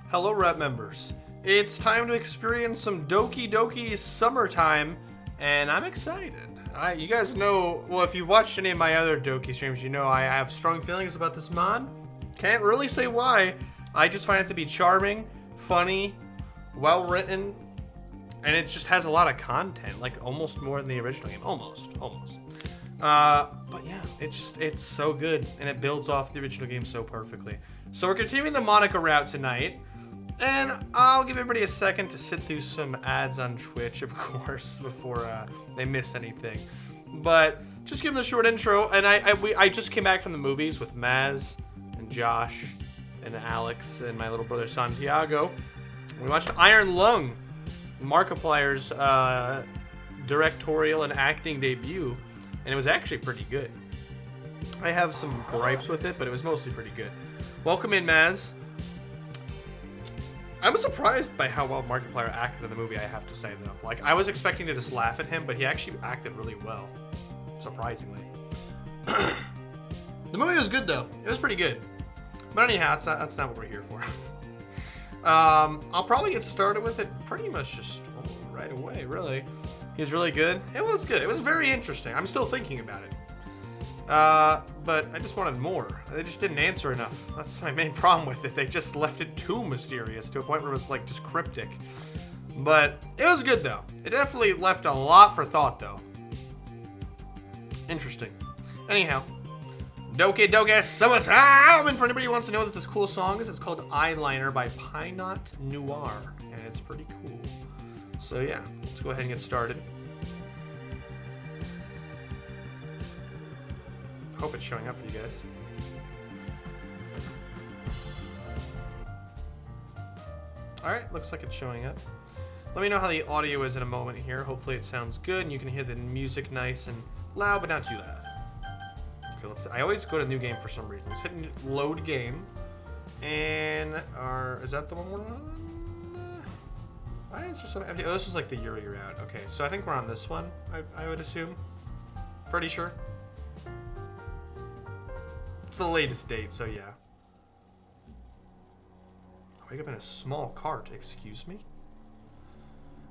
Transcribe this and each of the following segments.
Hello, Rep members. It's time to experience some Doki Doki summertime, and I'm excited. You guys know, well, if you've watched any of my other Doki streams, you know I have strong feelings about this mod. Can't really say why. I just find it to be charming, funny, well written, and it just has a lot of content, like almost more than the original game. Almost. But yeah, it's so good, and it builds off the original game so perfectly. So we're continuing the Monika route tonight, and I'll give everybody a second to sit through some ads on Twitch, of course, before they miss anything. But just give them a short intro, and I just came back from the movies with Maz and Josh and Alex and my little brother Santiago. We watched Iron Lung, Markiplier's directorial and acting debut, and it was actually pretty good. I have some gripes with it, but it was mostly pretty good. Welcome in, Maz. I was surprised by how well Markiplier acted in the movie, I have to say, though. Like, I was expecting to just laugh at him, but he actually acted really well, surprisingly. The movie was good, though. It was pretty good. But anyhow, that's not what we're here for. I'll probably get started with it pretty much just right away, really. He was really good. It was good. It was very interesting. I'm still thinking about it. But I just wanted more. They just didn't answer enough. That's my main problem with it. They just left it too mysterious to a point where it was like just cryptic. But it was good, though. It definitely left a lot for thought, though. Interesting. Anyhow, Doki Doki Summertime! And for anybody who wants to know what this cool song is, it's called Eyeliner by Pinot Noir. And it's pretty cool. So yeah, let's go ahead and get started. Hope it's showing up for you guys. Alright, looks like it's showing up. Let me know how the audio is in a moment here. Hopefully it sounds good and you can hear the music nice and loud, but not too loud. Okay, let's see. I always go to new game for some reason. Let's hit load game. And is that the one we're on? Why is there some empty? Oh, this is like the Yuri route. Okay, so I think we're on this one, I would assume. Pretty sure. It's the latest date, so yeah. I wake up in a small cart, excuse me?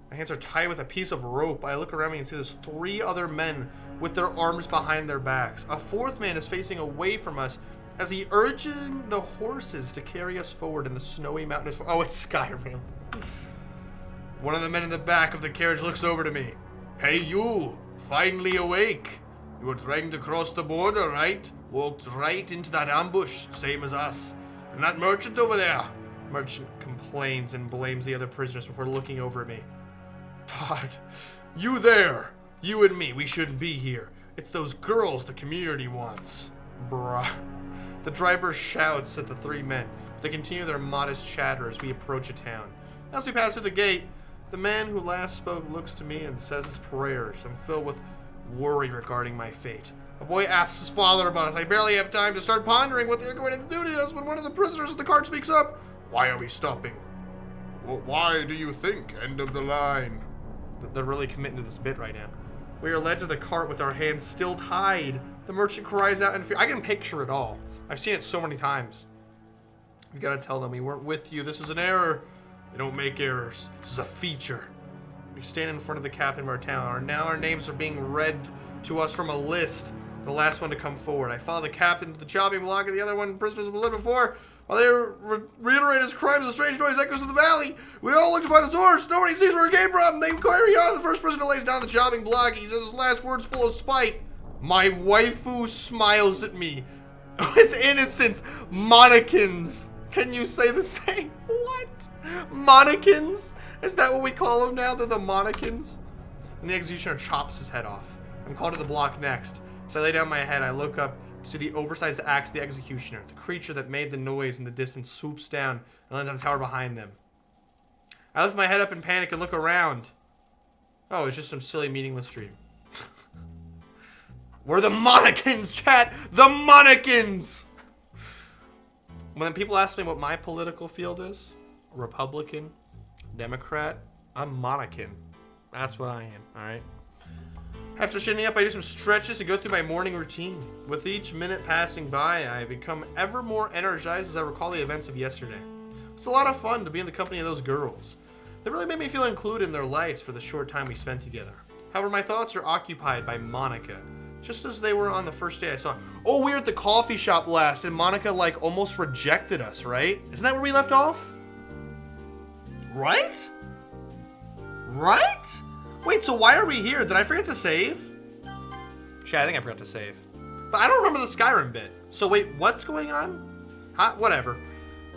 My hands are tied with a piece of rope. I look around me and see there's 3 other men with their arms behind their backs. A 4th man is facing away from us as he urging the horses to carry us forward in the snowy mountains. Oh, it's Skyrim. One of the men in the back of the carriage looks over to me. Hey, you! Finally awake! You were trying to cross the border, right? Walked right into that ambush, same as us. And that merchant over there. Merchant complains and blames the other prisoners before looking over at me. Todd, you there. You and me, we shouldn't be here. It's those girls the community wants. Bruh. The driver shouts at the 3 men. They continue their modest chatter as we approach a town. As we pass through the gate, the man who last spoke looks to me and says his prayers. I'm filled with worry regarding my fate. A boy asks his father about us. I barely have time to start pondering what they're going to do to us when one of the prisoners in the cart speaks up. Why are we stopping? Well, why do you think? End of the line. They're really committing to this bit right now. We are led to the cart with our hands still tied. The merchant cries out in fear. I can picture it all. I've seen it so many times. You gotta tell them we weren't with you. This is an error. They don't make errors. This is a feature. We stand in front of the captain of our town. Now our names are being read to us from a list. The last one to come forward. I follow the captain to the chopping block, and the other one prisoners was led before. While they reiterate his crimes, a strange noise echoes in the valley. We all look to find the source. Nobody sees where it came from. They carry on. The first prisoner lays down the chopping block. He says his last words full of spite. My waifu smiles at me with innocence. Monikans. Can you say the same? What? Monikans? Is that what we call them now? They're the Monikans? And the executioner chops his head off. I'm called to the block next. So I lay down my head. I look up to the oversized axe of the executioner. The creature that made the noise in the distance swoops down and lands on a tower behind them. I lift my head up in panic and look around. Oh, it's just some silly meaningless dream. We're the Monikans, chat! The Monikans! When people ask me what my political field is, Republican, Democrat, I'm Monikan. That's what I am, alright? After shinning up, I do some stretches and go through my morning routine. With each minute passing by, I become ever more energized as I recall the events of yesterday. It's a lot of fun to be in the company of those girls. They really made me feel included in their lives for the short time we spent together. However, my thoughts are occupied by Monika, just as they were on the first day I saw her. Oh, we were at the coffee shop last, and Monika, like, almost rejected us, right? Isn't that where we left off? Right? Right? Wait, so why are we here? Did I forget to save? Shit, I think I forgot to save. But I don't remember the Skyrim bit. So wait, what's going on? Huh? Whatever.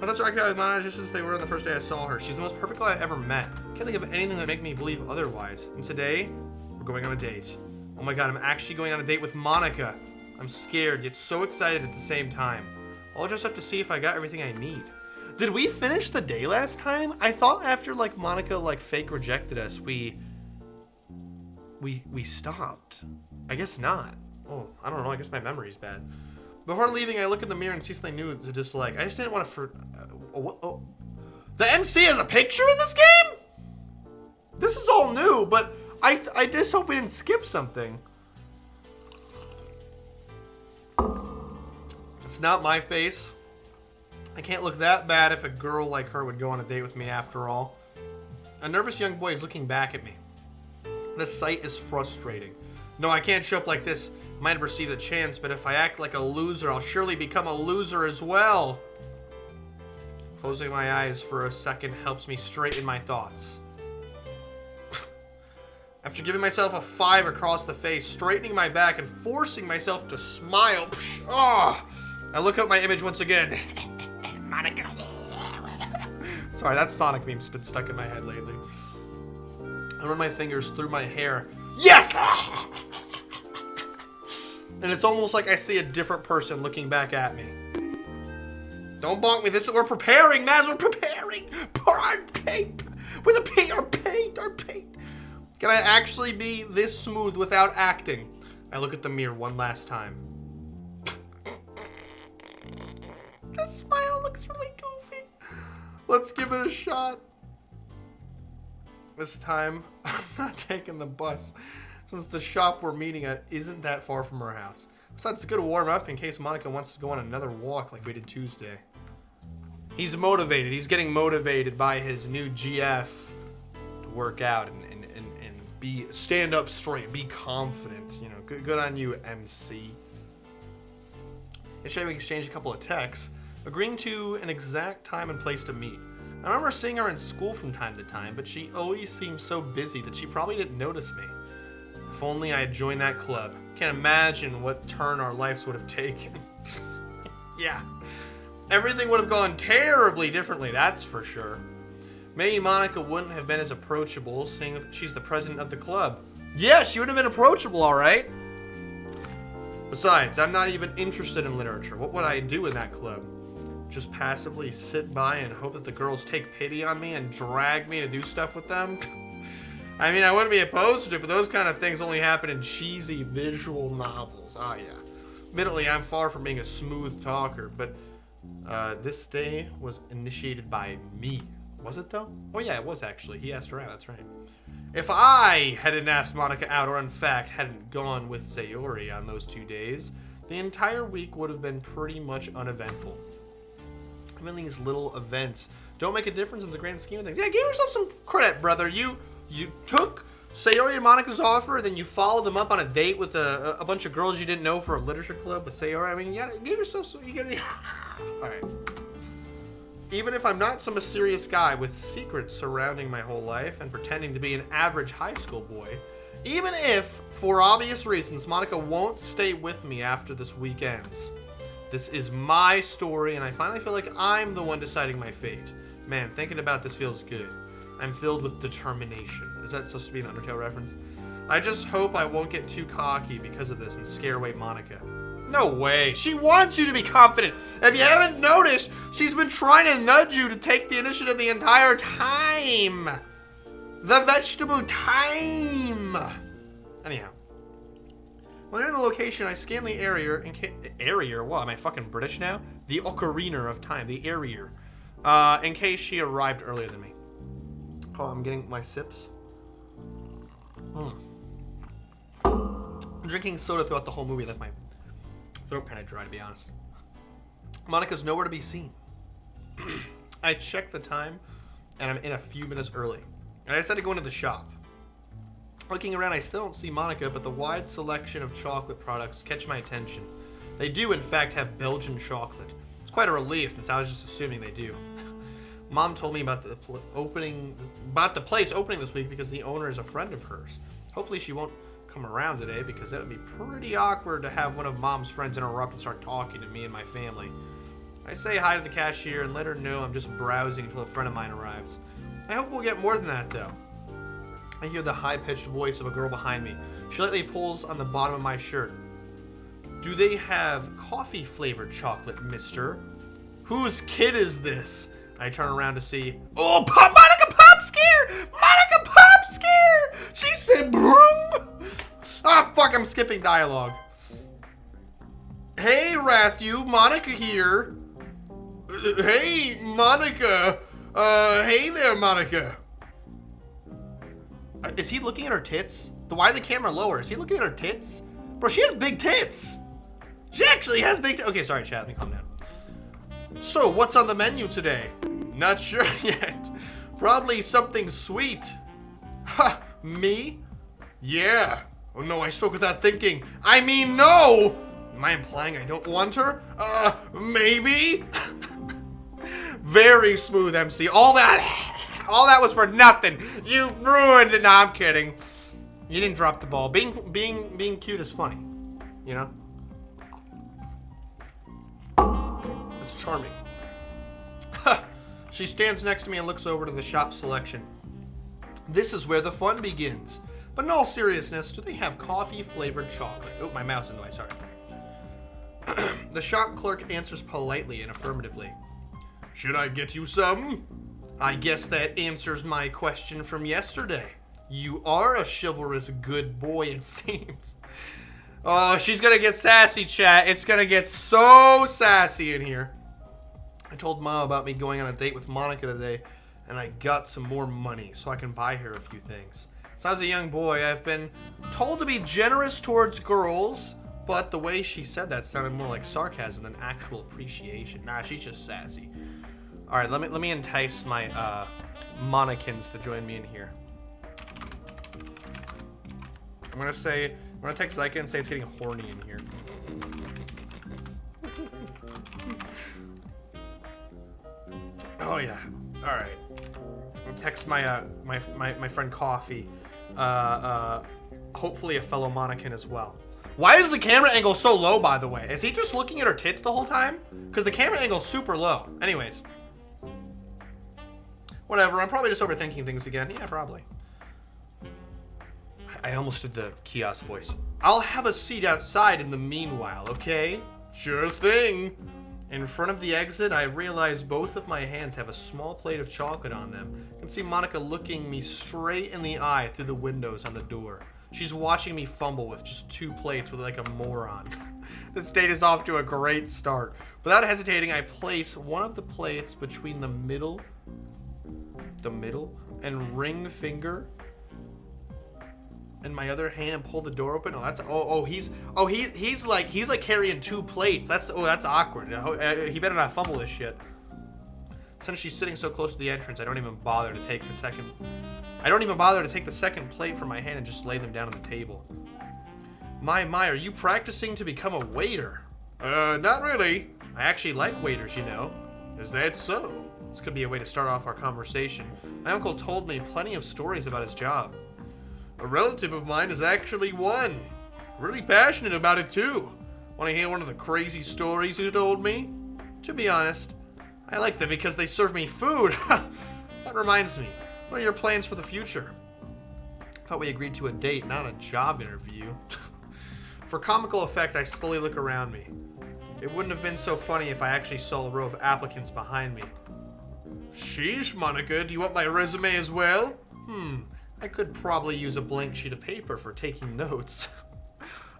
My thoughts are occupied with Monika just as they were on the first day I saw her. She's the most perfect girl I've ever met. Can't think of anything that make me believe otherwise. And today, we're going on a date. Oh my god, I'm actually going on a date with Monika. I'm scared, yet so excited at the same time. I'll dress up to see if I got everything I need. Did we finish the day last time? I thought after, like, Monika, like, fake rejected us, we stopped. I guess not. Oh, I don't know. I guess my memory's bad. Before leaving, I look in the mirror and see something new to dislike. I just didn't want to The MC has a picture in this game? This is all new, but I just hope we didn't skip something. It's not my face. I can't look that bad if a girl like her would go on a date with me after all. A nervous young boy is looking back at me. The sight is frustrating. No, I can't show up like this. Might have received a chance, but if I act like a loser, I'll surely become a loser as well. Closing my eyes for a second helps me straighten my thoughts. After giving myself a 5 across the face, straightening my back, and forcing myself to smile, I look at my image once again. Monika. Sorry, that Sonic meme's been stuck in my head lately. I run my fingers through my hair. Yes! And it's almost like I see a different person looking back at me. Don't bonk me. We're preparing, Maz. We're preparing. Our paint. With a paint. Our paint. Can I actually be this smooth without acting? I look at the mirror one last time. The smile looks really goofy. Let's give it a shot. This time, I'm not taking the bus, since the shop we're meeting at isn't that far from our house. Besides, it's a good warm-up in case Monika wants to go on another walk like we did Tuesday. He's motivated. He's getting motivated by his new GF to work out and stand up straight, be confident. You know, good on you, MC. Yesterday we exchanged a couple of texts, agreeing to an exact time and place to meet. I remember seeing her in school from time to time, but she always seemed so busy that she probably didn't notice me. If only I had joined that club. Can't imagine what turn our lives would have taken. Yeah. Everything would have gone terribly differently, that's for sure. Maybe Monika wouldn't have been as approachable, seeing that she's the president of the club. Yeah, she would have been approachable, all right. Besides, I'm not even interested in literature. What would I do in that club? Just passively sit by and hope that the girls take pity on me and drag me to do stuff with them? I mean, I wouldn't be opposed to it, but those kind of things only happen in cheesy visual novels. Ah, yeah. Admittedly, I'm far from being a smooth talker, but this day was initiated by me. Was it, though? Oh, yeah, it was, actually. He asked her out, that's right. If I hadn't asked Monika out, or in fact hadn't gone with Sayori on those 2 days, the entire week would have been pretty much uneventful. Even these little events don't make a difference in the grand scheme of things. Yeah, give yourself some credit, brother. You took Sayori and Monika's offer, then you followed them up on a date with a bunch of girls you didn't know for a literature club with Sayori. I mean, you gotta give yourself some, all right. Even if I'm not some mysterious guy with secrets surrounding my whole life and pretending to be an average high school boy, even if, for obvious reasons, Monika won't stay with me after this week ends, this is my story, and I finally feel like I'm the one deciding my fate. Man, thinking about this feels good. I'm filled with determination. Is that supposed to be an Undertale reference? I just hope I won't get too cocky because of this and scare away Monika. No way. She wants you to be confident. If you haven't noticed, she's been trying to nudge you to take the initiative the entire time. The vegetable time. Anyhow. When near the location, I scan the area in case... Area? What, am I fucking British now? The ocarina of time. The area. In case she arrived earlier than me. Oh, I'm getting my sips. I'm drinking soda throughout the whole movie. That's my throat kind of dry, to be honest. Monika's nowhere to be seen. I checked the time, and I'm in a few minutes early. And I decided to go into the shop. Looking around, I still don't see Monika, but the wide selection of chocolate products catch my attention. They do, in fact, have Belgian chocolate. It's quite a relief, since I was just assuming they do. Mom told me about the place opening this week because the owner is a friend of hers. Hopefully she won't come around today, because that would be pretty awkward to have one of Mom's friends interrupt and start talking to me and my family. I say hi to the cashier and let her know I'm just browsing until a friend of mine arrives. I hope we'll get more than that, though. I hear the high-pitched voice of a girl behind me. She lightly pulls on the bottom of my shirt. Do they have coffee-flavored chocolate, mister? Whose kid is this? I turn around to see... Oh, Monika Pop Scare! Monika Pop Scare! She said broom! Ah, fuck, I'm skipping dialogue. Hey, Rathu, Monika here. Hey, Monika. Hey there, Monika. Is he looking at her tits? Why the camera lower? Is he looking at her tits? Bro, she has big tits. She actually has big tits. Okay, sorry, chat. Let me calm down. So, what's on the menu today? Not sure yet. Probably something sweet. Ha! Me? Yeah. Oh no, I spoke without thinking. I mean, no! Am I implying I don't want her? Maybe? Very smooth, MC. All that was for nothing. You ruined it. No, I'm kidding. You didn't drop the ball. Being cute is funny. You know? It's charming. She stands next to me and looks over to the shop selection. This is where the fun begins. But in all seriousness, do they have coffee-flavored chocolate? Oh, my mouse in the way, sorry. The shop clerk answers politely and affirmatively. Should I get you some? I guess that answers my question from yesterday. You are a chivalrous good boy, it seems. Oh, she's gonna get sassy, chat. It's gonna get so sassy in here. I told Mom about me going on a date with Monika today, and I got some more money so I can buy her a few things. Since I was a young boy, I've been told to be generous towards girls, but the way she said that sounded more like sarcasm than actual appreciation. Nah, she's just sassy. All right, let me entice my Monikans to join me in here. I'm gonna text Zyka and say it's getting horny in here. Oh yeah. All right. I'll text my my friend Coffee. Hopefully a fellow Monikan as well. Why is the camera angle so low, by the way? Is he just looking at her tits the whole time? Because the camera angle's super low. Anyways. Whatever, I'm probably just overthinking things again. Yeah, probably. I almost did the kiosk voice. I'll have a seat outside in the meanwhile, okay? Sure thing. In front of the exit, I realize both of my hands have a small plate of chocolate on them. I can see Monika looking me straight in the eye through the windows on the door. She's watching me fumble with just 2 plates with like a moron. This date is off to a great start. Without hesitating, I place one of the plates between the middle and ring finger and my other hand and pull the door open. He's like carrying 2 plates. That's awkward. He better not fumble this shit. Since she's sitting so close to the entrance, I don't even bother to take the second plate from my hand and just lay them down on the table. My, are you practicing to become a waiter? Not really. I actually like waiters, you know. Is that so? This could be a way to start off our conversation. My uncle told me plenty of stories about his job. A relative of mine is actually one. Really passionate about it too. Want to hear one of the crazy stories he told me? To be honest, I like them because they serve me food. That reminds me, what are your plans for the future? Thought we agreed to a date, not a job interview. For comical effect, I slowly look around me. It wouldn't have been so funny if I actually saw a row of applicants behind me. Sheesh, Monika, do you want my resume as well? I could probably use a blank sheet of paper for taking notes.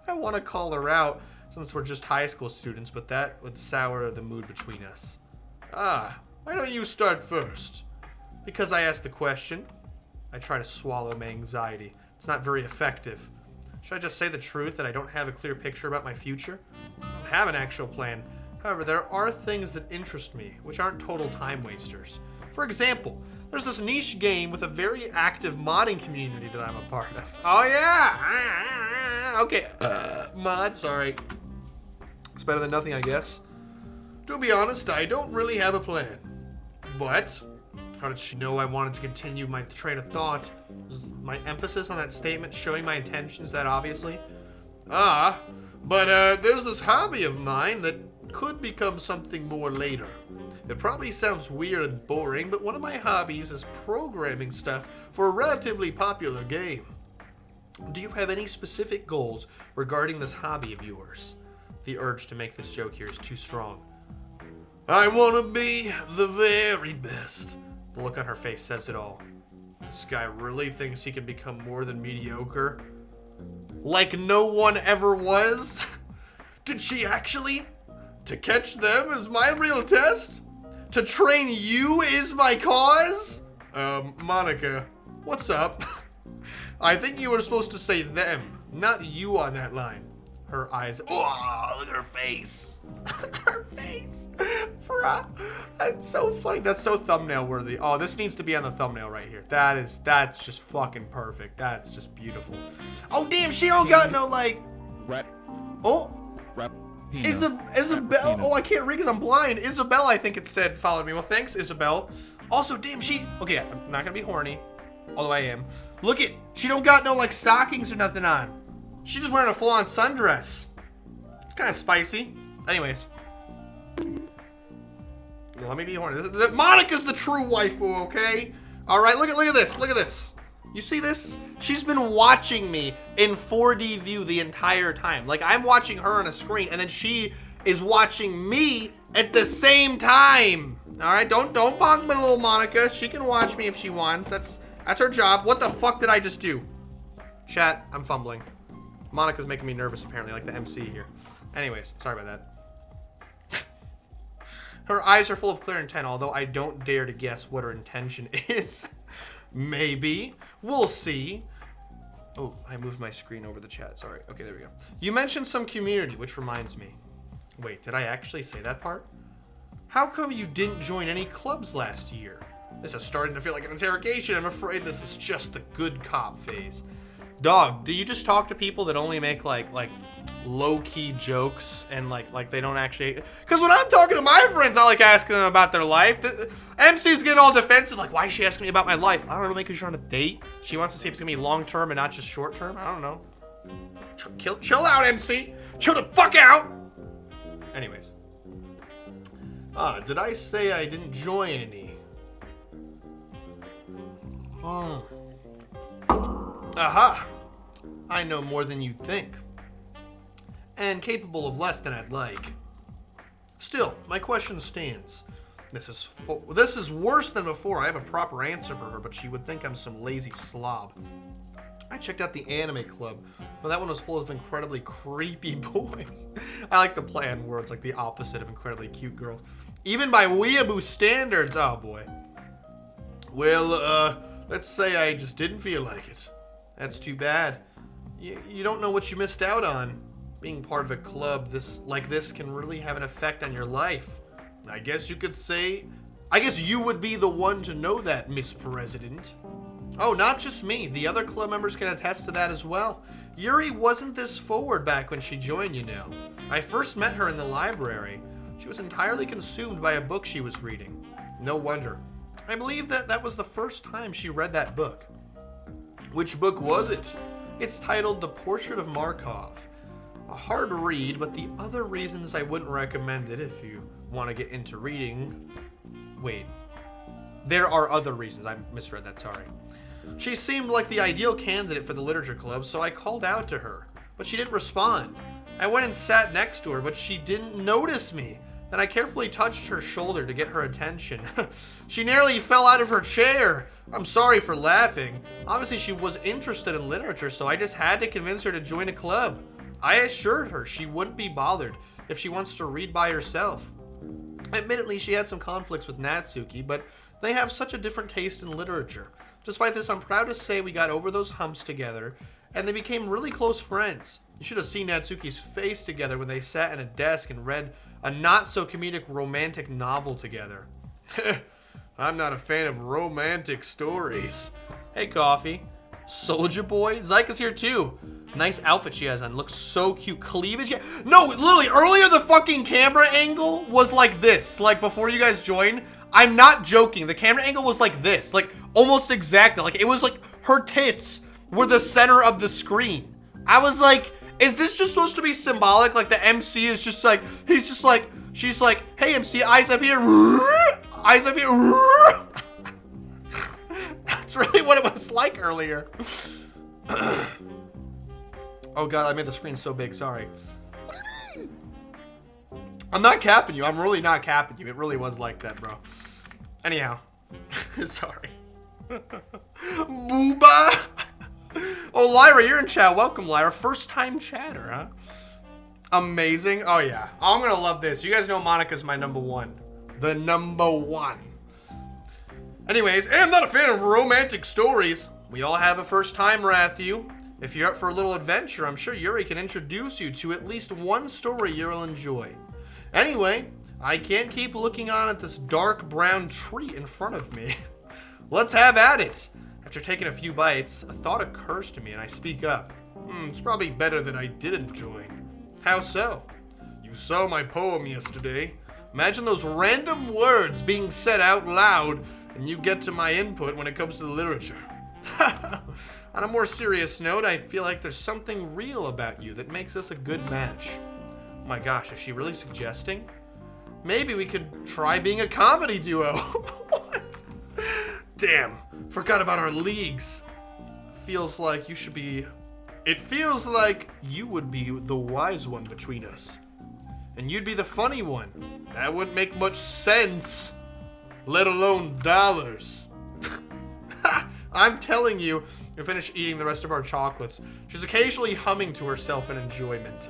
I want to call her out since we're just high school students, but that would sour the mood between us. Why don't you start first? Because I asked the question. I try to swallow my anxiety. It's not very effective. Should I just say the truth that I don't have a clear picture about my future? I don't have an actual plan. However, there are things that interest me, which aren't total time wasters. For example, there's this niche game with a very active modding community that I'm a part of. Oh yeah! Okay, mod, sorry. It's better than nothing, I guess. To be honest, I don't really have a plan. But, how did she know I wanted to continue my train of thought? Was my emphasis on that statement showing my intentions that obviously? But there's this hobby of mine that could become something more later. It probably sounds weird and boring, but one of my hobbies is programming stuff for a relatively popular game. Do you have any specific goals regarding this hobby of yours? The urge to make this joke here is too strong. I want to be the very best. The look on her face says it all. This guy really thinks he can become more than mediocre? Like no one ever was? Did she actually? To catch them is my real test? To train you is my cause? Monika, what's up? I think you were supposed to say them, not you on that line. Her eyes, oh, look at her face. Her face. Bruh. That's so funny. That's so thumbnail worthy. Oh, this needs to be on the thumbnail right here. That's just fucking perfect. That's just beautiful. Oh, damn, she don't got no, like... Isabel. Oh, I can't read because I'm blind. Isabel, I think it said, followed me. Well, thanks, Isabel. Also, damn, okay, I'm not gonna be horny, although I am. Look it, she don't got no, like, stockings or nothing on. She just wearing a full-on sundress. It's kind of spicy. Anyways. Let me be horny. Monika's the true waifu, okay? All right, look at this. Look at this. You see this? She's been watching me in 4D view the entire time. Like, I'm watching her on a screen, and then she is watching me at the same time. All right, don't bonk my little Monika. She can watch me if she wants. That's her job. What the fuck did I just do? Chat, I'm fumbling. Monika's making me nervous, apparently, like the MC here. Anyways, sorry about that. Her eyes are full of clear intent, although I don't dare to guess what her intention is. Maybe. We'll see. Oh, I moved my screen over the chat. Sorry. Okay, there we go. You mentioned some community, which reminds me. Wait, did I actually say that part? How come you didn't join any clubs last year? This is starting to feel like an interrogation. I'm afraid this is just the good cop phase. Dog, do you just talk to people that only make like low-key jokes and like they don't actually? Because when I'm talking to my friends, I like asking them about their life. The MC's getting all defensive, like, why is she asking me about my life? I don't know, maybe she's on a date. She wants to see if it's gonna be long-term and not just short-term. I don't know. Chill out, MC. Chill the fuck out. Anyways. Did I say I didn't join any? Aha! I know more than you'd think. And capable of less than I'd like. Still, my question stands. This is worse than before. I have a proper answer for her, but she would think I'm some lazy slob. I checked out the anime club, but that one was full of incredibly creepy boys. I like to play on words like the opposite of incredibly cute girls. Even by weeaboo standards, oh boy. Well, let's say I just didn't feel like it. That's too bad. You don't know what you missed out on. Being part of a club like this can really have an effect on your life. I guess you could say... I guess you would be the one to know that, Miss President. Oh, not just me. The other club members can attest to that as well. Yuri wasn't this forward back when she joined, you know. I first met her in the library. She was entirely consumed by a book she was reading. No wonder. I believe that was the first time she read that book. Which book was it? It's titled The Portrait of Markov. A hard read, but the other reasons I wouldn't recommend it if you want to get into reading... Wait. There are other reasons. I misread that, sorry. She seemed like the ideal candidate for the literature club, so I called out to her, but she didn't respond. I went and sat next to her, but she didn't notice me. Then I carefully touched her shoulder to get her attention. She nearly fell out of her chair. I'm sorry for laughing. Obviously, she was interested in literature, so I just had to convince her to join a club. I assured her she wouldn't be bothered if she wants to read by herself. Admittedly, she had some conflicts with Natsuki, but they have such a different taste in literature. Despite this, I'm proud to say we got over those humps together, and they became really close friends. You should have seen Natsuki's face together when they sat at a desk and read a not-so-comedic romantic novel together. I'm not a fan of romantic stories. Hey, Coffee. Soldier Boy? Zyka's here too. Nice outfit she has on. Looks so cute. Cleavage? Yeah. No, literally, earlier the fucking camera angle was like this. Like, before you guys joined. I'm not joking. The camera angle was like this. Like, almost exactly. Like, it was like her tits were the center of the screen. I was like, is this just supposed to be symbolic? Like, the MC is just like, he's just like, she's like, hey, MC, eyes up here. Eyes up here. That's really what it was like earlier. Oh god, I made the screen so big, sorry. What do you mean? I'm not capping you, I'm really not capping you. It really was like that, bro. Anyhow, sorry. Booba! Oh, Lyra, you're in chat. Welcome, Lyra. First time chatter, huh? Amazing. Oh yeah, I'm gonna love this. You guys know Monika's my number one. The number one. Anyways, hey, I'm not a fan of romantic stories. We all have a first time, Rathu. If you're up for a little adventure, I'm sure Yuri can introduce you to at least one story you'll enjoy. Anyway, I can't keep looking on at this dark brown tree in front of me. Let's have at it. After taking a few bites, a thought occurs to me and I speak up. It's probably better that I didn't join. How so? You saw my poem yesterday. Imagine those random words being said out loud and you get to my input when it comes to the literature. On a more serious note, I feel like there's something real about you that makes us a good match. Oh my gosh, is she really suggesting? Maybe we could try being a comedy duo. What? Damn, forgot about our leagues. Feels like you should be... It feels like you would be the wise one between us. And you'd be the funny one. That wouldn't make much sense. Let alone dollars. I'm telling you, we finish eating the rest of our chocolates. She's occasionally humming to herself in enjoyment.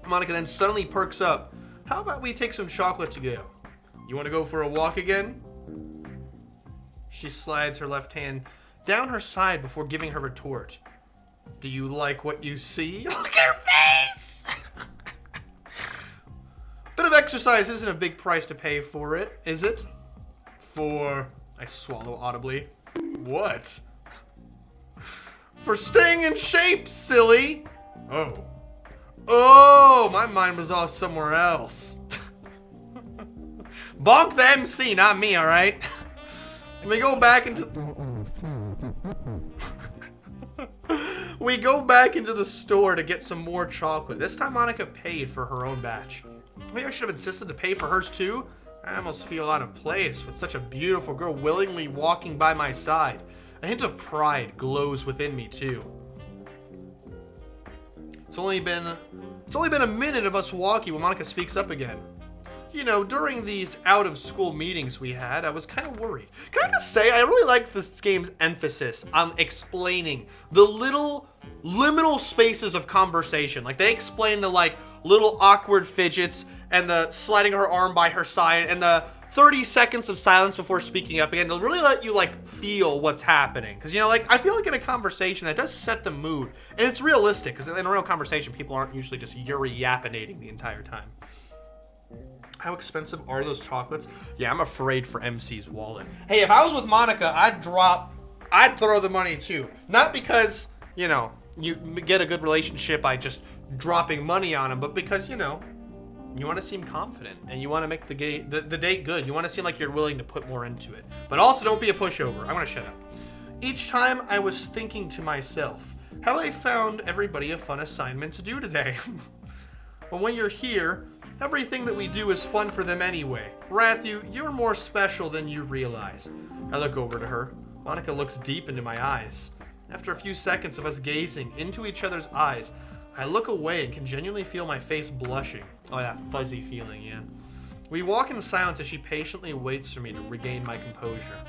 Monika then suddenly perks up. How about we take some chocolate to go? You want to go for a walk again? She slides her left hand down her side before giving her retort. Do you like what you see? Look at her face! Bit of exercise isn't a big price to pay for it, is it? I swallow audibly. What? For staying in shape, silly! Oh, my mind was off somewhere else. Bonk the MC, not me, alright? We go back into... We go back into the store to get some more chocolate. This time Monika paid for her own batch. Maybe I should have insisted to pay for hers too. I almost feel out of place with such a beautiful girl willingly walking by my side. A hint of pride glows within me too. It's only been a minute of us walking when Monika speaks up again. You know, during these out-of-school meetings we had, I was kind of worried. Can I just say, I really like this game's emphasis on explaining the little liminal spaces of conversation. Like, they explain the, like, little awkward fidgets and the sliding her arm by her side and the 30 seconds of silence before speaking up again to really let you, like, feel what's happening. Because, you know, like, I feel like in a conversation that does set the mood. And it's realistic, because in a real conversation, people aren't usually just Yuri-yappinating the entire time. How expensive are those chocolates? Yeah, I'm afraid for MC's wallet. Hey, if I was with Monika, I'd throw the money too. Not because, you know, you get a good relationship by just dropping money on him, but because, you know, you want to seem confident and you want to make the date good. You want to seem like you're willing to put more into it. But also don't be a pushover. I'm going to shut up. Each time I was thinking to myself, how I found everybody a fun assignment to do today. But when you're here, everything that we do is fun for them anyway. Rathu, you're more special than you realize. I look over to her. Monika looks deep into my eyes. After a few seconds of us gazing into each other's eyes, I look away and can genuinely feel my face blushing. Oh, that fuzzy feeling, yeah. We walk in silence as she patiently waits for me to regain my composure.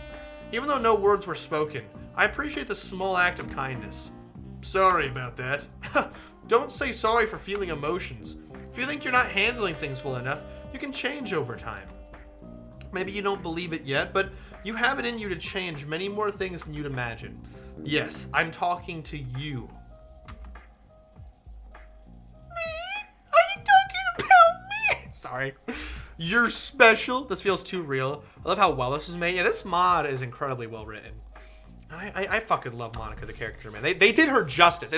Even though no words were spoken, I appreciate the small act of kindness. Sorry about that. Don't say sorry for feeling emotions. If you think you're not handling things well enough, you can change over time. Maybe you don't believe it yet, but you have it in you to change many more things than you'd imagine. Yes, I'm talking to you. Me? Are you talking about sorry. You're special. This feels too real. I love how well this is made. Yeah, this mod is incredibly well written. I fucking love Monika, the character, man. They did her justice.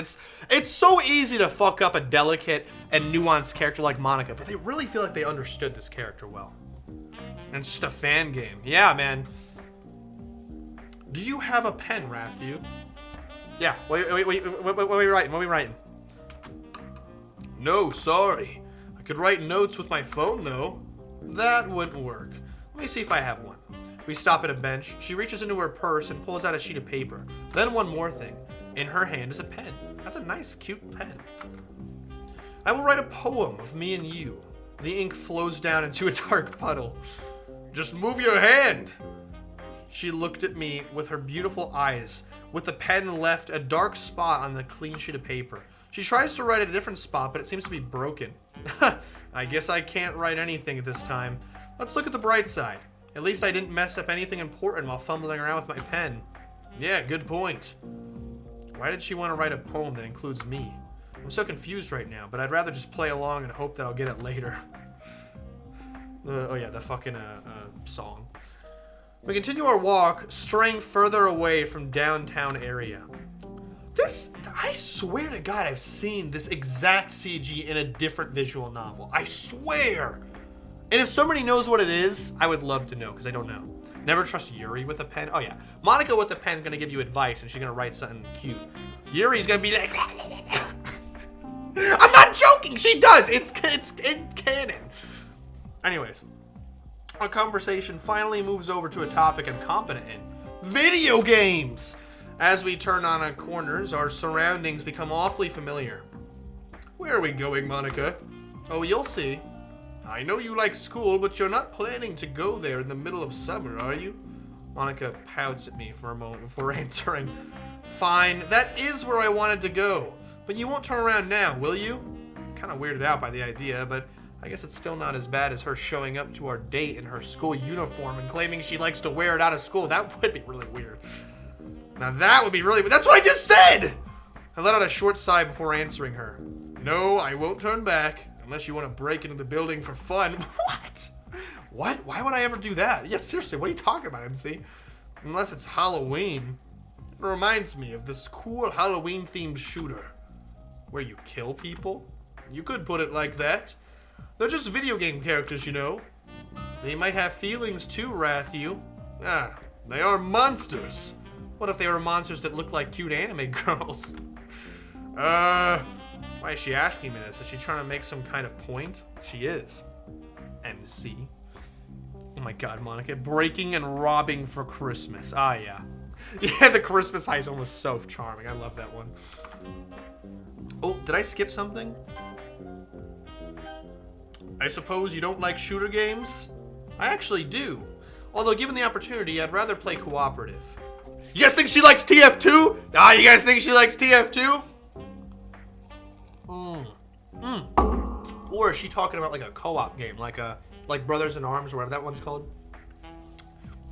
It's so easy to fuck up a delicate and nuanced character like Monika, but they really feel like they understood this character well. And it's just a fan game. Yeah, man. Do you have a pen, Rathu? Yeah. What are we writing? What are we writing? No, sorry. I could write notes with my phone, though. That wouldn't work. Let me see if I have one. We stop at a bench. She reaches into her purse and pulls out a sheet of paper. Then one more thing. In her hand is a pen. That's a nice, cute pen. I will write a poem of me and you. The ink flows down into a dark puddle. Just move your hand. She looked at me with her beautiful eyes. With the pen left a dark spot on the clean sheet of paper. She tries to write at a different spot, but it seems to be broken. I guess I can't write anything at this time. Let's look at the bright side. At least I didn't mess up anything important while fumbling around with my pen. Yeah, good point. Why did she want to write a poem that includes me? I'm so confused right now, but I'd rather just play along and hope that I'll get it later. Oh yeah, the fucking song. We continue our walk, straying further away from downtown area. I swear to God, I've seen this exact CG in a different visual novel. I swear. And if somebody knows what it is, I would love to know, because I don't know. Never trust Yuri with a pen. Oh yeah, Monika with the pen is gonna give you advice, and she's gonna write something cute. Yuri's gonna be like, I'm not joking. She does. It's in canon. Anyways, our conversation finally moves over to a topic I'm competent in: video games. As we turn on our corners, our surroundings become awfully familiar. Where are we going, Monika? Oh, you'll see. I know you like school, but you're not planning to go there in the middle of summer, are you? Monika pouts at me for a moment before answering. Fine, that is where I wanted to go. But you won't turn around now, will you? I'm kind of weirded out by the idea, but I guess it's still not as bad as her showing up to our date in her school uniform and claiming she likes to wear it out of school. That would be really weird. Now that would be really weird. That's what I just said! I let out a short sigh before answering her. No, I won't turn back. Unless you want to break into the building for fun. What? What? Why would I ever do that? Yeah, seriously, what are you talking about, MC? Unless it's Halloween. It reminds me of this cool Halloween-themed shooter. Where you kill people? You could put it like that. They're just video game characters, you know. They might have feelings too, Rathu. Ah, they are monsters. What if they were monsters that look like cute anime girls? Why is she asking me this? Is she trying to make some kind of point? She is. MC. Oh my god, Monika. Breaking and robbing for Christmas. Ah, yeah. Yeah, the Christmas heist one was so charming. I love that one. Oh, did I skip something? I suppose you don't like shooter games? I actually do. Although, given the opportunity, I'd rather play cooperative. You guys think she likes TF2? Ah, you guys think she likes TF2? Or is she talking about like a co-op game, like Brothers in Arms or whatever that one's called?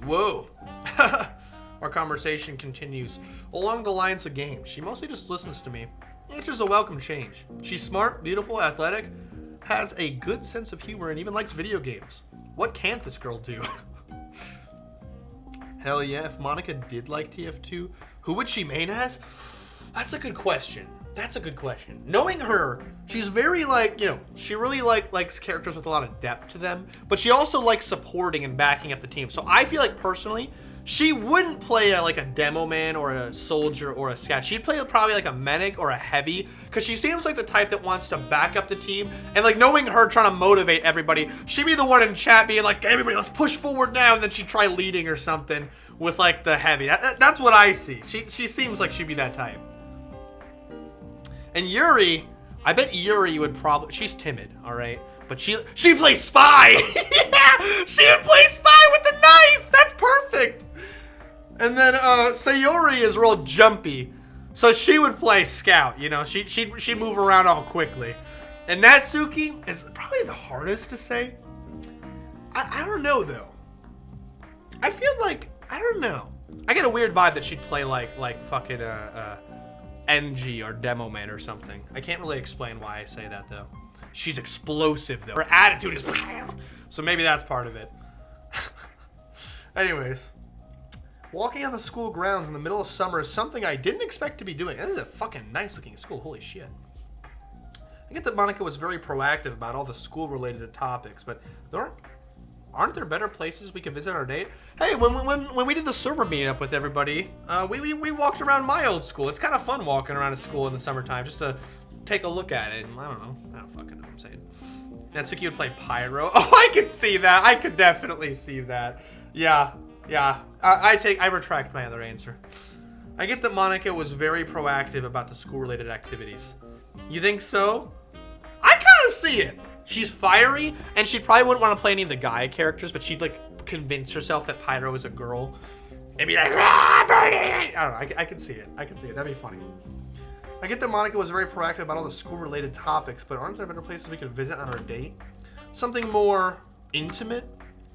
Whoa. Our conversation continues along the lines of games. She mostly just listens to me, which is a welcome change. She's smart, beautiful, athletic, has a good sense of humor, and even likes video games. What can't this girl do? Hell yeah, if Monika did like TF2, who would she main as? That's a good question. That's a good question. Knowing her, she's very like, you know, she really likes characters with a lot of depth to them, but she also likes supporting and backing up the team. So I feel like personally, she wouldn't play like a demo man or a soldier or a scout. She'd play probably like a medic or a heavy, because she seems like the type that wants to back up the team. And like knowing her trying to motivate everybody, she'd be the one in chat being like, everybody, let's push forward now. And then she'd try leading or something with like the heavy. That's what I see. She seems like she'd be that type. And Yuri, I bet Yuri would probably, she's timid, all right? But she plays spy. Yeah, she would play spy with the knife. That's perfect. And then Sayori is real jumpy, so she would play scout. You know, she'd move around all quickly. And Natsuki is probably the hardest to say. I don't know though. I feel like, I don't know. I get a weird vibe that she'd play like fucking NG or Demo Man or something. I can't really explain why I say that though. She's explosive, though. Her attitude is... So maybe that's part of it. Anyways. Walking on the school grounds in the middle of summer is something I didn't expect to be doing. This is a fucking nice-looking school. Holy shit. I get that Monika was very proactive about all the school-related topics, but aren't there better places we could visit on our date? Hey, when we did the server meetup with everybody, we walked around my old school. It's kind of fun walking around a school in the summertime just to take a look at it. And I don't know. I don't fucking know what I'm saying. Natsuki would play Pyro. Oh, I could see that. I could definitely see that. Yeah. I retract my other answer. I get that Monika was very proactive about the school-related activities. You think so? I kind of see it. She's fiery, and she probably wouldn't want to play any of the guy characters, but she'd like convince herself that Pyro is a girl, and be like, ah, Bernie! I don't know. I can see it. I can see it. That'd be funny. I get that Monika was very proactive about all the school-related topics, but aren't there better places we could visit on our date? Something more intimate,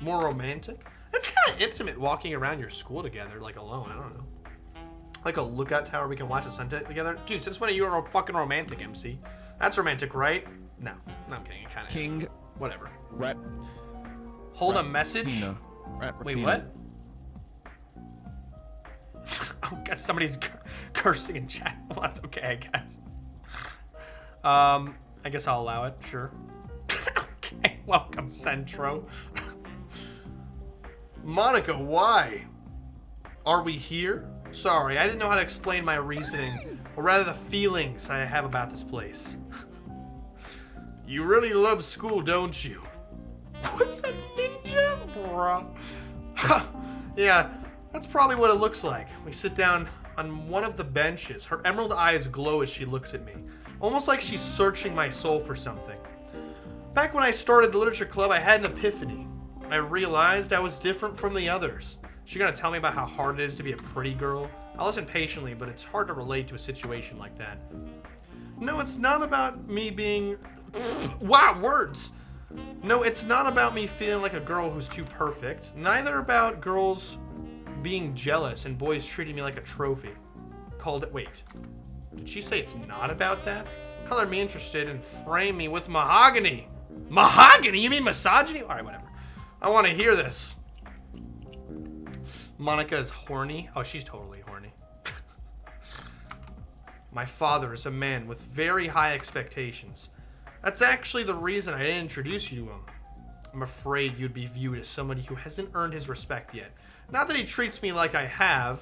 more romantic. It's kind of intimate walking around your school together, like alone. I don't know. Like a lookout tower we can watch a sunset together. Dude, since when are you a fucking romantic, MC? That's romantic, right? No, I'm kidding. It kind of King. is. Whatever. Hold a message. Wait, what? I guess somebody's cursing in chat. Well, that's okay, I guess. I guess I'll allow it. Sure. Okay. Welcome, Centro. Monika, why are we here? Sorry, I didn't know how to explain my reasoning, or rather the feelings I have about this place. You really love school, don't you? What's a ninja, bro? Yeah, that's probably what it looks like. We sit down on one of the benches. Her emerald eyes glow as she looks at me, almost like she's searching my soul for something. Back when I started the literature club, I had an epiphany. I realized I was different from the others. She's gonna tell me about how hard it is to be a pretty girl. I'll listen patiently, but it's hard to relate to a situation like that. No, it's not about me being... Wow, words! No, it's not about me feeling like a girl who's too perfect. Neither about girls being jealous and boys treating me like a trophy. Called it... Wait. Did she say it's not about that? Color me interested and frame me with mahogany. Mahogany? You mean misogyny? Alright, whatever. I want to hear this. Monika is horny. Oh, she's totally horny. My father is a man with very high expectations. That's actually the reason I didn't introduce you to him. I'm afraid you'd be viewed as somebody who hasn't earned his respect yet. Not that he treats me like I have.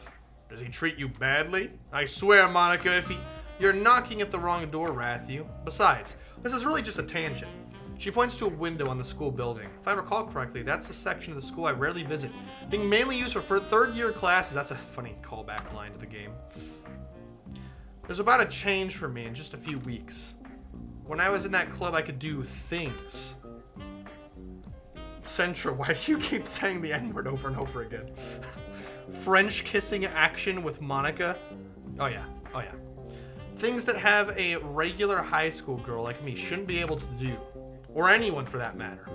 Does he treat you badly? I swear, Monika, you're knocking at the wrong door, Rathu. Besides, this is really just a tangent. She points to a window on the school building. If I recall correctly, that's the section of the school I rarely visit, being mainly used for third-year classes. That's a funny callback line to the game. There's about a change for me in just a few weeks. When I was in that club, I could do things. Centra, why do you keep saying the N-word over and over again? French kissing action with Monika. Oh yeah. Things that have a regular high school girl like me shouldn't be able to do. Or anyone for that matter.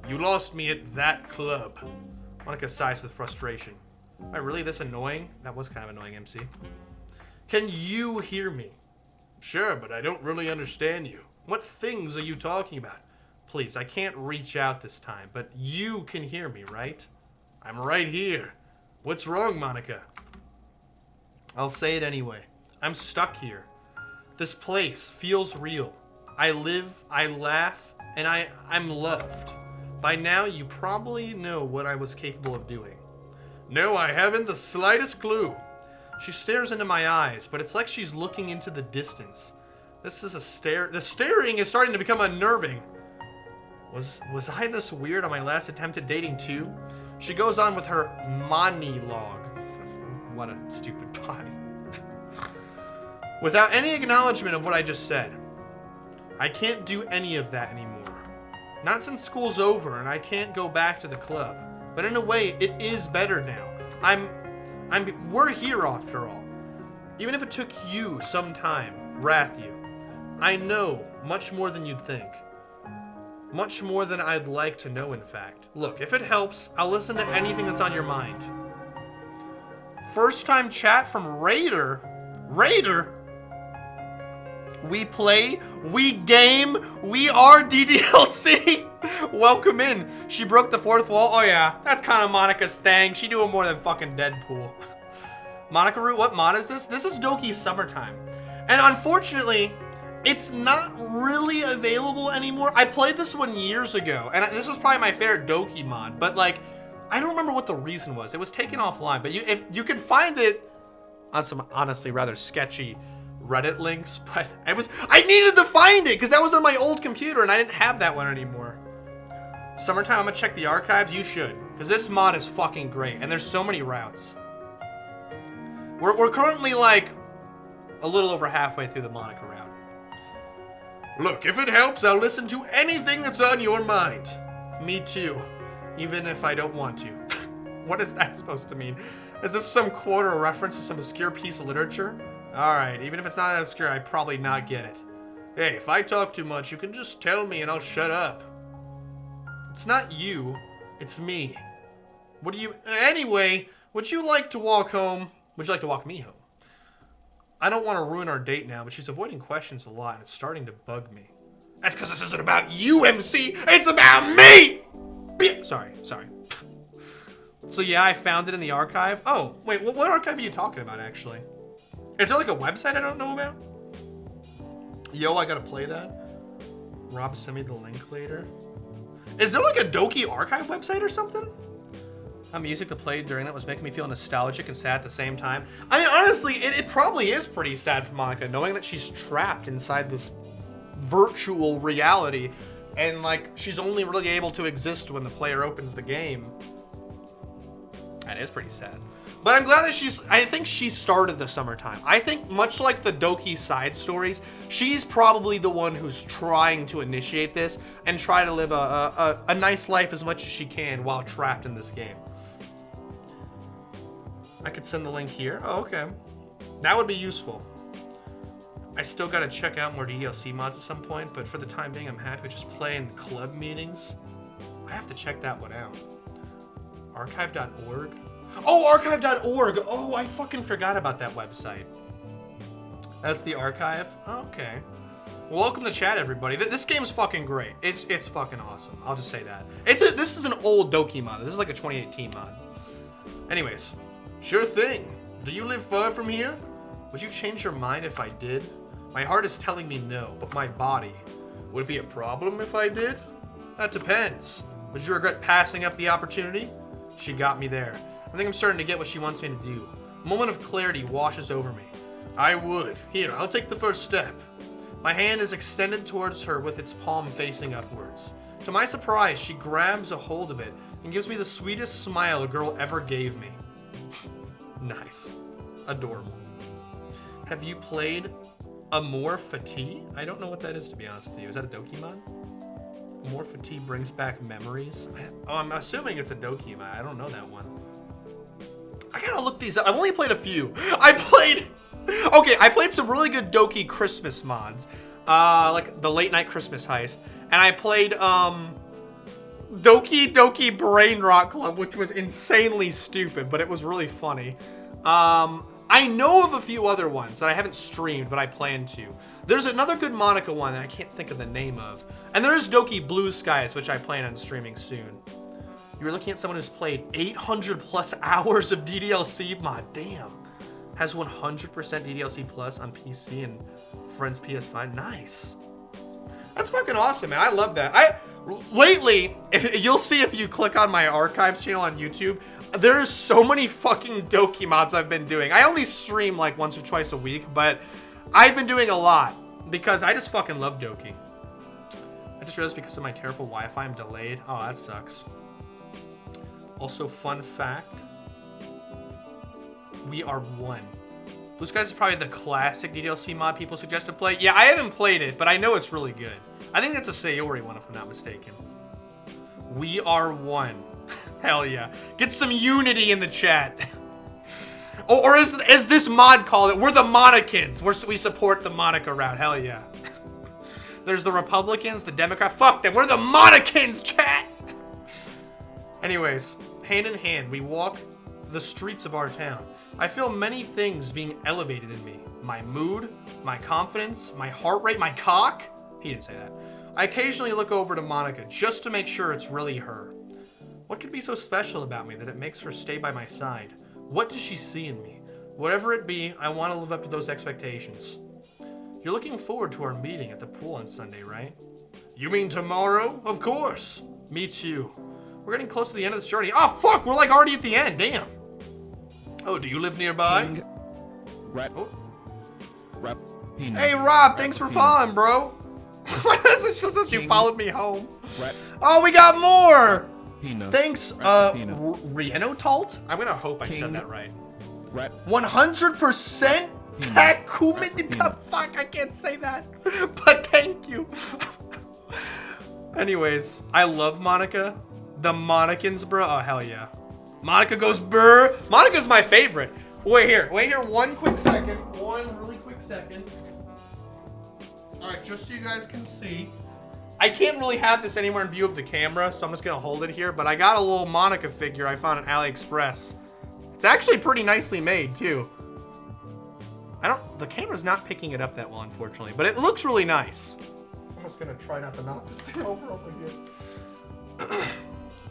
You lost me at that club. Monika sighs with frustration. Am I really this annoying? That was kind of annoying, MC. Can you hear me? Sure, but I don't really understand you. What things are you talking about? Please, I can't reach out this time, but you can hear me, right? I'm right here. What's wrong, Monika? I'll say it anyway. I'm stuck here. This place feels real. I live, I laugh, and I'm loved. By now, you probably know what I was capable of doing. No, I haven't the slightest clue. She stares into my eyes, but it's like she's looking into the distance. This is a stare. The staring is starting to become unnerving. Was I this weird on my last attempt at dating too? She goes on with her monologue. What a stupid pun. Without any acknowledgement of what I just said. I can't do any of that anymore. Not since school's over and I can't go back to the club. But in a way, it is better now. We're here after all. Even if it took you some time, Rathu. I know much more than you'd think. Much more than I'd like to know, in fact. Look, if it helps, I'll listen to anything that's on your mind. First time chat from Raider? Raider? We play, we game, we are ddlc. Welcome in. She broke the fourth wall. Oh yeah, that's kind of Monika's thing. She doing more than fucking Deadpool. Monika Root, what mod is this? This is Doki's Summertime. And unfortunately, it's not really available anymore. I played this one years ago, and this was probably my favorite Doki mod, but like, I don't remember what the reason was. It was taken offline, but if you can find it on some honestly rather sketchy Reddit links, but I needed to find it because that was on my old computer and I didn't have that one anymore. Summertime, I'm gonna check the archives. You should, because this mod is fucking great, and there's so many routes. We're currently like a little over halfway through the Monika route. Look, if it helps, I'll listen to anything that's on your mind. Me too, even if I don't want to. What is that supposed to mean? Is this some quote or a reference to some obscure piece of literature? Alright, even if it's not that obscure, I'd probably not get it. Hey, if I talk too much, you can just tell me and I'll shut up. It's not you, it's me. What do you... Anyway, would you like to walk home? Would you like to walk me home? I don't want to ruin our date now, but she's avoiding questions a lot and it's starting to bug me. That's because this isn't about you, MC! It's about me! Sorry. So yeah, I found it in the archive. Oh, wait, what archive are you talking about, actually? Is there like a website I don't know about? Yo, I gotta play that. Rob sent me the link later. Is there like a Doki archive website or something? Music to play during that was making me feel nostalgic and sad at the same time. I mean, honestly, it probably is pretty sad for Monika, knowing that she's trapped inside this virtual reality, and like, she's only really able to exist when the player opens the game. That is pretty sad. But I'm glad that I think she started the Summertime. I think much like the Doki side stories, she's probably the one who's trying to initiate this and try to live a nice life as much as she can while trapped in this game. I could send the link here. Oh, okay. That would be useful. I still gotta check out more ddlc mods at some point, but for the time being, I'm happy to just play in club meetings. I have to check that one out. Archive.org. Oh, archive.org. Oh, I fucking forgot about that website. That's the archive. Okay. Welcome to chat, everybody. This game's fucking great. It's fucking awesome. I'll just say that. This is an old Doki mod. This is like a 2018 mod. Anyways, sure thing. Do you live far from here? Would you change your mind if I did? My heart is telling me no, but my body. Would it be a problem if I did? That depends. Would you regret passing up the opportunity? She got me there. I think I'm starting to get what she wants me to do. A moment of clarity washes over me. I would. Here, I'll take the first step. My hand is extended towards her with its palm facing upwards. To my surprise, she grabs a hold of it and gives me the sweetest smile a girl ever gave me. Nice. Adorable. Have you played Amor Fati? I don't know what that is, to be honest with you. Is that a Doki mod? Amor Fati brings back memories. I'm assuming it's a Doki mod. I don't know that one. I gotta look these up. I've only played a few. I played some really good Doki Christmas mods. Like the Late Night Christmas Heist. And I played Doki Doki Brain Rock Club, which was insanely stupid, but it was really funny. I know of a few other ones that I haven't streamed, but I plan to. There's another good Monika one that I can't think of the name of. And there is Doki Blue Skies, which I plan on streaming soon. You're looking at someone who's played 800 plus hours of DDLC mod. Damn. Has 100% DDLC plus on PC and friends PS5. Nice. That's fucking awesome, man. I love that. Lately, you'll see if you click on my archives channel on YouTube, there's so many fucking Doki mods I've been doing. I only stream like once or twice a week, but I've been doing a lot because I just fucking love Doki. I just realized because of my terrible Wi-Fi, I'm delayed. Oh, that sucks. Also, fun fact, we are one. Blue Skies is probably the classic DDLC mod people suggest to play. Yeah, I haven't played it, but I know it's really good. I think that's a Sayori one, if I'm not mistaken. We are one. Hell yeah. Get some unity in the chat. Or as this mod called it, we're the Monikans. We support the Monika route. Hell yeah. There's the Republicans, the Democrats. Fuck them. We're the Monikans, chat. Anyways, hand in hand, we walk the streets of our town. I feel many things being elevated in me. my mood, my confidence, my heart rate, my cock. He didn't say that. I occasionally look over to Monika just to make sure it's really her. What could be so special about me that it makes her stay by my side? What does she see in me? Whatever it be, I want to live up to those expectations. You're looking forward to our meeting at the pool on Sunday, right? You mean tomorrow? Of course. Me too. We're getting close to the end of this journey. Oh, fuck! We're like already at the end. Damn. Oh, do you live nearby? Ratrapina. Hey, Rob, thanks for following, bro. It's just as you followed me home. Oh, we got more. Thanks, Rienotalt? I'm gonna hope I said that right. 100% Takumin. Fuck, I can't say that. But thank you. Anyways, I love Monika. The Monikans, bro. Oh, hell yeah. Monika goes brr. Monika's my favorite. Wait here, one quick second. One really quick second. Alright, just so you guys can see. I can't really have this anywhere in view of the camera, so I'm just gonna hold it here, but I got a little Monika figure I found on AliExpress. It's actually pretty nicely made, too. The camera's not picking it up that well, unfortunately, but it looks really nice. I'm just gonna try not to knock this thing over here.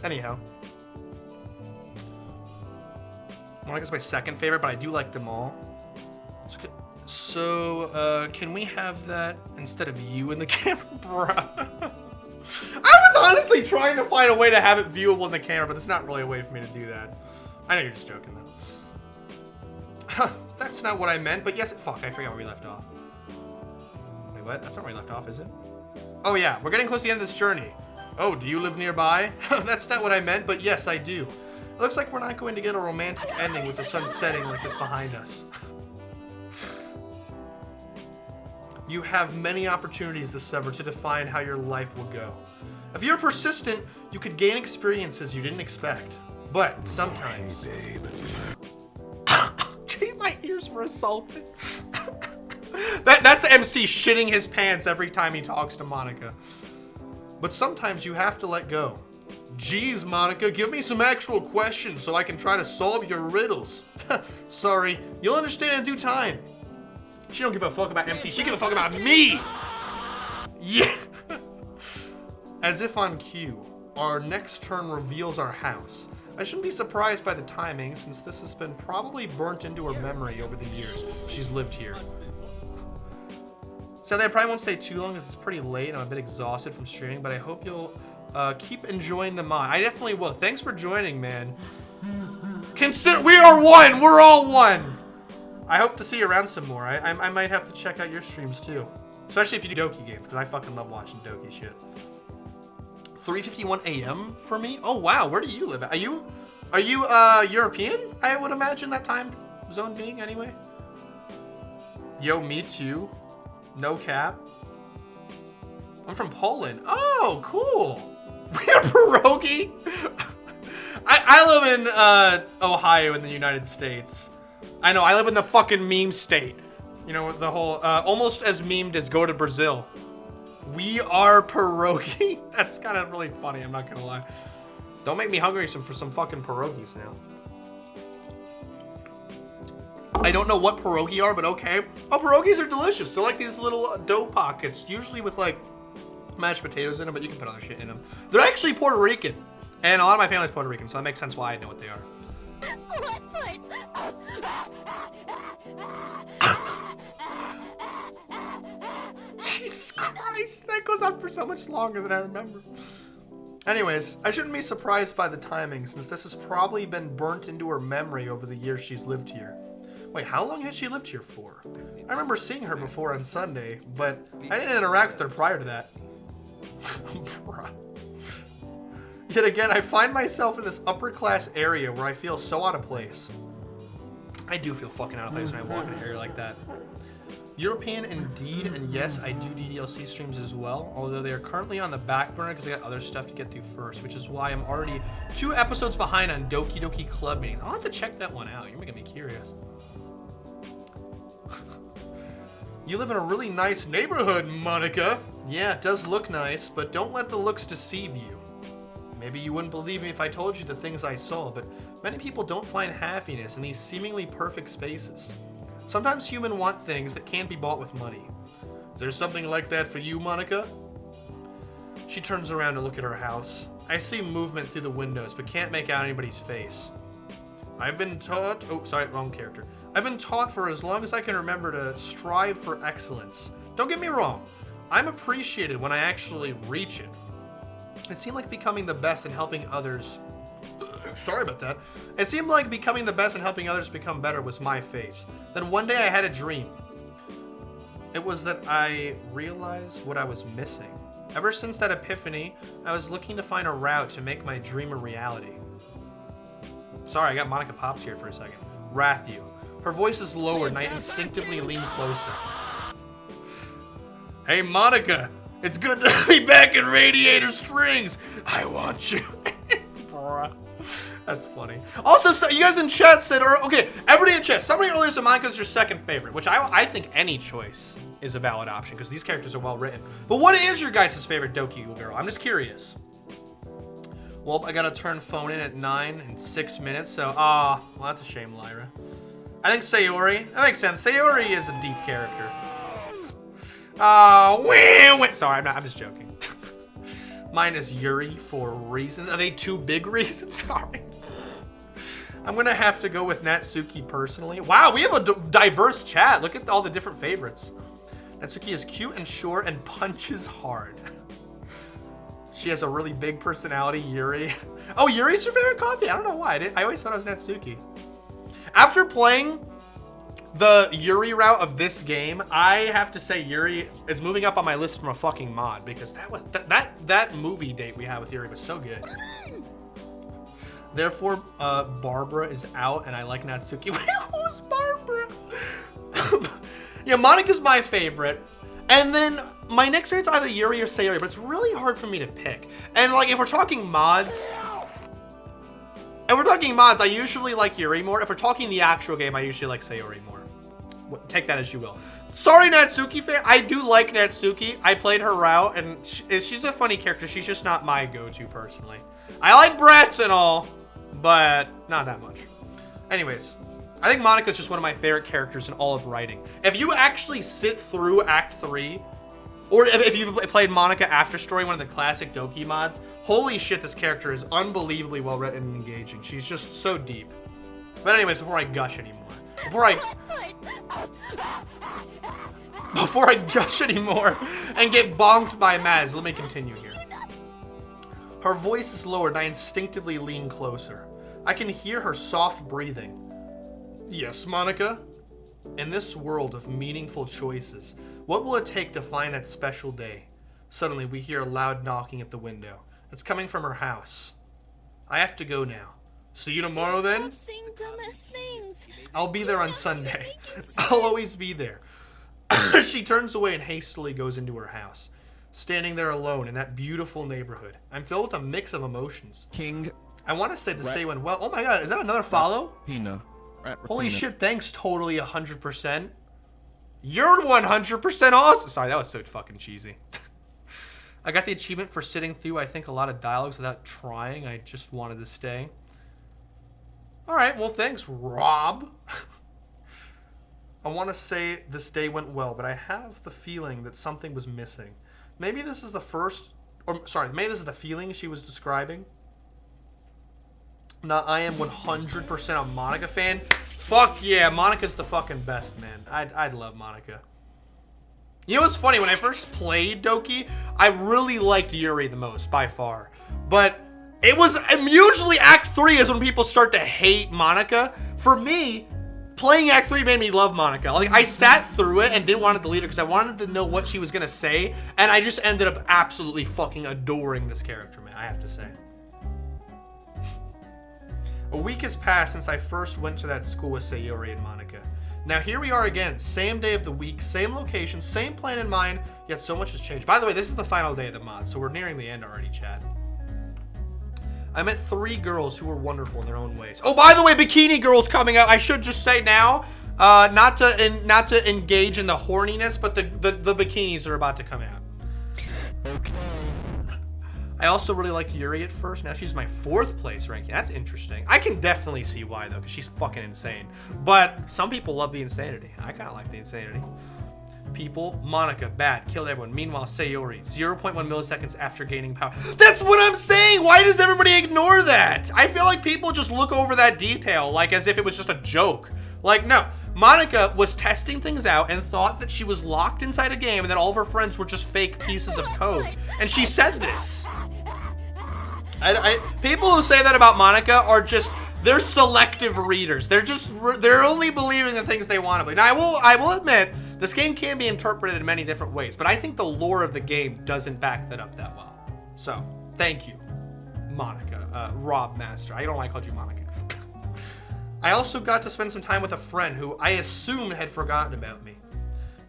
Anyhow. Monika's my second favorite, but I do like them all. So, can we have that instead of you in the camera, bruh? I was honestly trying to find a way to have it viewable in the camera, but there's not really a way for me to do that. I know you're just joking, though. That's not what I meant, but yes, fuck, I forgot where we left off. Wait, what? That's not where we left off, is it? Oh yeah, we're getting close to the end of this journey. Oh, do you live nearby? That's not what I meant, but yes, I do. It looks like we're not going to get a romantic ending with the sun setting like this behind us. You have many opportunities this summer to define how your life will go. If you're persistent, you could gain experiences you didn't expect. But sometimes... Hey, babe. My ears were assaulted. That's MC shitting his pants every time he talks to Monika. But sometimes you have to let go. Geez, Monika, give me some actual questions so I can try to solve your riddles. Sorry, you'll understand in due time. She don't give a fuck about MC, she give a fuck about me! Yeah! As if on cue, our next turn reveals our house. I shouldn't be surprised by the timing, since this has been probably burnt into her memory over the years she's lived here. Sadly, I probably won't stay too long, as it's pretty late and I'm a bit exhausted from streaming, but I hope you'll keep enjoying the mod. I definitely will. Thanks for joining, man. We are one! We're all one! I hope to see you around some more. I might have to check out your streams too. Especially if you do Doki games, because I fucking love watching Doki shit. 3:51 a.m. for me? Oh wow, where do you live? Are you European? I would imagine that time zone being anyway. Yo, me too. No cap. I'm from Poland. Oh, cool. We're pierogi. I live in Ohio in the United States. I know, I live in the fucking meme state. You know, the whole, almost as memed as go to Brazil. We are pierogi. That's kind of really funny, I'm not gonna lie. Don't make me hungry for some fucking pierogies now. I don't know what pierogi are, but okay. Oh, pierogies are delicious. They're like these little dough pockets, usually with like mashed potatoes in them, but you can put other shit in them. They're actually Puerto Rican. And a lot of my family's Puerto Rican, so that makes sense why I know what they are. Jesus Christ, that goes on for so much longer than I remember. Anyways, I shouldn't be surprised by the timing, since this has probably been burnt into her memory over the years she's lived here. Wait, how long has she lived here for? I remember seeing her before on Sunday, but I didn't interact with her prior to that. Yet again, I find myself in this upper class area where I feel so out of place. I do feel fucking out of place when I walk in an area like that. European indeed, and yes, I do ddlc streams as well, although they are currently on the back burner because I got other stuff to get through first, which is why I'm already 2 episodes behind on Doki Doki Club meetings. I'll have to check that one out. You're making me curious. You live in a really nice neighborhood, Monika. Yeah, it does look nice, but don't let the looks deceive you. Maybe you wouldn't believe me if I told you the things I saw, but many people don't find happiness in these seemingly perfect spaces. Sometimes humans want things that can't be bought with money. Is there something like that for you, Monika? She turns around to look at her house. I see movement through the windows, but can't make out anybody's face. I've been taught... Oh, sorry, wrong character. I've been taught for as long as I can remember to strive for excellence. Don't get me wrong. I'm appreciated when I actually reach it. It seemed like becoming the best and helping others... Sorry about that. It seemed like becoming the best and helping others become better was my fate. Then one day I had a dream. It was that I realized what I was missing. Ever since that epiphany, I was looking to find a route to make my dream a reality. Sorry, I got Monika Pops here for a second. Rathu. Her voice is lowered and I instinctively lean closer. Hey, Monika. It's good to be back in Radiator Springs. I want you. Bruh. That's funny. Also, so you guys in chat said, okay, everybody in chat, somebody earlier said Monika's your second favorite, which I think any choice is a valid option because these characters are well written. But what is your guys' favorite Doki girl? I'm just curious. Well, I gotta turn phone in at 9 in 6 minutes, so, well, that's a shame, Lyra. I think Sayori. That makes sense. Sayori is a deep character. Sorry, I'm just joking. Mine is Yuri for reasons. Are they two big reasons? Sorry. I'm gonna have to go with Natsuki personally. Wow, we have a diverse chat. Look at all the different favorites. Natsuki is cute and short and punches hard. She has a really big personality, Yuri. Oh, Yuri's your favorite coffee? I don't know why. I always thought it was Natsuki. After playing the Yuri route of this game, I have to say Yuri is moving up on my list from a fucking mod because that was that movie date we had with Yuri was so good. Therefore, Barbara is out and I like Natsuki. Who's Barbara? Yeah, Monika's my favorite. And then my next favorite's either Yuri or Sayori, but it's really hard for me to pick. And like if we're talking mods, I usually like Yuri more. If we're talking the actual game, I usually like Sayori more. Take that as you will. Sorry, Natsuki fan. I do like Natsuki. I played her route, and she's a funny character. She's just not my go-to personally. I like Bratz and all, but not that much. Anyways, I think Monika's just one of my favorite characters in all of writing. If you actually sit through Act 3, or if you've played Monika After Story, one of the classic Doki mods, holy shit, this character is unbelievably well written and engaging. She's just so deep. But anyways, before I gush anymore, before I gush anymore and get bonked by Maz, let me continue here. Her voice is lowered and I instinctively lean closer. I can hear her soft breathing. Yes, Monika? In this world of meaningful choices, what will it take to find that special day? Suddenly, we hear a loud knocking at the window. It's coming from her house. I have to go now. See you tomorrow then? I'll be there on Sunday. I'll always be there. She turns away and hastily goes into her house. Standing there alone in that beautiful neighborhood, I'm filled with a mix of emotions. I want to say this day went well. Oh my god, is that another follow? Ratrapina. Holy shit, thanks totally 100%. You're 100% awesome. Sorry, that was so fucking cheesy. I got the achievement for sitting through, I think, a lot of dialogues without trying. I just wanted to stay. Alright, well thanks, Rob. I want to say this day went well, but I have the feeling that something was missing. Maybe this is the maybe this is the feeling she was describing. Now, I am 100% a Monika fan. Fuck yeah, Monika's the fucking best, man. I'd love Monika. You know what's funny? When I first played Doki, I really liked Yuri the most, by far. But it was usually Act 3 is when people start to hate Monika. For me, playing Act 3 made me love Monika. Like, I sat through it and didn't want to delete her because I wanted to know what she was going to say. And I just ended up absolutely fucking adoring this character, man, I have to say. A week has passed since I first went to that school with Sayori and Monika. Now here we are again, same day of the week, same location, same plan in mind, yet so much has changed. By the way, this is the final day of the mod, so we're nearing the end already, Chad. I met 3 girls who were wonderful in their own ways. Oh, by the way, Bikini Girl's coming out. I should just say now, not to engage in the horniness, but the bikinis are about to come out. Okay. I also really liked Yuri at first. Now she's my 4th place ranking. That's interesting. I can definitely see why, though, because she's fucking insane. But some people love the insanity. I kind of like the insanity. People, Monika, bad, killed everyone. Meanwhile, Sayori, 0.1 milliseconds after gaining power. That's what I'm saying! Why does everybody ignore that? I feel like people just look over that detail, like as if it was just a joke. Like, no. Monika was testing things out and thought that she was locked inside a game and that all of her friends were just fake pieces of code. And she said this. People who say that about Monika are just, they're selective readers. They're only believing the things they want to believe. Now, I will admit, this game can be interpreted in many different ways, but I think the lore of the game doesn't back that up that well. So, thank you, Monika, Rob Master. I don't like called you Monika. I also got to spend some time with a friend who I assumed had forgotten about me.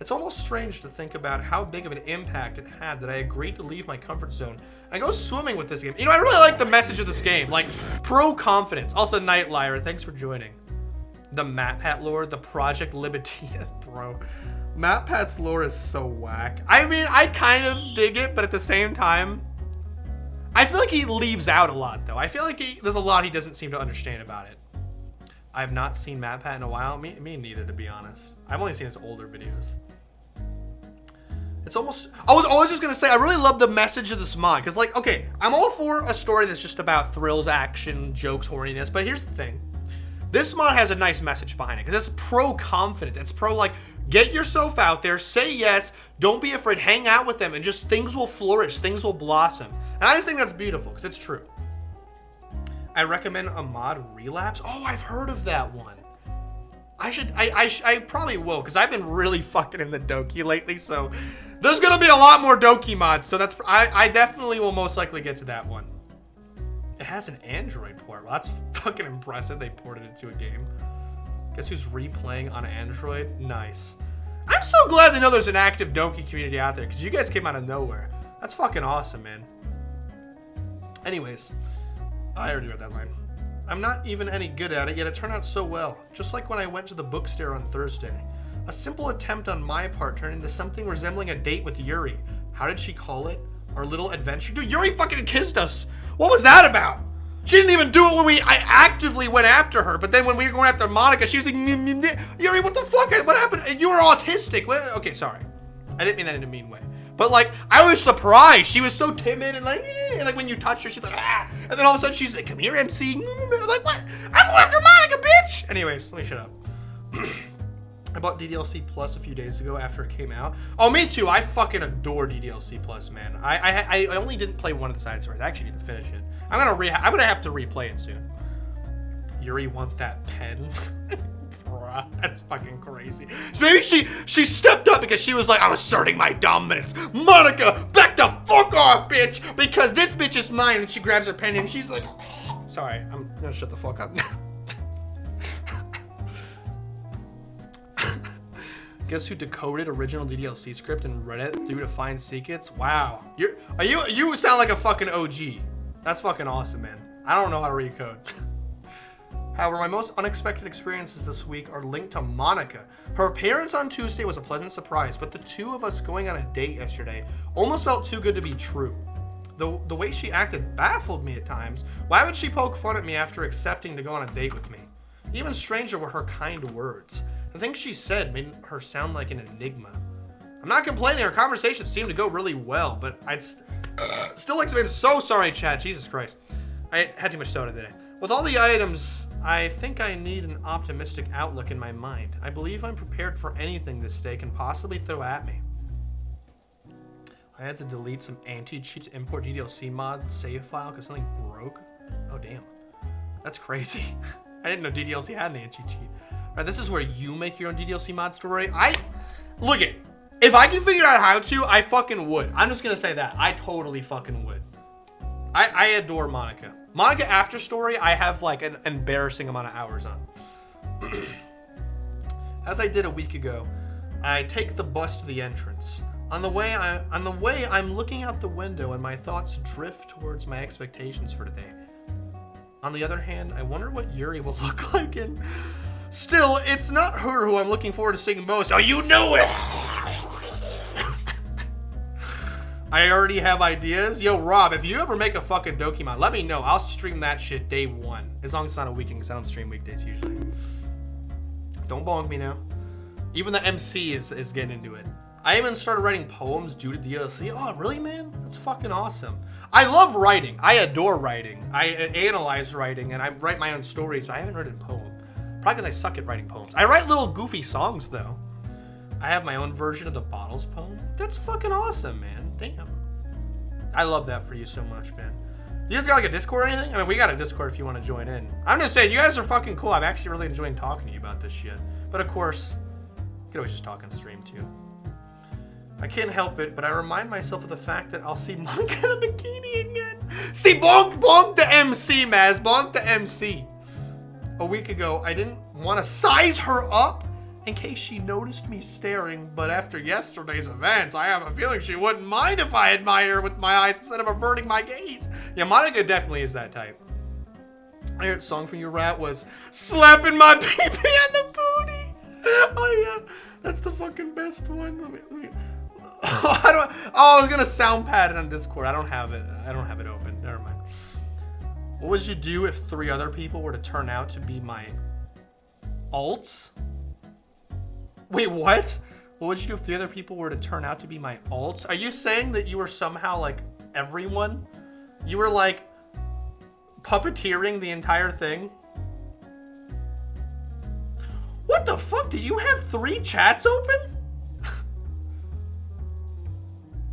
It's almost strange to think about how big of an impact it had that I agreed to leave my comfort zone and go swimming with this game. You know, I really like the message of this game, like pro-confidence. Also, Night Lyra, thanks for joining. The MatPat lore, the Project Libitina, bro. MatPat's lore is so whack. I mean, I kind of dig it, but at the same time, I feel like he leaves out a lot, though. I feel like there's a lot he doesn't seem to understand about it. I have not seen MatPat in a while. Me neither, to be honest. I've only seen his older videos. It's almost... I was always just going to say, I really love the message of this mod. Because, like, okay, I'm all for a story that's just about thrills, action, jokes, horniness. But here's the thing. This mod has a nice message behind it. Because it's pro-confident. It's pro, like, get yourself out there. Say yes. Don't be afraid. Hang out with them. And just things will flourish. Things will blossom. And I just think that's beautiful. Because it's true. I recommend a mod, Relapse. Oh, I've heard of that one. I probably will, because I've been really fucking in the Doki lately, so there's gonna be a lot more Doki mods, so that's, I definitely will most likely get to that one. It has an Android port. Well, that's fucking impressive. They ported it to a game. Guess who's replaying on Android? Nice. I'm so glad to know there's an active Doki community out there, because you guys came out of nowhere. That's fucking awesome, man. Anyways. I already read that line. I'm not even any good at it, yet it turned out so well. Just like when I went to the bookstore on Thursday. A simple attempt on my part turned into something resembling a date with Yuri. How did she call it? Our little adventure? Dude, Yuri fucking kissed us. What was that about? She didn't even do it when I actively went after her, but then when we were going after Monika, she was like, Yuri, what the fuck? What happened? You were autistic. What? Okay, sorry. I didn't mean that in a mean way. But, like, I was surprised. She was so timid and, like, and, like, when you touch her, she's like, ah. And then all of a sudden, she's like, come here, MC. I'm like, what? I'm going after Monika, bitch. Anyways, let me shut up. I bought DDLC Plus a few days ago after it came out. Oh, me too. I fucking adore DDLC Plus, man. I only didn't play one of the side stories. I actually need to finish it. I'm gonna have to replay it soon. Yuri want that pen? Bruh, that's fucking crazy. So maybe she stepped up because she was like, I'm asserting my dominance. Monika, back the fuck off, bitch, because this bitch is mine. And she grabs her pen and she's like, sorry, I'm gonna shut the fuck up now. Guess who decoded original DDLC script and read it through to find secrets? Wow, you sound like a fucking OG. That's fucking awesome, man. I don't know how to read code. However, my most unexpected experiences this week are linked to Monika. Her appearance on Tuesday was a pleasant surprise, but the two of us going on a date yesterday almost felt too good to be true. The way she acted baffled me at times. Why would she poke fun at me after accepting to go on a date with me? Even stranger were her kind words. The things she said made her sound like an enigma. I'm not complaining, our conversations seemed to go really well, but I'd still like to say, so sorry, Chad, Jesus Christ. I had too much soda today. With all the items, I think I need an optimistic outlook in my mind. I believe I'm prepared for anything this day can possibly throw at me. I had to delete some anti-cheat to import DDLC mod save file because something broke. Oh, damn. That's crazy. I didn't know DDLC had an anti-cheat. All right, this is where you make your own DDLC mod story. Look it. If I can figure out how to, I fucking would. I'm just gonna say that. I totally fucking would. I adore Monika. Monika After Story, I have like an embarrassing amount of hours on. As I did a week ago, I take the bus to the entrance. On the way, I'm looking out the window and my thoughts drift towards my expectations for today. On the other hand, I wonder what Yuri will look like in... Still, it's not her who I'm looking forward to seeing most. Oh, you know it! I already have ideas. Yo, Rob, if you ever make a fucking Dokimon, let me know. I'll stream that shit day one. As long as it's not a weekend, because I don't stream weekdays usually. Don't bonk me now. Even the MC is getting into it. I even started writing poems due to ddlc. Oh, really, man? That's fucking awesome. I love writing. I adore writing. I analyze writing, and I write my own stories, but I haven't written a poem. Probably because I suck at writing poems. I write little goofy songs, though. I have my own version of the Bottles poem. That's fucking awesome, man. Damn. I love that for you so much, man. You guys got like a Discord or anything? I mean, we got a Discord if you want to join in. I'm just saying, you guys are fucking cool. I'm actually really enjoying talking to you about this shit. But of course, you can always just talk on stream too. I can't help it, but I remind myself of the fact that I'll see Monika in a bikini again. See, bonk the MC, Maz. Bonk the MC. A week ago, I didn't want to size her up in case she noticed me staring, but after yesterday's events, I have a feeling she wouldn't mind if I admire her with my eyes instead of averting my gaze. Yeah, Monika definitely is that type. I heard a song from you, Rat, was slapping my pee-pee on the booty. Oh yeah, that's the fucking best one. Let me. I was gonna sound pad it on Discord. I don't have it. I don't have it open. Never mind. What would you do if 3 other people were to turn out to be my alts? Wait, what? What would you do if 3 other people were to turn out to be my alts? Are you saying that you were somehow like everyone? You were like puppeteering the entire thing? What the fuck? Do you have 3 chats open?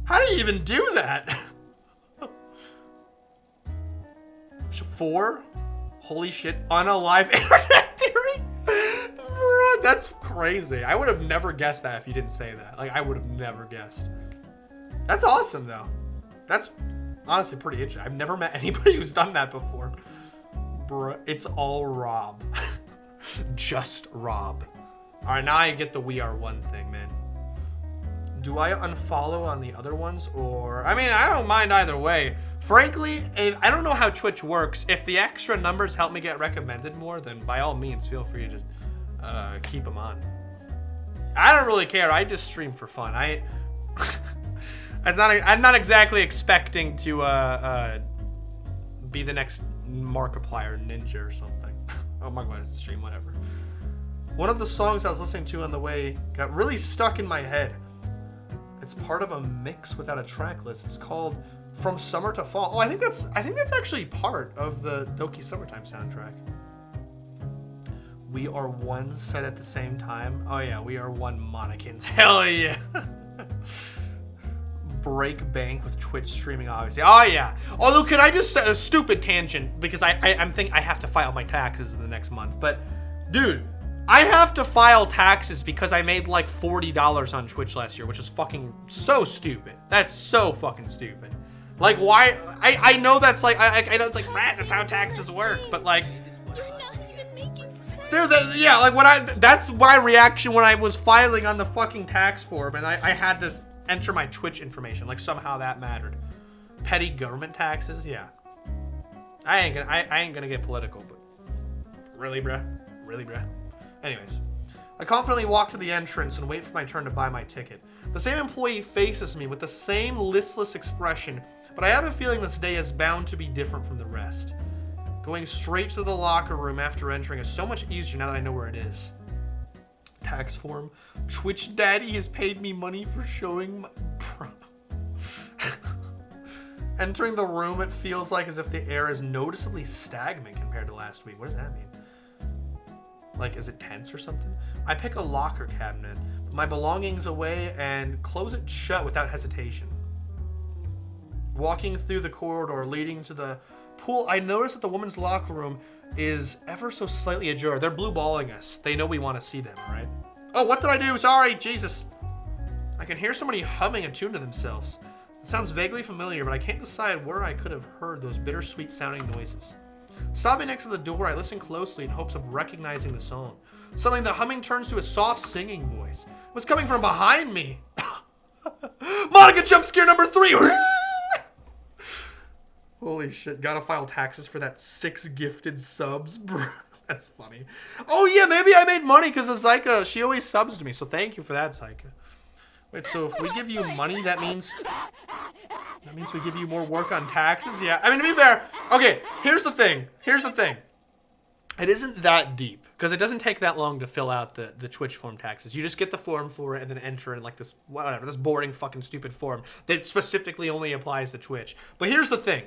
How do you even do that? 4? Holy shit, unalive internet theory? Bruh, that's crazy. I would have never guessed that if you didn't say that. Like, I would have never guessed. That's awesome, though. That's honestly pretty interesting. I've never met anybody who's done that before. Bruh, it's all Rob. Just Rob. Alright, now I get the we are one thing, man. Do I unfollow on the other ones, or... I mean, I don't mind either way. Frankly, I don't know how Twitch works. If the extra numbers help me get recommended more, then by all means, feel free to just keep them on. I don't really care. I just stream for fun. I'm not exactly expecting to be the next Markiplier ninja or something. Oh my god, it's the stream, whatever. One of the songs I was listening to on the way got really stuck in my head. It's part of a mix without a track list. It's called From Summer to Fall. Oh, I think that's actually part of the Doki Summertime soundtrack. We are one set at the same time. Oh yeah, we are one Monikans. Hell yeah. Break bank with Twitch streaming, obviously. Oh yeah. Although, could I just say a stupid tangent, because I'm thinking I have to file my taxes in the next month. But dude, I have to file taxes because I made like $40 on Twitch last year, which is fucking so stupid. That's so fucking stupid. Like, why? I know that's like, I know it's like, Rat, that's how taxes work, but like, yeah, like that's my reaction when I was filing on the fucking tax form, and I had to enter my Twitch information, like somehow that mattered. Petty government taxes, yeah. I ain't gonna get political, but really, bruh? Really, bruh? Anyways, I confidently walk to the entrance and wait for my turn to buy my ticket. The same employee faces me with the same listless expression, but I have a feeling this day is bound to be different from the rest. Going straight to the locker room after entering is so much easier now that I know where it is. Tax form. Twitch Daddy has paid me money for showing my... Entering the room, it feels like as if the air is noticeably stagnant compared to last week. What does that mean? Like, is it tense or something? I pick a locker cabinet, put my belongings away, and close it shut without hesitation. Walking through the corridor leading to the pool, I notice that the women's locker room is ever so slightly ajar. They're blue balling us. They know we want to see them, right? Oh, what did I do? Sorry, Jesus. I can hear somebody humming a tune to themselves. It sounds vaguely familiar, but I can't decide where I could have heard those bittersweet sounding noises. Stopping next to the door, I listen closely in hopes of recognizing the song. Suddenly, the humming turns to a soft singing voice. It was coming from behind me. Monika jump scare number 3! Holy shit, gotta file taxes for that 6 gifted subs, bro. That's funny. Oh yeah, maybe I made money because of Zyka. She always subs to me, so thank you for that, Zyka. Wait, so if we give you money, that means we give you more work on taxes? Yeah, I mean, to be fair, okay, here's the thing. It isn't that deep, because it doesn't take that long to fill out the Twitch form taxes. You just get the form for it and then enter in like this, whatever, this boring fucking stupid form that specifically only applies to Twitch. But here's the thing.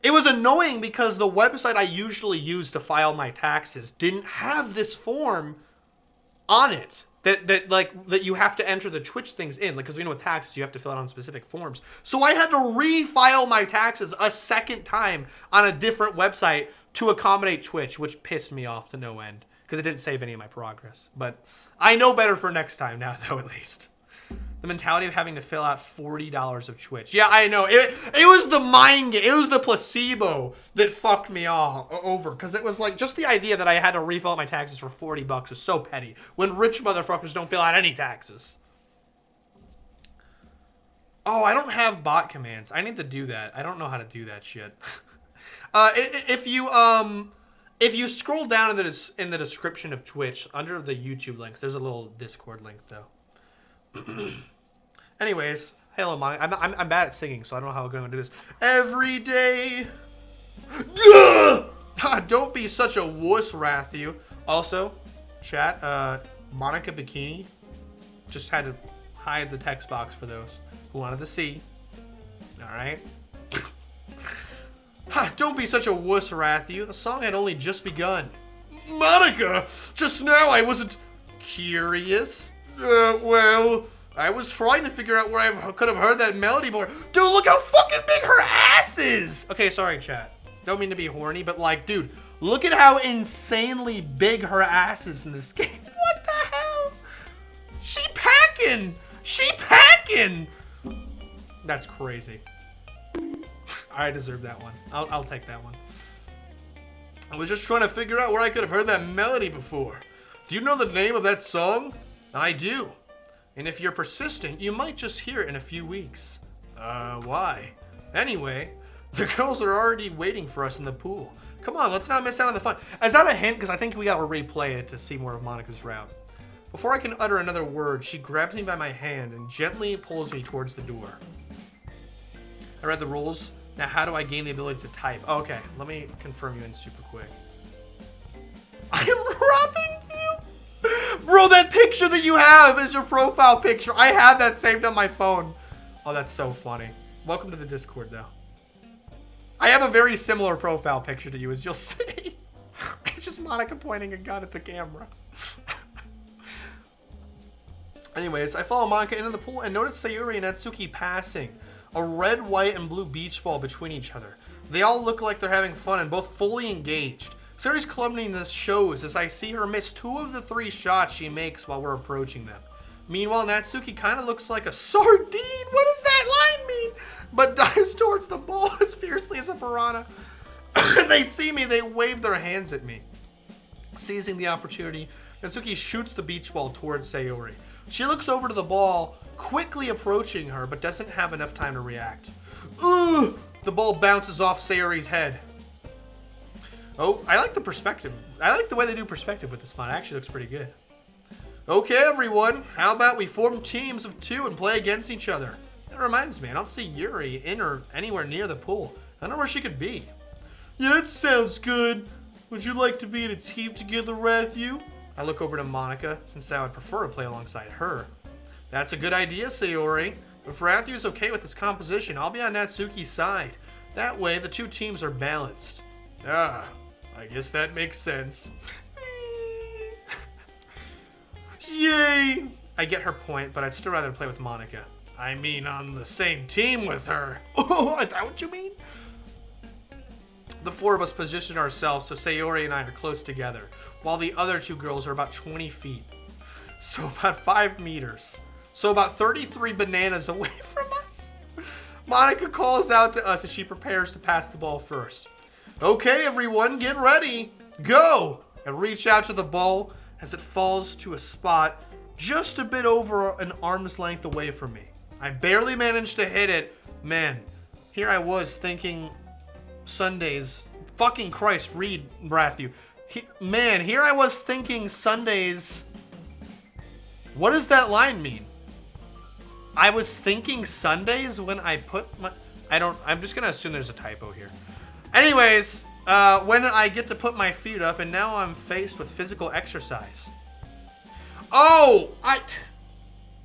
It was annoying because the website I usually use to file my taxes didn't have this form on it. That you have to enter the Twitch things in, like, because with taxes you have to fill out on specific forms. So I had to refile my taxes a second time on a different website to accommodate Twitch, which pissed me off to no end because it didn't save any of my progress. But I know better for next time now, though, at least. The mentality of having to fill out $40 of Twitch. Yeah, I know. It was the mind game. It was the placebo that fucked me all over. Because it was like, just the idea that I had to refill out my taxes for $40 is so petty. When rich motherfuckers don't fill out any taxes. Oh, I don't have bot commands. I need to do that. I don't know how to do that shit. If you scroll down in the description of Twitch, under the YouTube links, there's a little Discord link, though. Anyways, hello, Monika. I'm bad at singing, so I don't know how I'm going to do this. Every day. Don't be such a wuss, Rathu. Also, chat, Monika Bikini. Just had to hide the text box for those who wanted to see. All right. Don't be such a wuss, Rathu. The song had only just begun. Monika, just now I wasn't curious. Well, I was trying to figure out where I could have heard that melody before. Dude, look how fucking big her ass is! Okay, sorry, chat. Don't mean to be horny, but like, dude, look at how insanely big her ass is in this game. What the hell? She packing! She packing! That's crazy. I deserve that one. I'll take that one. I was just trying to figure out where I could have heard that melody before. Do you know the name of that song? I do. And if you're persistent, you might just hear it in a few weeks. Why? Anyway, the girls are already waiting for us in the pool. Come on, let's not miss out on the fun. Is that a hint? Because I think we gotta replay it to see more of Monika's route. Before I can utter another word, she grabs me by my hand and gently pulls me towards the door. I read the rules. Now how do I gain the ability to type? Oh, okay, let me confirm you in super quick. I am robbing you? Bro, that picture that you have is your profile picture. I have that saved on my phone. Oh, that's so funny. Welcome to the Discord, though. I have a very similar profile picture to you, as you'll see. It's just Monika pointing a gun at the camera. Anyways, I follow Monika into the pool and notice Sayuri and Natsuki passing. A red, white, and blue beach ball between each other. They all look like they're having fun and both fully engaged. Sayuri's clumsiness shows as I see her miss 2 of the 3 shots she makes while we're approaching them. Meanwhile, Natsuki kind of looks like a sardine. What does that line mean? But dives towards the ball as fiercely as a piranha. They see me, they wave their hands at me. Seizing the opportunity, Natsuki shoots the beach ball towards Sayuri. She looks over to the ball, quickly approaching her, but doesn't have enough time to react. Ooh! The ball bounces off Sayuri's head. Oh, I like the perspective. I like the way they do perspective with this mod. It actually looks pretty good. Okay, everyone. How about we form teams of 2 and play against each other? That reminds me, I don't see Yuri in or anywhere near the pool. I don't know where she could be. Yeah, that sounds good. Would you like to be in a team together, Rathu? I look over to Monika, since I would prefer to play alongside her. That's a good idea, Sayuri. If Rathu's okay with this composition, I'll be on Natsuki's side. That way, the 2 teams are balanced. Ah, I guess that makes sense. Yay! I get her point, but I'd still rather play with Monika. I mean, on the same team with her. Oh, is that what you mean? The 4 of us position ourselves so Sayuri and I are close together, while the other 2 girls are about 20 feet. So about 5 meters. So about 33 bananas away from us. Monika calls out to us as she prepares to pass the ball first. Okay, everyone, get ready. Go! I reach out to the ball as it falls to a spot just a bit over an arm's length away from me. I barely managed to hit it. Man, here I was thinking Sundays. Fucking Christ, read, Rathu. Man, here I was thinking Sundays. What does that line mean? I was thinking Sundays when I put my... I'm just going to assume there's a typo here. Anyways, when I get to put my feet up, and now I'm faced with physical exercise. Oh!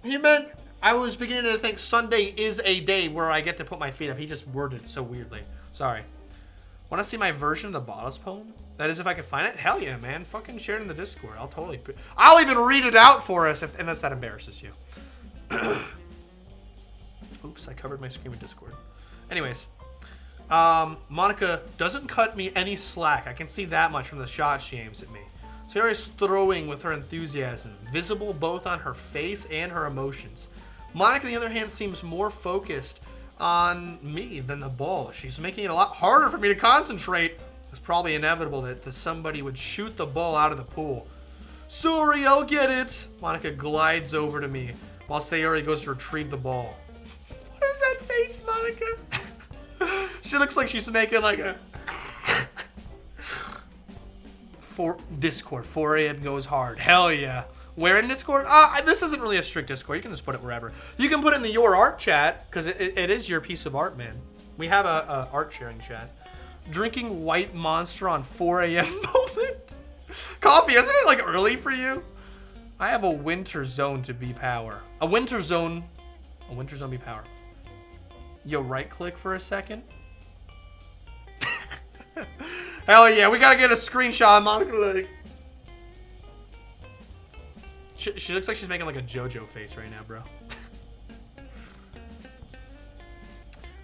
He meant... I was beginning to think Sunday is a day where I get to put my feet up. He just worded it so weirdly. Sorry. Want to see my version of the Bottles poem? That is, if I can find it. Hell yeah, man. Fucking share it in the Discord. I'll even read it out for us, unless that embarrasses you. Oops, I covered my screen with Discord. Anyways. Monika doesn't cut me any slack. I can see that much from the shot she aims at me. Sayori's throwing with her enthusiasm, visible both on her face and her emotions. Monika, on the other hand, seems more focused on me than the ball. She's making it a lot harder for me to concentrate. It's probably inevitable that somebody would shoot the ball out of the pool. Sorry, I'll get it. Monika glides over to me while Sayori goes to retrieve the ball. What is that face, Monika? She looks like she's making like a... For Discord, 4 a.m. goes hard. Hell yeah. Where in Discord? This isn't really a strict Discord. You can just put it wherever. You can put it in the Your Art chat, because it is your piece of art, man. We have a art sharing chat. Drinking White Monster on 4 a.m. moment. Coffee, isn't it like early for you? I have a winter zone to be power. A winter zone be power. Yo, right click for a second. Hell yeah, we gotta get a screenshot of Monika like... She looks like she's making like a JoJo face right now, bro.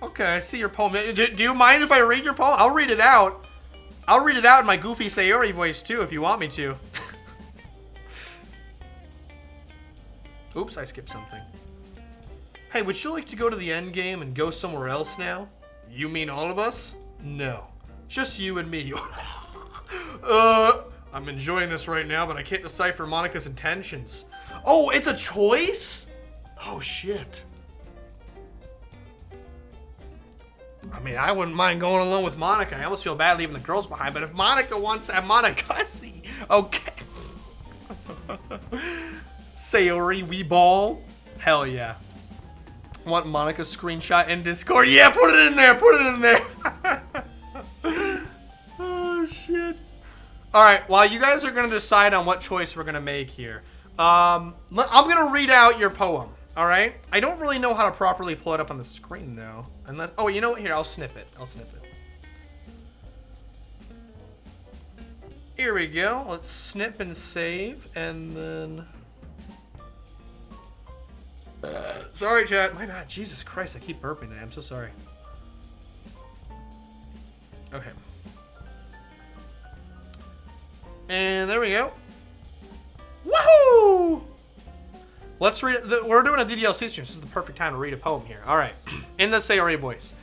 Okay, I see your poem. Do you mind if I read your poem? I'll read it out. I'll read it out in my goofy Sayori voice too, if you want me to. Oops, I skipped something. Hey, would you like to go to the end game and go somewhere else now? You mean all of us? No. Just you and me. I'm enjoying this right now, but I can't decipher Monika's intentions. Oh, it's a choice? Oh, shit. I mean, I wouldn't mind going alone with Monika. I almost feel bad leaving the girls behind, but if Monika wants to have Monika, see. Okay. Sayori, we ball. Hell yeah. Want Monika's screenshot in Discord? Yeah, put it in there. Put it in there. Oh, shit. All right, while you guys are going to decide on what choice we're going to make here, I'm going to read out your poem, all right? I don't really know how to properly pull it up on the screen, though. Unless, oh, you know what? Here, I'll snip it. Here we go. Let's snip and save, and then... sorry, chat. My bad. Jesus Christ, I keep burping today. I'm so sorry. Okay. And there we go. Woohoo! Let's read it. We're doing a DDLC stream. This is the perfect time to read a poem here. All right. In the Sayori voice.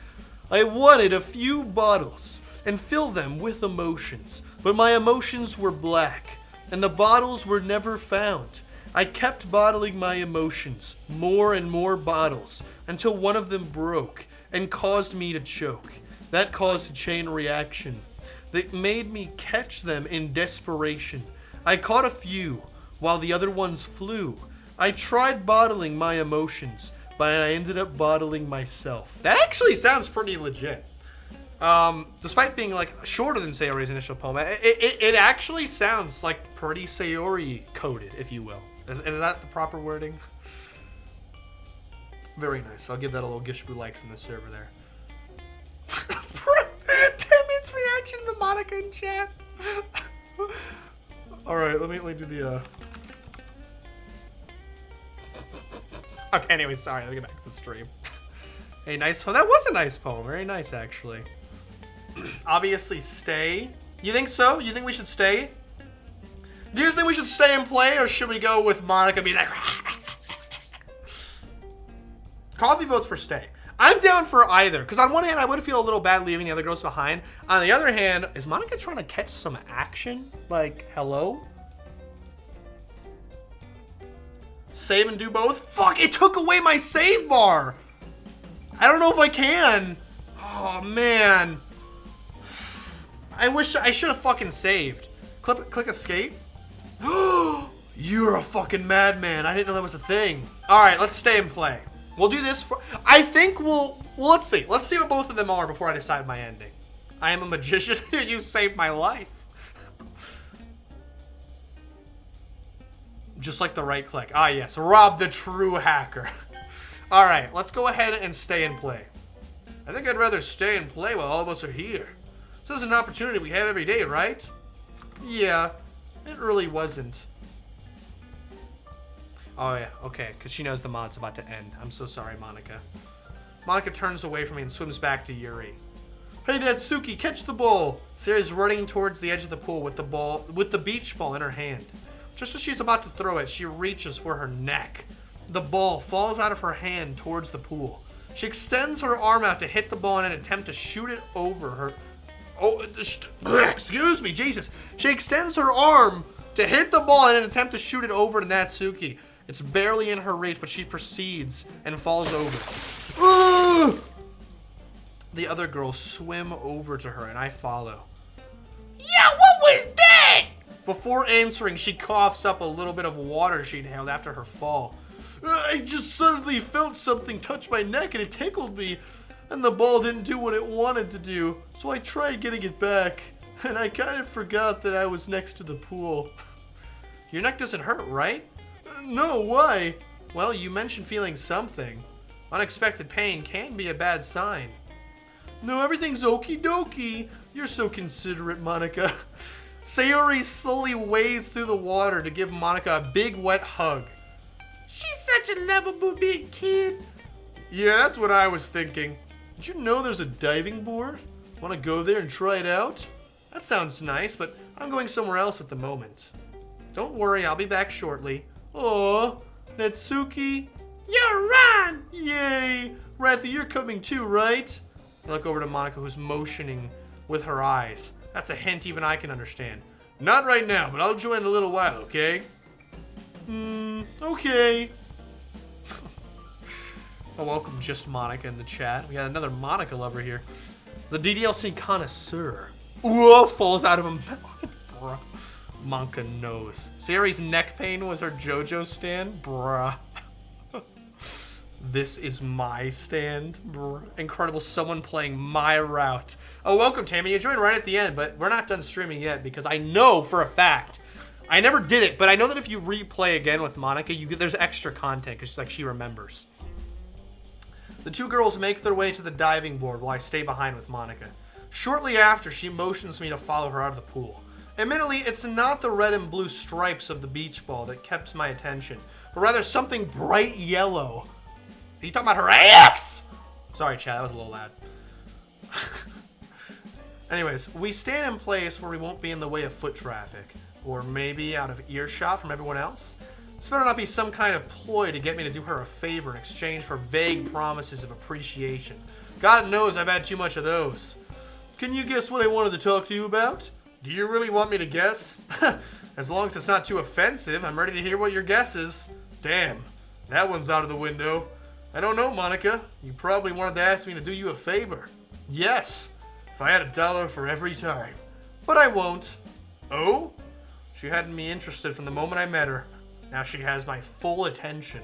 I wanted a few bottles and fill them with emotions, but my emotions were black, and the bottles were never found. I kept bottling my emotions, more and more bottles, until one of them broke and caused me to choke. That caused a chain reaction that made me catch them in desperation. I caught a few, while the other ones flew. I tried bottling my emotions, but I ended up bottling myself. That actually sounds pretty legit. Despite being like shorter than Sayori's initial poem, it actually sounds like pretty Sayori coded, if you will. Is that the proper wording? Very nice. I'll give that a little Gishbu likes in the server there. Damit's reaction to Monika in chat. Alright, let me do the Okay, anyway, sorry, let me get back to the stream. Hey, nice poem. That was a nice poem. Very nice, actually. Obviously, stay. You think so? You think we should stay? Do you think we should stay and play, or should we go with Monika being like... Coffee votes for stay. I'm down for either, because on one hand, I would feel a little bad leaving the other girls behind. On the other hand, is Monika trying to catch some action? Like, hello? Save and do both? Fuck, it took away my save bar! I don't know if I can. Oh, man. I wish I should have fucking saved. Click escape. You're a fucking madman. I didn't know that was a thing. All right, let's stay and play. We'll do this for... I think we'll let's see. Let's see what both of them are before I decide my ending. I am a magician. You saved my life. Just like the right click. Ah, yes. Rob the true hacker. All right. Let's go ahead and stay and play. I think I'd rather stay and play while all of us are here. This is an opportunity we have every day, right? Yeah. It really wasn't. Oh, yeah. Okay. Because she knows the mod's about to end. I'm so sorry, Monika. Monika turns away from me and swims back to Yuri. Hey, Natsuki, catch the ball. Sayori's running towards the edge of the pool with the beach ball in her hand. Just as she's about to throw it, she reaches for her neck. The ball falls out of her hand towards the pool. She extends her arm out to hit the ball in an attempt to shoot it over her. Oh, excuse me, Jesus. She extends her arm to hit the ball in an attempt to shoot it over to Natsuki. It's barely in her reach, but she proceeds and falls over. Ugh! The other girls swim over to her, and I follow. Yeah, what was that? Before answering, she coughs up a little bit of water she inhaled after her fall. I just suddenly felt something touch my neck, and it tickled me. And the ball didn't do what it wanted to do, so I tried getting it back. And I kind of forgot that I was next to the pool. Your neck doesn't hurt, right? No, why? Well, you mentioned feeling something. Unexpected pain can be a bad sign. No, everything's okie dokie. You're so considerate, Monika. Sayori slowly wades through the water to give Monika a big wet hug. She's such a lovable big kid. Yeah, that's what I was thinking. Did you know there's a diving board? Want to go there and try it out? That sounds nice, but I'm going somewhere else at the moment. Don't worry, I'll be back shortly. Aw, Natsuki. You're Ron! Yay! Ratha, you're coming too, right? I look over to Monika, who's motioning with her eyes. That's a hint even I can understand. Not right now, but I'll join in a little while, okay? Okay. Oh, welcome Just Monika in the chat. We got another Monika lover here. The ddlc connoisseur. Ooh, falls out of a mountain. Bruh. Monika knows. Sayori's neck pain was her JoJo stand? Bruh. This is my stand. Bruh. Incredible, someone playing my route. Oh, welcome, Tammy. You joined right at the end, but we're not done streaming yet because I know for a fact. I never did it, but I know that if you replay again with Monika, there's extra content because like she remembers. The two girls make their way to the diving board while I stay behind with Monika. Shortly after, she motions me to follow her out of the pool. Admittedly, it's not the red and blue stripes of the beach ball that kept my attention, but rather something bright yellow. Are you talking about her ass? Sorry, Chad, that was a little loud. Anyways, we stand in place where we won't be in the way of foot traffic, or maybe out of earshot from everyone else. This better not be some kind of ploy to get me to do her a favor in exchange for vague promises of appreciation. God knows I've had too much of those. Can you guess what I wanted to talk to you about? Do you really want me to guess? As long as it's not too offensive, I'm ready to hear what your guess is. Damn, that one's out of the window. I don't know, Monika. You probably wanted to ask me to do you a favor. Yes, if I had $1 for every time. But I won't. Oh? She had me interested from the moment I met her. Now she has my full attention.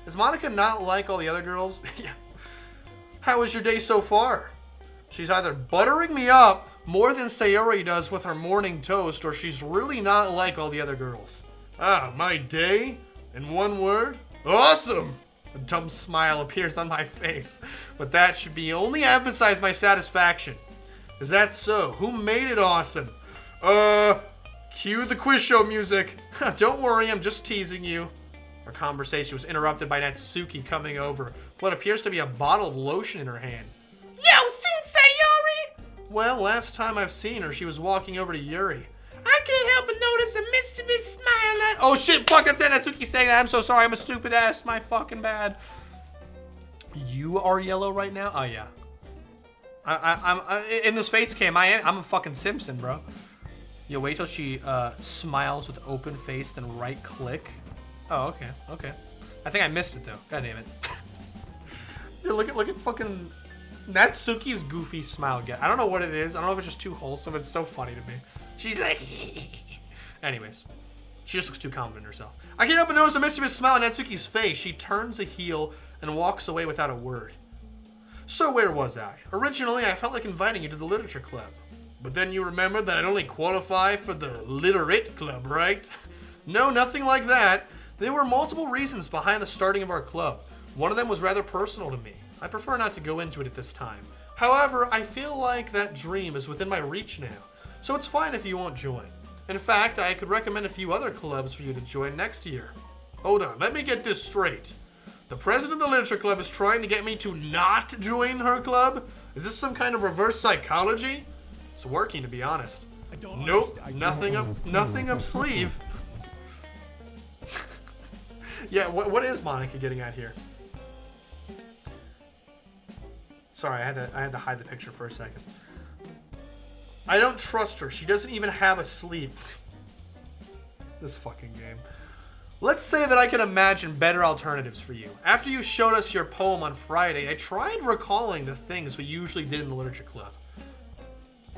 Is Monika not like all the other girls? Yeah. How was your day so far? She's either buttering me up more than Sayori does with her morning toast, or she's really not like all the other girls. Ah, my day? In one word? Awesome! A dumb smile appears on my face, but that should be only emphasize my satisfaction. Is that so? Who made it awesome? Cue the quiz show music. Don't worry, I'm just teasing you. Our conversation was interrupted by Natsuki coming over, what appears to be a bottle of lotion in her hand. Yo, Sensei Yuri! Well, last time I've seen her, she was walking over to Yuri. I can't help but notice a mischievous smile at— Oh shit, fuck, that's Natsuki saying that. I'm so sorry, I'm a stupid ass, my fucking bad. You are yellow right now? Oh yeah. I'm in this face cam, I'm a fucking Simpson, bro. Yo, wait till she smiles with open face, then right click. Oh, okay, okay. I think I missed it though. God damn it. Dude, look at fucking Natsuki's goofy smile again. I don't know what it is. I don't know if it's just too wholesome. It's so funny to me. She's like, anyways. She just looks too confident in herself. I can't help but notice a mischievous smile on Natsuki's face. She turns a heel and walks away without a word. So where was I? Originally, I felt like inviting you to the literature club. But then you remembered that I'd only qualify for the literate club, right? No, nothing like that. There were multiple reasons behind the starting of our club. One of them was rather personal to me. I prefer not to go into it at this time. However, I feel like that dream is within my reach now. So it's fine if you won't join. In fact, I could recommend a few other clubs for you to join next year. Hold on, let me get this straight. The president of the literature club is trying to get me to not join her club? Is this some kind of reverse psychology? It's working, to be honest. Nope, nothing up sleeve. Yeah, what is Monika getting at here? Sorry, I had to hide the picture for a second. I don't trust her. She doesn't even have a sleeve. This fucking game. Let's say that I can imagine better alternatives for you. After you showed us your poem on Friday, I tried recalling the things we usually did in the literature club.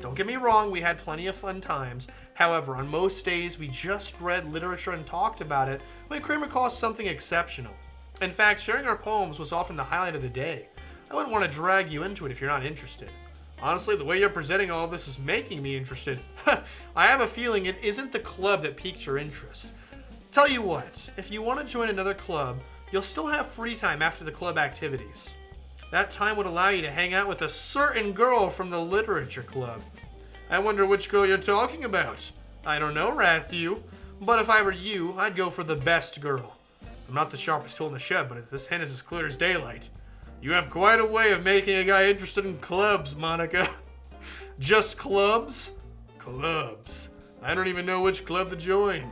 Don't get me wrong, we had plenty of fun times. However, on most days, we just read literature and talked about it. We couldn't recall something exceptional. In fact, sharing our poems was often the highlight of the day. I wouldn't want to drag you into it if you're not interested. Honestly, the way you're presenting all of this is making me interested. I have a feeling it isn't the club that piqued your interest. Tell you what, if you want to join another club, you'll still have free time after the club activities. That time would allow you to hang out with a certain girl from the literature club. I wonder which girl you're talking about. I don't know, Rathu, but if I were you, I'd go for the best girl. I'm not the sharpest tool in the shed, but this hint is as clear as daylight. You have quite a way of making a guy interested in clubs, Monika. Just clubs? Clubs. I don't even know which club to join.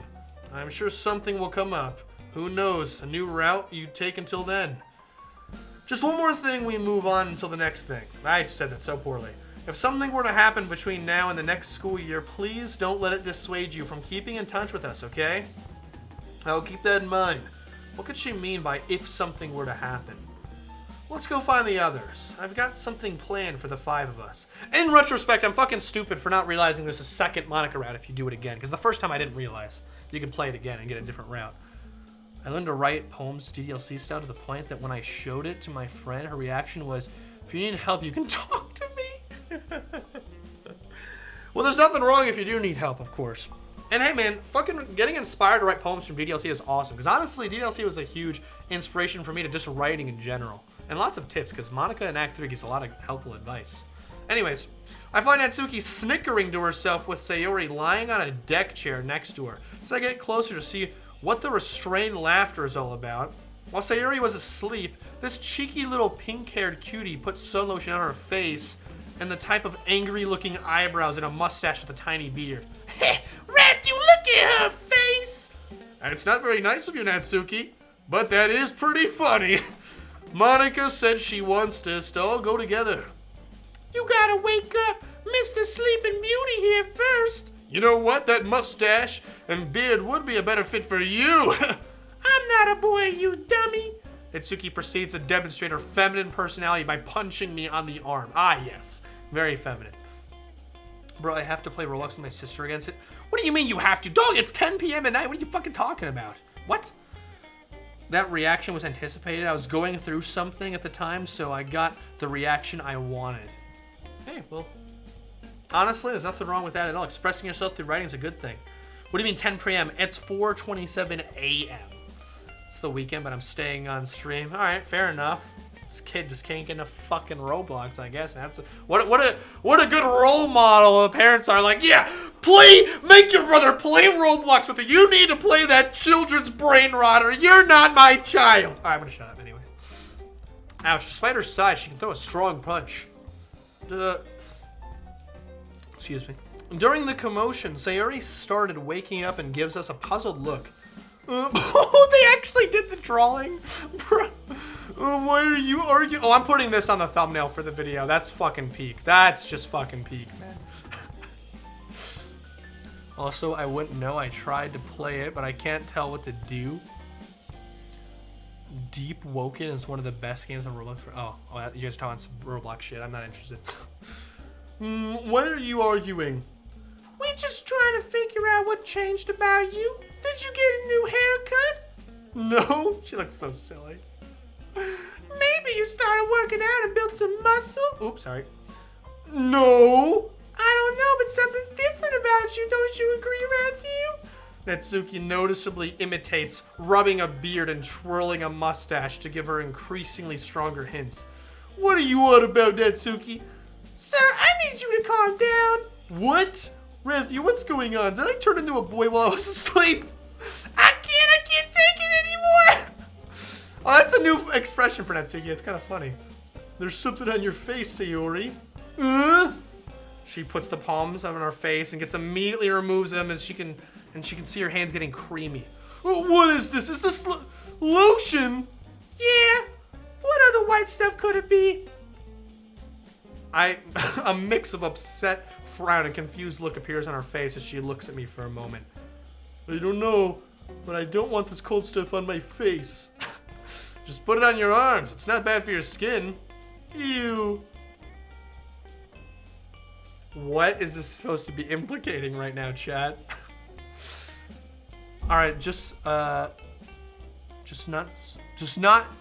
I'm sure something will come up. Who knows, a new route you take until then. Just one more thing, we move on until the next thing. I said that so poorly. If something were to happen between now and the next school year, please don't let it dissuade you from keeping in touch with us, okay? I'll keep that in mind. What could she mean by if something were to happen? Let's go find the others. I've got something planned for the 5 of us. In retrospect, I'm fucking stupid for not realizing there's a second Monika route if you do it again. Because the first time I didn't realize. You can play it again and get a different route. I learned to write poems ddlc style to the point that when I showed it to my friend, her reaction was, if you need help, you can talk to me. Well, there's nothing wrong if you do need help, of course. And hey, man, fucking getting inspired to write poems from ddlc is awesome. Because honestly, ddlc was a huge inspiration for me to just writing in general. And lots of tips, because Monika in Act 3 gives a lot of helpful advice. Anyways, I find Natsuki snickering to herself with Sayori lying on a deck chair next to her. So I get closer to see what the restrained laughter is all about. While Sayori was asleep, this cheeky little pink-haired cutie put sun lotion on her face and the type of angry-looking eyebrows and a mustache with a tiny beard. Rat, you look at her face! And it's not very nice of you, Natsuki, but that is pretty funny. Monika said she wants us to all go together. You gotta wake up, Mr. Sleeping Beauty here first. You know what? That mustache and beard would be a better fit for you. I'm not a boy, you dummy. Itsuki proceeds to demonstrate her feminine personality by punching me on the arm. Ah, yes. Very feminine. Bro, I have to play Roblox with my sister against it. What do you mean you have to? Dog, it's 10 p.m. at night. What are you fucking talking about? What? That reaction was anticipated. I was going through something at the time, so I got the reaction I wanted. Hey, well, honestly, there's nothing wrong with that at all. Expressing yourself through writing is a good thing. What do you mean 10 p.m.? It's 4:27 a.m. It's the weekend, but I'm staying on stream. All right, fair enough. This kid just can't get enough fucking Roblox, I guess. That's what a good role model. The parents are like, yeah, make your brother play Roblox with you. You need to play that children's brain rotter. You're not my child. All right, I'm gonna shut up anyway. Ouch! Despite her size, she can throw a strong punch. Excuse me. During the commotion, Sayori started waking up and gives us a puzzled look. Oh, they actually did the drawing? Bro, why are you arguing? Oh, I'm putting this on the thumbnail for the video. That's fucking peak. That's just fucking peak, man. Also, I wouldn't know. I tried to play it, but I can't tell what to do. Deep Woken is one of the best games on Roblox. Oh, you guys talking some Roblox shit. I'm not interested. Why are you arguing? We just trying to figure out what changed about you. Did you get a new haircut? No. She looks so silly. Maybe you started working out and built some muscle? Oops, sorry. No. I don't know, but something's different about you. Don't you agree, Matthew? Natsuki noticeably imitates rubbing a beard and twirling a mustache to give her increasingly stronger hints. What are you on about, Natsuki? Sir, I need you to calm down. What? Matthew, what's going on? Did I turn into a boy while I was asleep? I can't take it anymore. Oh, that's a new expression for Natsuki. It's kind of funny. There's something on your face, Sayori. She puts the palms on her face and immediately removes them as she can see her hands getting creamy. What is this? Is this lotion? Yeah. What other white stuff could it be? A mix of upset, frown, and confused look appears on her face as she looks at me for a moment. I don't know, but I don't want this cold stuff on my face. Just put it on your arms. It's not bad for your skin. Ew. What is this supposed to be implicating right now, chat? All right, just not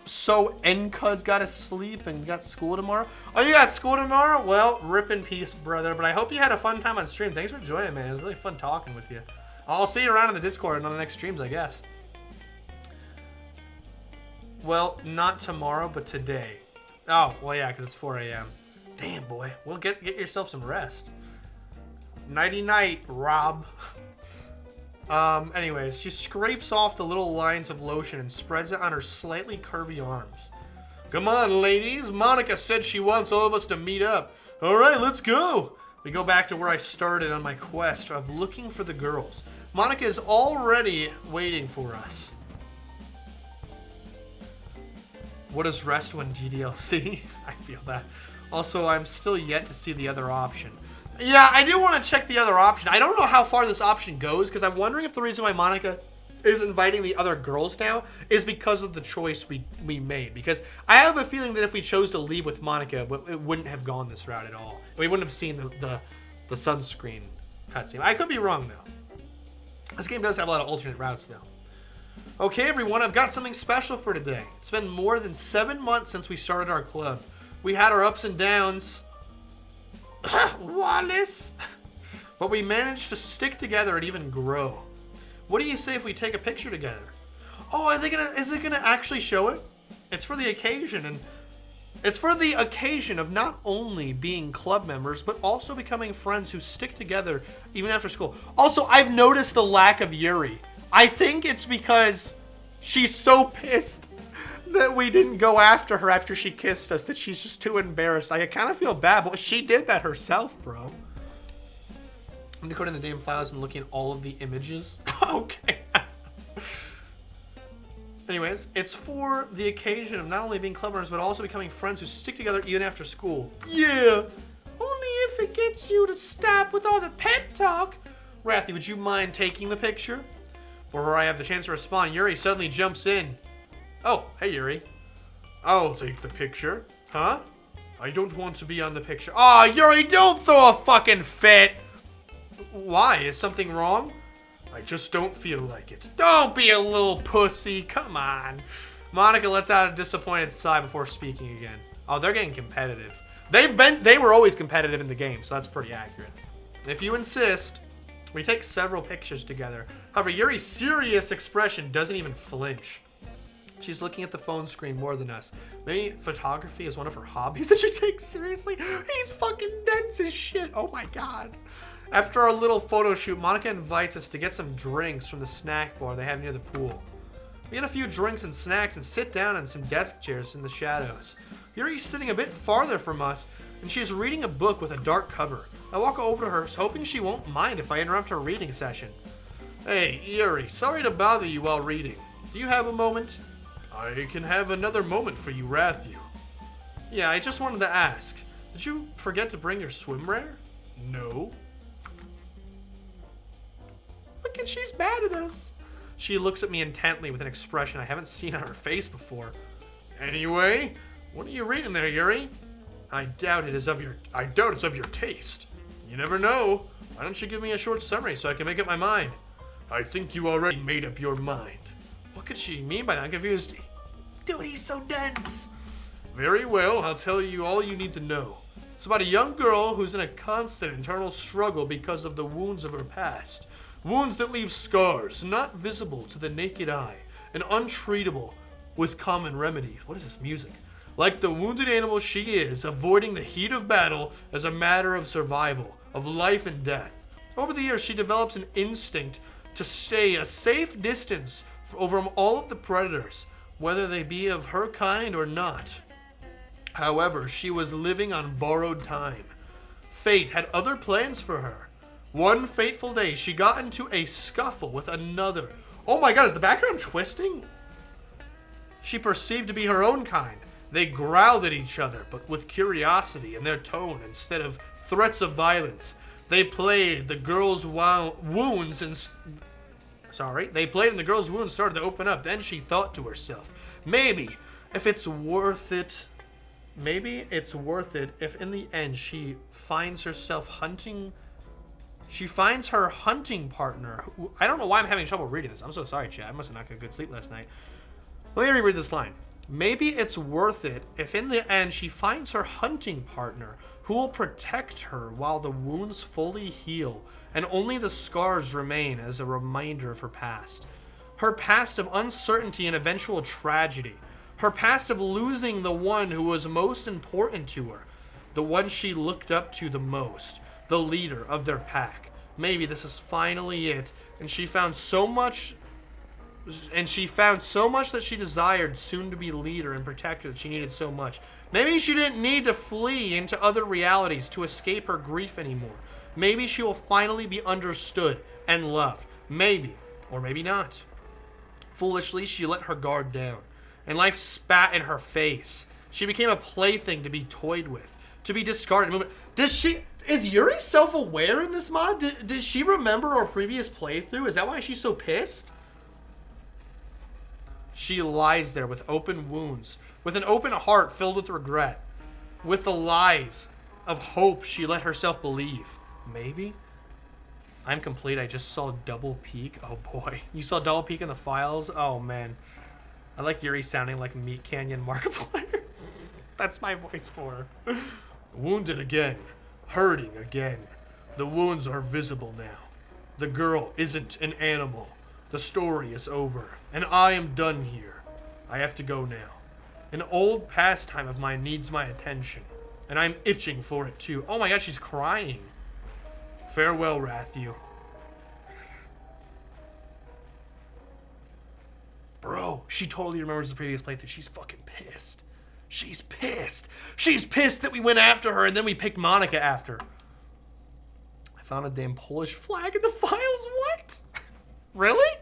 so Encud's got to sleep and got school tomorrow. Oh, you got school tomorrow? Well, rip in peace, brother. But I hope you had a fun time on stream. Thanks for joining, man. It was really fun talking with you. I'll see you around in the Discord and on the next streams, I guess. Well, not tomorrow, but today. Oh, well, yeah, because it's 4 a.m. Damn, boy. Well, get yourself some rest. Nighty-night, Rob. Anyways, she scrapes off the little lines of lotion and spreads it on her slightly curvy arms. Come on, ladies. Monika said she wants all of us to meet up. All right, let's go. We go back to where I started on my quest of looking for the girls. Monika is already waiting for us. What is rest when ddlc? I feel that. Also, I'm still yet to see the other option. Yeah, I do want to check the other option. I don't know how far this option goes because I'm wondering if the reason why Monika is inviting the other girls now is because of the choice we made. Because I have a feeling that if we chose to leave with Monika, it wouldn't have gone this route at all. We wouldn't have seen the sunscreen cutscene. I could be wrong, though. This game does have a lot of alternate routes, though. Okay, everyone, I've got something special for today. It's been more than 7 months since we started our club. We had our ups and downs. Wallace. But we managed to stick together and even grow. What do you say if we take a picture together? Oh, is it gonna actually show it? It's for the occasion, and it's for the occasion of not only being club members, but also becoming friends who stick together even after school. Also, I've noticed the lack of Yuri. I think it's because she's so pissed that we didn't go after her after she kissed us, that she's just too embarrassed. I kind of feel bad, but she did that herself, bro. I'm decoding the name files and looking at all of the images. Okay. Anyways, it's for the occasion of not only being club members, but also becoming friends who stick together even after school. Yeah. Only if it gets you to stop with all the pep talk. Rathy, would you mind taking the picture? Before I have the chance to respond, Yuri suddenly jumps in. Oh, hey Yuri. I'll take the picture. Huh? I don't want to be on the picture. Aw, Yuri, don't throw a fucking fit. Why? Is something wrong? I just don't feel like it. Don't be a little pussy. Come on. Monika lets out a disappointed sigh before speaking again. Oh, they're getting competitive. They were always competitive in the game, so that's pretty accurate. If you insist, we take several pictures together. However, Yuri's serious expression doesn't even flinch. She's looking at the phone screen more than us. Maybe photography is one of her hobbies that she takes seriously. He's fucking dense as shit. Oh my god. After our little photo shoot, Monika invites us to get some drinks from the snack bar they have near the pool. We get a few drinks and snacks and sit down on some desk chairs in the shadows. Yuri's sitting a bit farther from us, and she's reading a book with a dark cover. I walk over to her, hoping she won't mind if I interrupt her reading session. Hey, Yuri, sorry to bother you while reading. Do you have a moment? I can have another moment for you, Rathu. Yeah, I just wanted to ask. Did you forget to bring your swimwear? No. Look at, she's mad at us. She looks at me intently with an expression I haven't seen on her face before. Anyway, what are you reading there, Yuri? I doubt it's of your taste. You never know. Why don't you give me a short summary so I can make up my mind? I think you already made up your mind. What could she mean by that? I'm confused. Dude, he's so dense. Very well, I'll tell you all you need to know. It's about a young girl who's in a constant internal struggle because of the wounds of her past. Wounds that leave scars, not visible to the naked eye, and untreatable with common remedies. What is this music? Like the wounded animal she is, avoiding the heat of battle as a matter of survival, of life and death. Over the years, she develops an instinct to stay a safe distance from all of the predators, whether they be of her kind or not. However, she was living on borrowed time. Fate had other plans for her. One fateful day, she got into a scuffle with another. Oh my god, is the background twisting? She perceived to be her own kind. They growled at each other, but with curiosity in their tone instead of threats of violence. They played the girl's wounds and... They played and the girl's wounds started to open up. Then she thought to herself, maybe it's worth it if in the end she finds herself hunting... She finds her hunting partner. I don't know why I'm having trouble reading this. I'm so sorry, chat. I must have not got good sleep last night. Let me reread this line. Maybe it's worth it if in the end she finds her hunting partner who will protect her while the wounds fully heal and only the scars remain as a reminder of her past. Her past of uncertainty and eventual tragedy. Her past of losing the one who was most important to her. The one she looked up to the most. The leader of their pack. Maybe this is finally it. And she found so much that she desired soon to be leader and protector that she needed so much. Maybe she didn't need to flee into other realities to escape her grief anymore. Maybe she will finally be understood and loved. Maybe, or maybe not. Foolishly, she let her guard down, and life spat in her face. She became a plaything to be toyed with, to be discarded. Is Yuri self-aware in this mod? Does she remember her previous playthrough? Is that why she's so pissed? She lies there with open wounds, with an open heart filled with regret, with the lies of hope she let herself believe. Maybe? I'm complete. I just saw double peek. Oh boy. You saw double peek in the files? Oh man. I like Yuri sounding like Meat Canyon Markiplier. That's my voice for her. Wounded again. Hurting again. The wounds are visible now. The girl isn't an animal. The story is over, and I am done here. I have to go now. An old pastime of mine needs my attention, and I'm itching for it too. Oh my god, she's crying. Farewell, Rathu. Bro, she totally remembers the previous playthrough. She's fucking pissed. She's pissed. She's pissed that we went after her and then we picked Monika after. I found a damn Polish flag in the files. What? Really?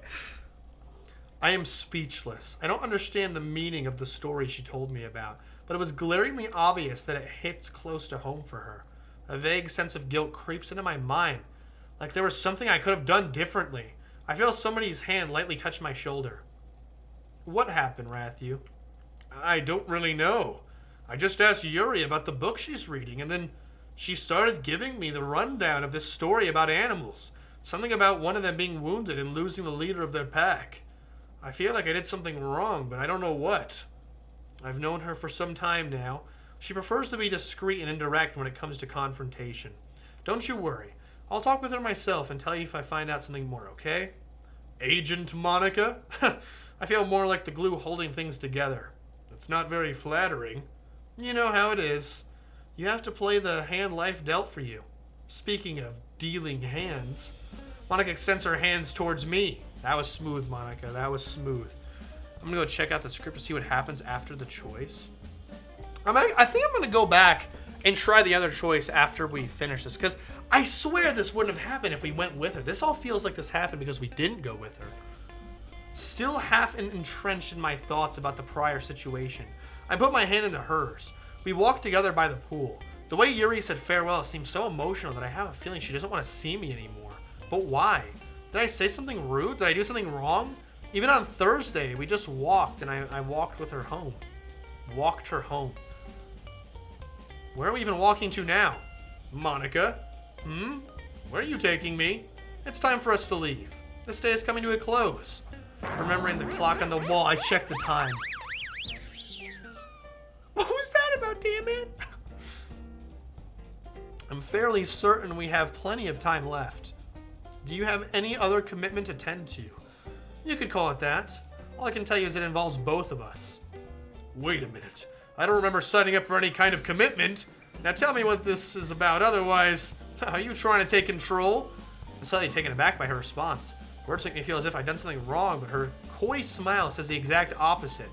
I am speechless. I don't understand the meaning of the story she told me about, but it was glaringly obvious that it hits close to home for her. A vague sense of guilt creeps into my mind, like there was something I could have done differently. I feel somebody's hand lightly touch my shoulder. What happened, Rathu? I don't really know. I just asked Yuri about the book she's reading, and then she started giving me the rundown of this story about animals. Something about one of them being wounded and losing the leader of their pack. I feel like I did something wrong, but I don't know what. I've known her for some time now. She prefers to be discreet and indirect when it comes to confrontation. Don't you worry. I'll talk with her myself and tell you if I find out something more, okay? Agent Monika? I feel more like the glue holding things together. It's not very flattering. You know how it is. You have to play the hand life dealt for you. Speaking of dealing hands, Monika extends her hands towards me. That was smooth, Monika. That was smooth. I'm gonna go check out the script to see what happens after the choice. I think I'm gonna go back and try the other choice after we finish this, because I swear this wouldn't have happened if we went with her. This all feels like this happened because we didn't go with her. Still half entrenched in my thoughts about the prior situation, I put my hand into hers. We walked together by the pool. The way Yuri said farewell seemed so emotional that I have a feeling she doesn't want to see me anymore. But why? Did I say something rude? Did I do something wrong? Even on Thursday, we just walked and I walked with her home. Walked her home. Where are we even walking to now? Monika? Where are you taking me? It's time for us to leave. This day is coming to a close. Remembering the clock on the wall, I checked the time. What was that about, damn it? I'm fairly certain we have plenty of time left. Do you have any other commitment to tend to? You could call it that. All I can tell you is it involves both of us. Wait a minute. I don't remember signing up for any kind of commitment. Now tell me what this is about, otherwise, are you trying to take control? I'm slightly taken aback by her response. Words make me feel as if I'd done something wrong, but her coy smile says the exact opposite.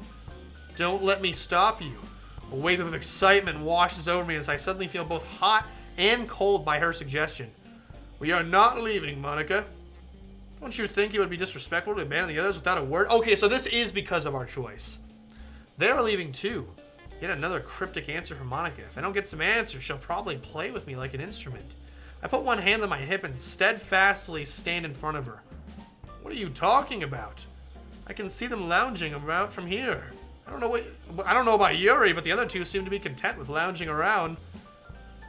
Don't let me stop you. A wave of excitement washes over me as I suddenly feel both hot and cold by her suggestion. We are not leaving, Monika. Don't you think it would be disrespectful to abandon the others without a word? Okay, so this is because of our choice. They're leaving too. Yet another cryptic answer from Monika. If I don't get some answers, she'll probably play with me like an instrument. I put one hand on my hip and steadfastly stand in front of her. What are you talking about? I can see them lounging about from here. I don't know about Yuri, but the other two seem to be content with lounging around.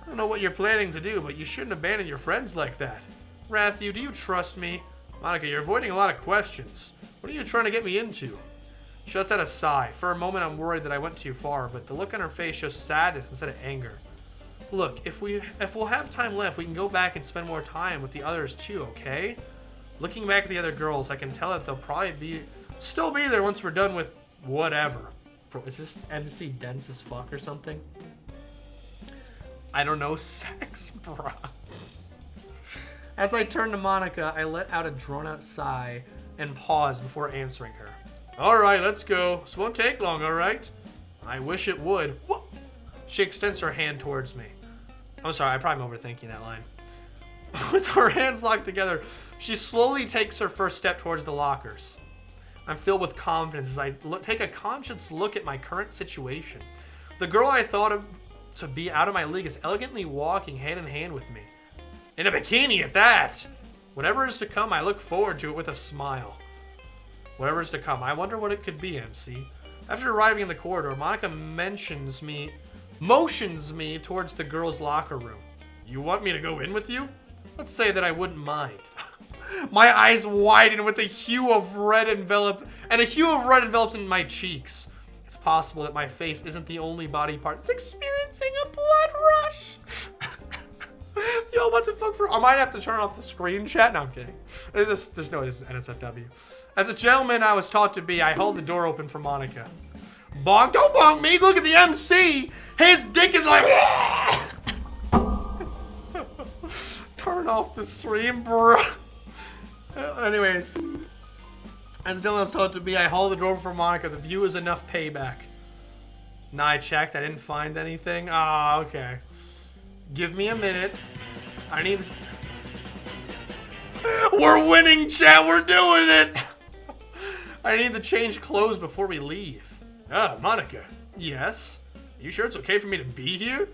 I don't know what you're planning to do, but you shouldn't abandon your friends like that. Rathu, do you trust me? Monika, you're avoiding a lot of questions. What are you trying to get me into? She lets out a sigh. For a moment, I'm worried that I went too far, but the look on her face shows sadness instead of anger. Look, if we'll have time left, we can go back and spend more time with the others too, okay? Looking back at the other girls, I can tell that they'll probably still be there once we're done with whatever. Bro, is this MC dense as fuck or something? I don't know, sex, bruh. As I turn to Monika, I let out a drawn-out sigh and pause before answering her. Alright, let's go. This won't take long, alright? I wish it would. Whoa. She extends her hand towards me. I'm sorry, I'm probably overthinking that line. With her hands locked together, she slowly takes her first step towards the lockers. I'm filled with confidence as I take a conscious look at my current situation. The girl I thought of to be out of my league is elegantly walking hand in hand with me. In a bikini at that! Whatever is to come, I look forward to it with a smile. Whatever is to come, I wonder what it could be, MC. After arriving in the corridor, Monika motions me towards the girls' locker room. You want me to go in with you? Let's say that I wouldn't mind. My eyes widen with a hue of red envelops in my cheeks. It's possible that my face isn't the only body part that's experiencing a blood rush. Yo, what the fuck I might have to turn off the screen chat. No, I'm kidding. There's no way this is NSFW. As a gentleman I was taught to be, I held the door open for Monika. Bonk, don't bonk me, look at the MC. His dick is like... Turn off the stream, bro. Anyways, as a gentleman I was taught to be, I held the door open for Monika. The view is enough payback. Nah, I checked, I didn't find anything. Ah, okay. Give me a minute. I need... We're winning, chat. We're doing it. I need to change clothes before we leave. Ah, Monika. Yes? Are you sure it's okay for me to be here?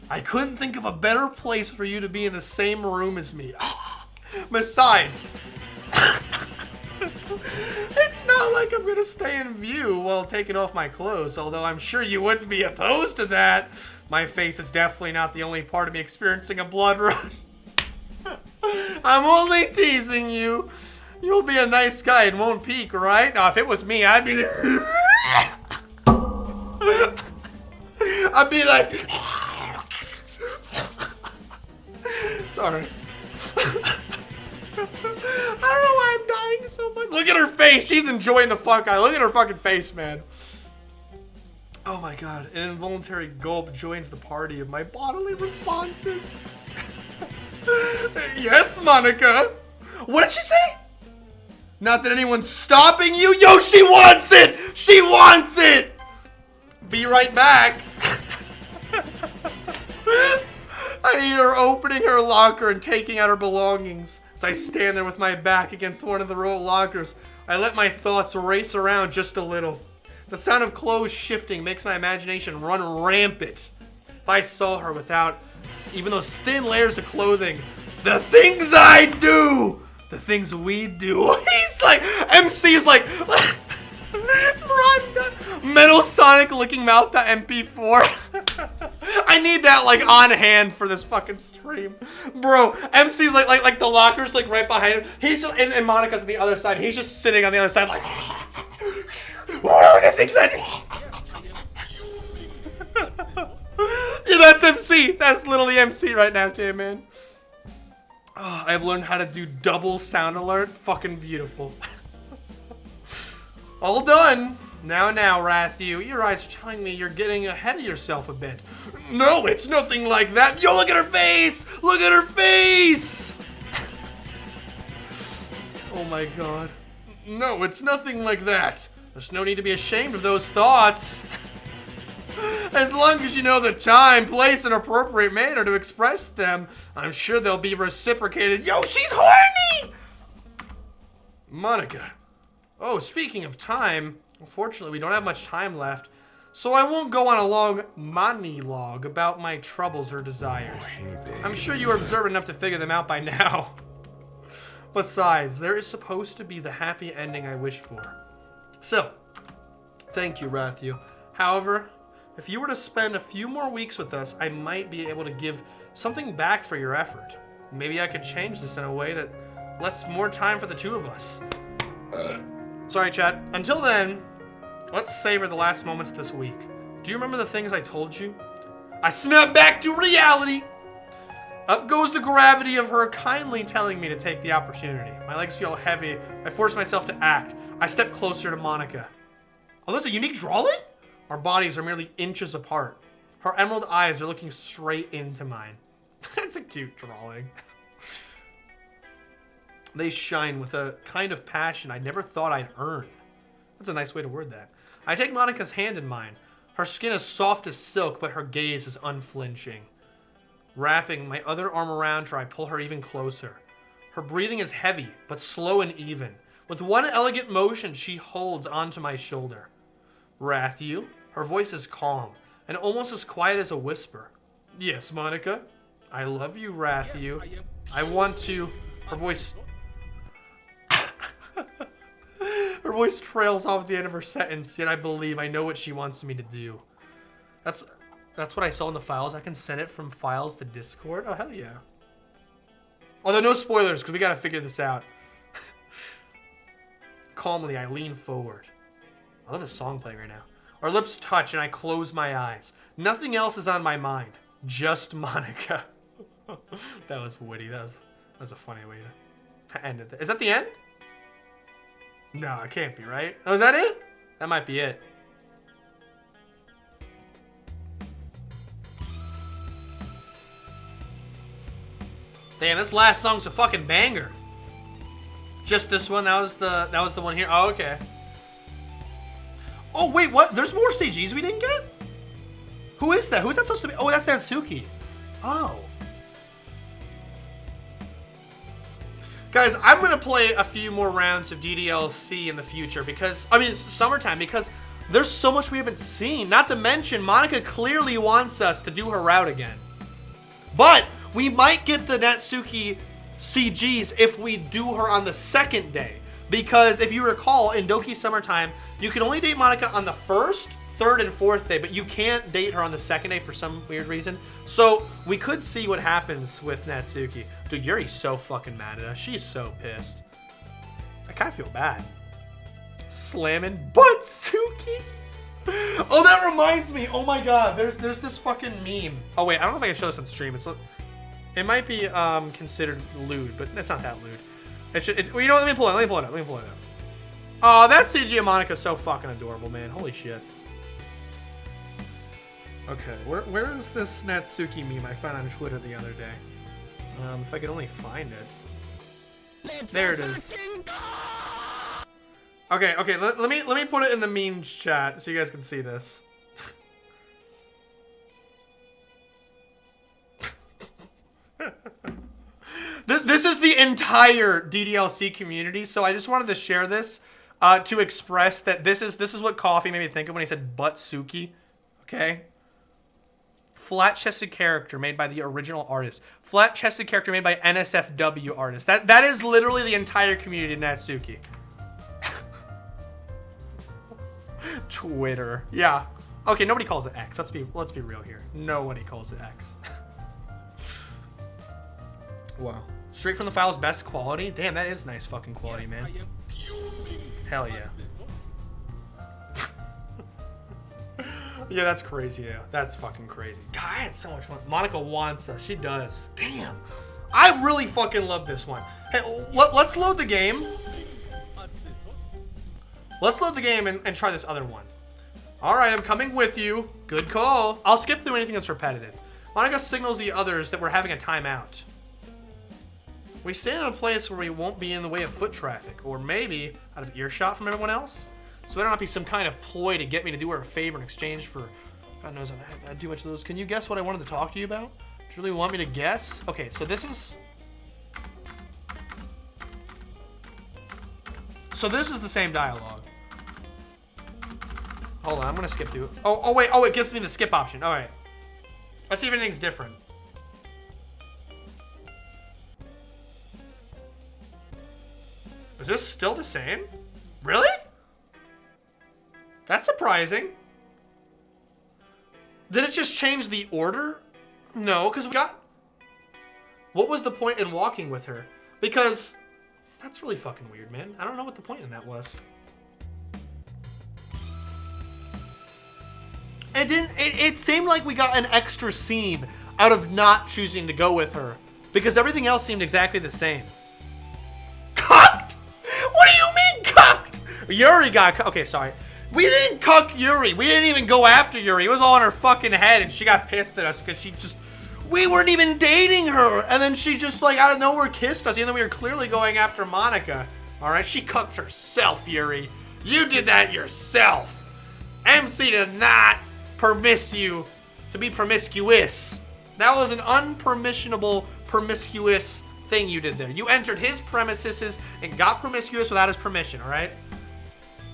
I couldn't think of a better place for you to be in the same room as me. Besides, it's not like I'm gonna stay in view while taking off my clothes, although I'm sure you wouldn't be opposed to that. My face is definitely not the only part of me experiencing a blood rush. I'm only teasing you. You'll be a nice guy and won't peek, right? Now, if it was me, I'd be... I'd be like... Sorry. I don't know why I'm dying so much. Look at her face. She's enjoying the fuck out. Look at her fucking face, man. Oh my god. An involuntary gulp joins the party of my bodily responses. Yes, Monika. What did she say? Not that anyone's stopping you. Yo, she wants it. She wants it. Be right back. I hear her opening her locker and taking out her belongings. As I stand there with my back against one of the row of lockers, I let my thoughts race around just a little. The sound of clothes shifting makes my imagination run rampant. If I saw her without even those thin layers of clothing, the things I do, the things we do. He's like, MC is like, Metal Sonic licking mouth.mp4. I need that like on hand for this fucking stream, bro. MC's like the locker's like right behind him. He's just and Monika's on the other side. He's just sitting on the other side like. Whoa, that thing's yeah, that's MC. That's literally MC right now, J-Man. Oh, I've learned how to do double sound alert. Fucking beautiful. All done. Now, Rathu, your eyes are telling me you're getting ahead of yourself a bit. No, it's nothing like that. Yo, look at her face. Look at her face. Oh my God. No, it's nothing like that. There's no need to be ashamed of those thoughts. As long as you know the time, place, and appropriate manner to express them, I'm sure they'll be reciprocated. Yo, she's horny! Monika. Oh, speaking of time, unfortunately, we don't have much time left, so I won't go on a long monologue about my troubles or desires. I'm sure you are observant enough to figure them out by now. Besides, there is supposed to be the happy ending I wish for. So, thank you, Rathu. However, if you were to spend a few more weeks with us, I might be able to give something back for your effort. Maybe I could change this in a way that lets more time for the two of us. Sorry, chat. Until then, let's savor the last moments of this week. Do you remember the things I told you? I snap back to reality. Up goes the gravity of her kindly telling me to take the opportunity. My legs feel heavy. I force myself to act. I step closer to Monika. Oh, that's a unique drawing? Our bodies are merely inches apart. Her emerald eyes are looking straight into mine. That's a cute drawing. They shine with a kind of passion I never thought I'd earn. That's a nice way to word that. I take Monika's hand in mine. Her skin is soft as silk, but her gaze is unflinching. Wrapping my other arm around her, I pull her even closer. Her breathing is heavy, but slow and even. With one elegant motion, she holds onto my shoulder. Rathu? Her voice is calm, and almost as quiet as a whisper. Yes, Monika? I love you, Rathu. I want to... Her voice... Her voice trails off at the end of her sentence, yet I believe I know what she wants me to do. That's what I saw in the files. I can send it from files to Discord. Oh, hell yeah. Although no spoilers, because we got to figure this out. Calmly, I lean forward. I love this song playing right now. Our lips touch, and I close my eyes. Nothing else is on my mind. Just Monika. That was witty. That was a funny way to end it. Is that the end? No, it can't be, right? Oh, is that it? That might be it. Damn, this last song's a fucking banger. Just this one. That was the one here. Oh, okay. Oh wait, what? There's more CGs we didn't get? Who is that? Who's that supposed to be? Oh, that's Natsuki. Oh. Guys, I'm gonna play a few more rounds of DDLC in the future because, I mean, it's summertime, because there's so much we haven't seen. Not to mention, Monika clearly wants us to do her route again. But we might get the Natsuki CGs if we do her on the second day. Because if you recall, in Doki Summertime, you can only date Monika on the first, third, and fourth day, but you can't date her on the second day for some weird reason. So we could see what happens with Natsuki. Dude, Yuri's so fucking mad at us. She's so pissed. I kind of feel bad. Slamming Butsuki. Oh, that reminds me. Oh my god, there's this fucking meme. Oh wait, I don't know if I can show this on stream. It might be considered lewd, but it's not that lewd. Well, you know what? Let me pull it up. Oh, that CG of Monika's so fucking adorable, man. Holy shit. Okay, where is this Natsuki meme I found on Twitter the other day? If I could only find it. There it is. Okay, let me put it in the memes chat so you guys can see this. This is the entire DDLC community, so I just wanted to share this to express that this is what Coffee made me think of when he said Butsuki. Okay? Flat-chested character made by the original artist. Flat-chested character made by NSFW artist. That is literally the entire community of Natsuki. Twitter. Yeah. Okay, nobody calls it X. Let's be real here. Nobody calls it X. Wow. Straight from the file's best quality? Damn, that is nice fucking quality, man. Hell yeah. Yeah, that's crazy. Yeah, that's fucking crazy. God, I had so much fun. Monika wants us. She does. Damn. I really fucking love this one. Hey, let's load the game. Let's load the game and try this other one. All right, I'm coming with you. Good call. I'll skip through anything that's repetitive. Monika signals the others that we're having a timeout. We stand in a place where we won't be in the way of foot traffic, or maybe out of earshot from everyone else. So better not be some kind of ploy to get me to do her a favor in exchange for, God knows I do much of those. Can you guess what I wanted to talk to you about? Do you really want me to guess? Okay, so this is... So this is the same dialogue. Hold on, I'm gonna skip through. Oh wait, it gives me the skip option. All right. Let's see if anything's different. Is this still the same? Really? That's surprising. Did it just change the order? No, because we got... What was the point in walking with her? Because... That's really fucking weird, man. I don't know what the point in that was. It didn't... It seemed like we got an extra scene out of not choosing to go with her. Because everything else seemed exactly the same. Cucked? What do you mean cucked? Yuri got... Okay, sorry. We didn't cuck Yuri. We didn't even go after Yuri. It was all in her fucking head, and she got pissed at us because she just... We weren't even dating her, and then she just, like, out of nowhere kissed us, even though we were clearly going after Monika. All right, she cucked herself, Yuri. You did that yourself. MC did not permiss you to be promiscuous. That was an unpermissionable, promiscuous thing you did there. You entered his premises and got promiscuous without his permission, all right?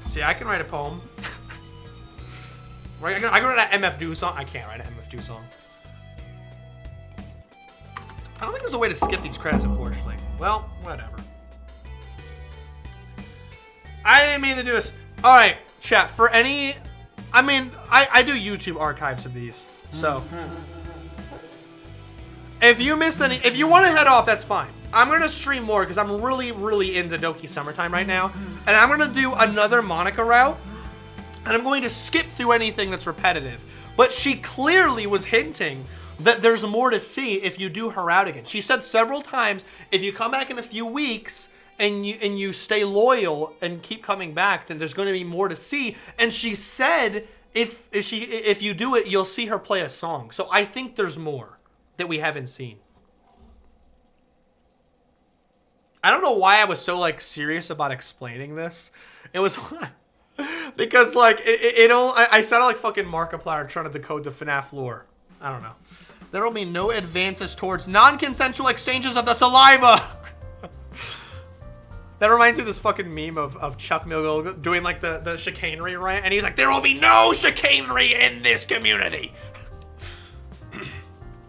See, I can write a poem. Right? I can write an MF Do song. I can't write an MF Do song. I don't think there's a way to skip these credits, unfortunately. Well, whatever. I didn't mean to do this. All right, chat. For any... I mean, I do YouTube archives of these. So... If you miss any... If you want to head off, that's fine. I'm going to stream more because I'm really, really into Doki Summertime right now. And I'm going to do another Monika route. And I'm going to skip through anything that's repetitive. But she clearly was hinting that there's more to see if you do her route again. She said several times, if you come back in a few weeks and you stay loyal and keep coming back, then there's going to be more to see. And she said if you do it, you'll see her play a song. So I think there's more that we haven't seen. I don't know why I was so like serious about explaining this. It was because like I sounded like fucking Markiplier trying to decode the FNAF lore. I don't know. There will be no advances towards non-consensual exchanges of the saliva. That reminds me of this fucking meme of Chuck Miguel doing like the chicanery rant, and he's like, there will be no chicanery in this community.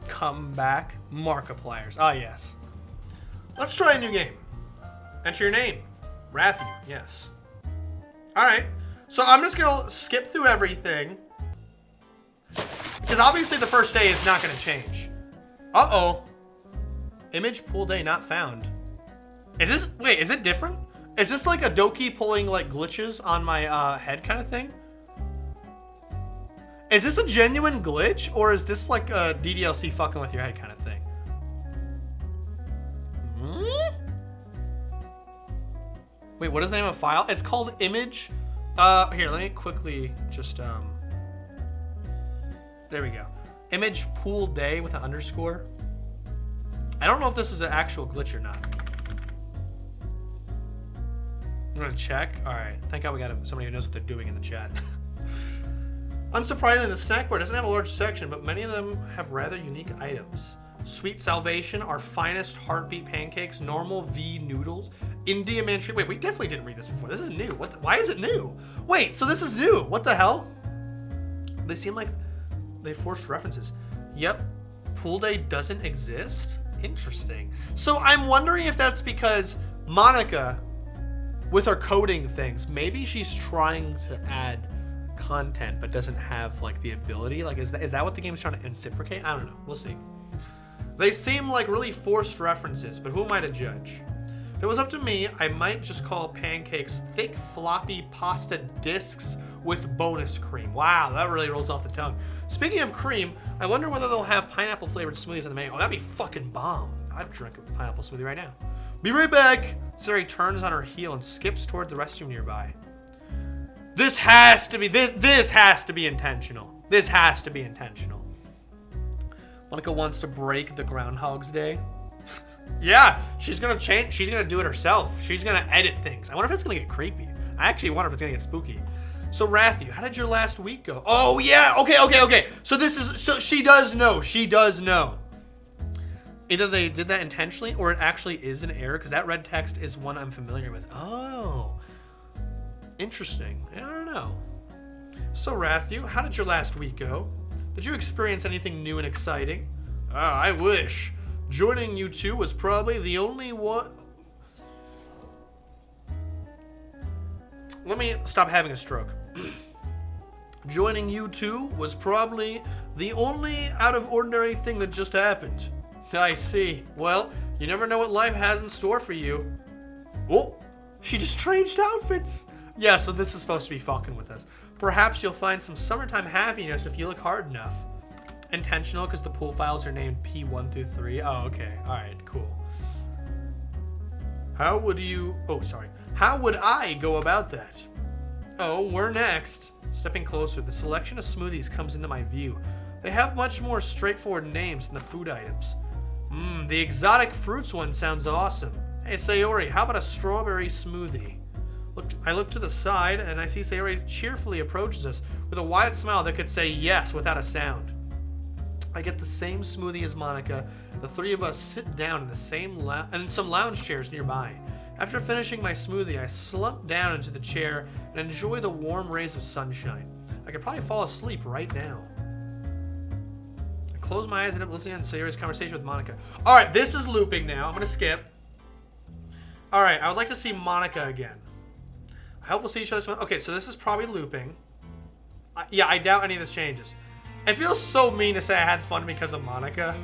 Come back, Markipliers. Ah, yes. Let's try a new game. Enter your name. Rathy, yes. All right. So I'm just gonna skip through everything. Because obviously the first day is not going to change. Uh-oh. Image pool day not found. Is this... Wait, is it different? Is this like a Doki pulling like glitches on my head kind of thing? Is this a genuine glitch? Or is this like a ddlc fucking with your head kind of thing? Hmm? Wait, what is the name of the file? It's called image... Here, let me quickly just... There we go. Image pool day with an underscore. I don't know if this is an actual glitch or not. I'm gonna check. All right. Thank God we got somebody who knows what they're doing in the chat. Unsurprisingly, the snack bar doesn't have a large section, but many of them have rather unique items. Sweet Salvation, our finest heartbeat pancakes, normal V noodles, India Manchurian. Wait, we definitely didn't read this before. This is new. Why is it new? Wait, so this is new. What the hell? They seem like they forced references. Yep. Pool day doesn't exist? Interesting. So I'm wondering if that's because Monika, with her coding things, maybe she's trying to add content but doesn't have like the ability? Like, is that what the game's trying to reciprocate? I don't know. We'll see. They seem like really forced references, but who am I to judge? If it was up to me, I might just call pancakes thick, floppy pasta discs with bonus cream. Wow, that really rolls off the tongue. Speaking of cream, I wonder whether they'll have pineapple flavored smoothies in the menu. Oh, that'd be fucking bomb. I'd drink a pineapple smoothie right now. Be right back. Sari turns on her heel and skips toward the restroom nearby. This has to be intentional. This has to be intentional. Monika wants to break the Groundhog's Day. Yeah, she's gonna change. She's gonna do it herself. She's gonna edit things. I wonder if it's gonna get creepy. I actually wonder if it's gonna get spooky. So Rathu, how did your last week go? Oh yeah, okay. So she does know. She does know. Either they did that intentionally, or it actually is an error, because that red text is one I'm familiar with. Oh, interesting. I don't know. So Rathu, how did your last week go? Did you experience anything new and exciting? I wish. Joining you two was probably the only one. Let me stop having a stroke. Joining you two was probably the only out of ordinary thing that just happened. I see. Well, you never know what life has in store for you. Oh, she just changed outfits. Yeah, so this is supposed to be fucking with us. Perhaps you'll find some summertime happiness if you look hard enough. Intentional, because the pool files are named P1 through 3. Oh, okay. All right, cool. How would I go about that? Oh, we're next. Stepping closer, the selection of smoothies comes into my view. They have much more straightforward names than the food items. The exotic fruits one sounds awesome. Hey, Sayori, how about a strawberry smoothie? I look to the side, and I see Sayori cheerfully approaches us with a wide smile that could say yes without a sound. I get the same smoothie as Monika. The three of us sit down in the same some lounge chairs nearby. After finishing my smoothie, I slump down into the chair and enjoy the warm rays of sunshine. I could probably fall asleep right now. I close my eyes and I'm listening to Sayori's conversation with Monika. All right, this is looping now. I'm going to skip. All right, I would like to see Monika again. I hope we'll see each other. Okay, so this is probably looping. Yeah, I doubt any of this changes. It feels so mean to say I had fun because of Monika.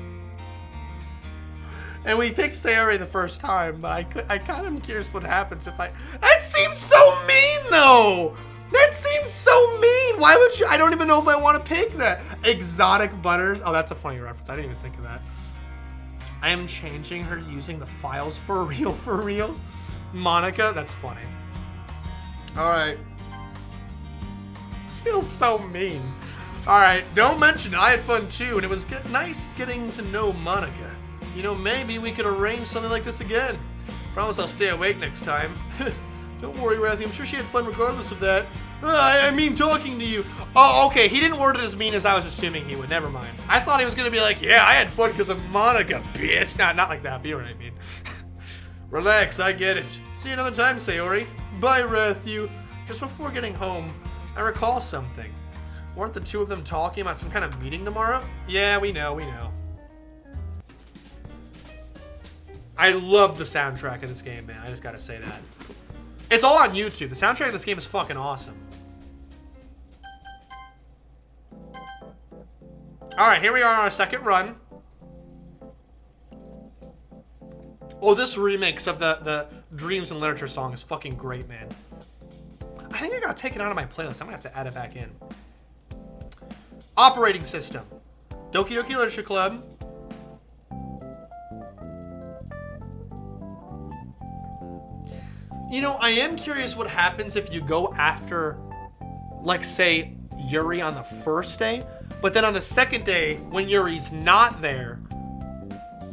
And we picked Sayori the first time, but I kind of am curious what happens if I... That seems so mean, though! That seems so mean! Why would you... I don't even know if I want to pick that. Exotic butters. Oh, that's a funny reference. I didn't even think of that. I am changing her using the files for real. Monika, that's funny. Alright. This feels so mean. Alright, don't mention it. I had fun too, and it was nice getting to know Monika. You know, maybe we could arrange something like this again. Promise I'll stay awake next time. Don't worry, Rathy. I'm sure she had fun regardless of that. I mean talking to you. Oh, okay. He didn't word it as mean as I was assuming he would. Never mind. I thought he was going to be like, yeah, I had fun because of Monika, bitch. Not like that, but you know what I mean. Relax, I get it. See you another time, Sayori. Bye, Rathu. Just before getting home, I recall something. Weren't the two of them talking about some kind of meeting tomorrow? Yeah, we know. I love the soundtrack of this game, man. I just gotta say that. It's all on YouTube. The soundtrack of this game is fucking awesome. Alright, here we are on our second run. Oh, this remix of the Dreams and Literature song is fucking great, man. I think I gotta take it out of my playlist. I'm gonna have to add it back in. Operating system. Doki Doki Literature Club. You know, I am curious what happens if you go after, like, say, Yuri on the first day, but then on the second day, when Yuri's not there,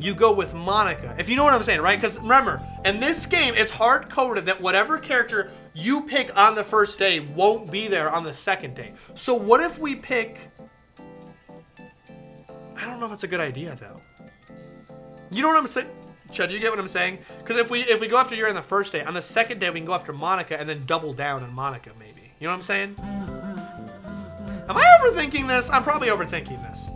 you go with Monika. If you know what I'm saying, right? Because remember, in this game, it's hard-coded that whatever character you pick on the first day won't be there on the second day. So what if we pick... I don't know if that's a good idea, though. You know what I'm saying? Chud, do you get what I'm saying? Because if we go after Yuri on the first day, on the second day we can go after Monika and then double down on Monika, maybe. You know what I'm saying? Am I overthinking this? I'm probably overthinking this.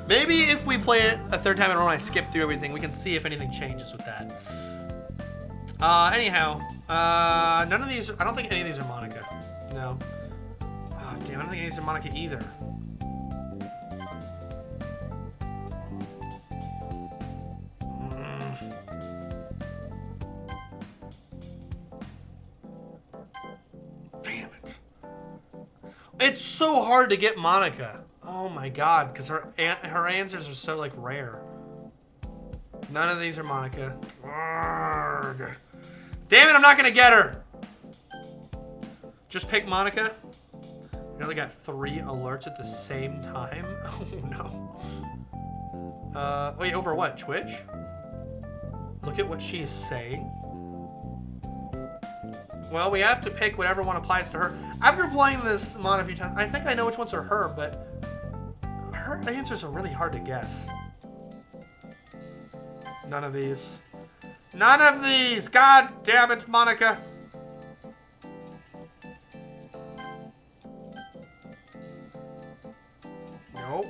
Maybe if we play it a third time in a row and I skip through everything, we can see if anything changes with that. Anyhow, none of these, I don't think any of these are Monika. No. Oh, damn, I don't think I need some Monika either. Damn it. It's so hard to get Monika. Oh my god, because her answers are so, like, rare. None of these are Monika. Arrgh. Damn it, I'm not gonna get her! Just pick Monika. You only got 3 alerts at the same time? Oh no. Wait, over what? Twitch? Look at what she's saying. Well, we have to pick whatever one applies to her. After playing this mod a few times, I think I know which ones are her, but her answers are really hard to guess. None of these. None of these! God damn it, Monika! Nope.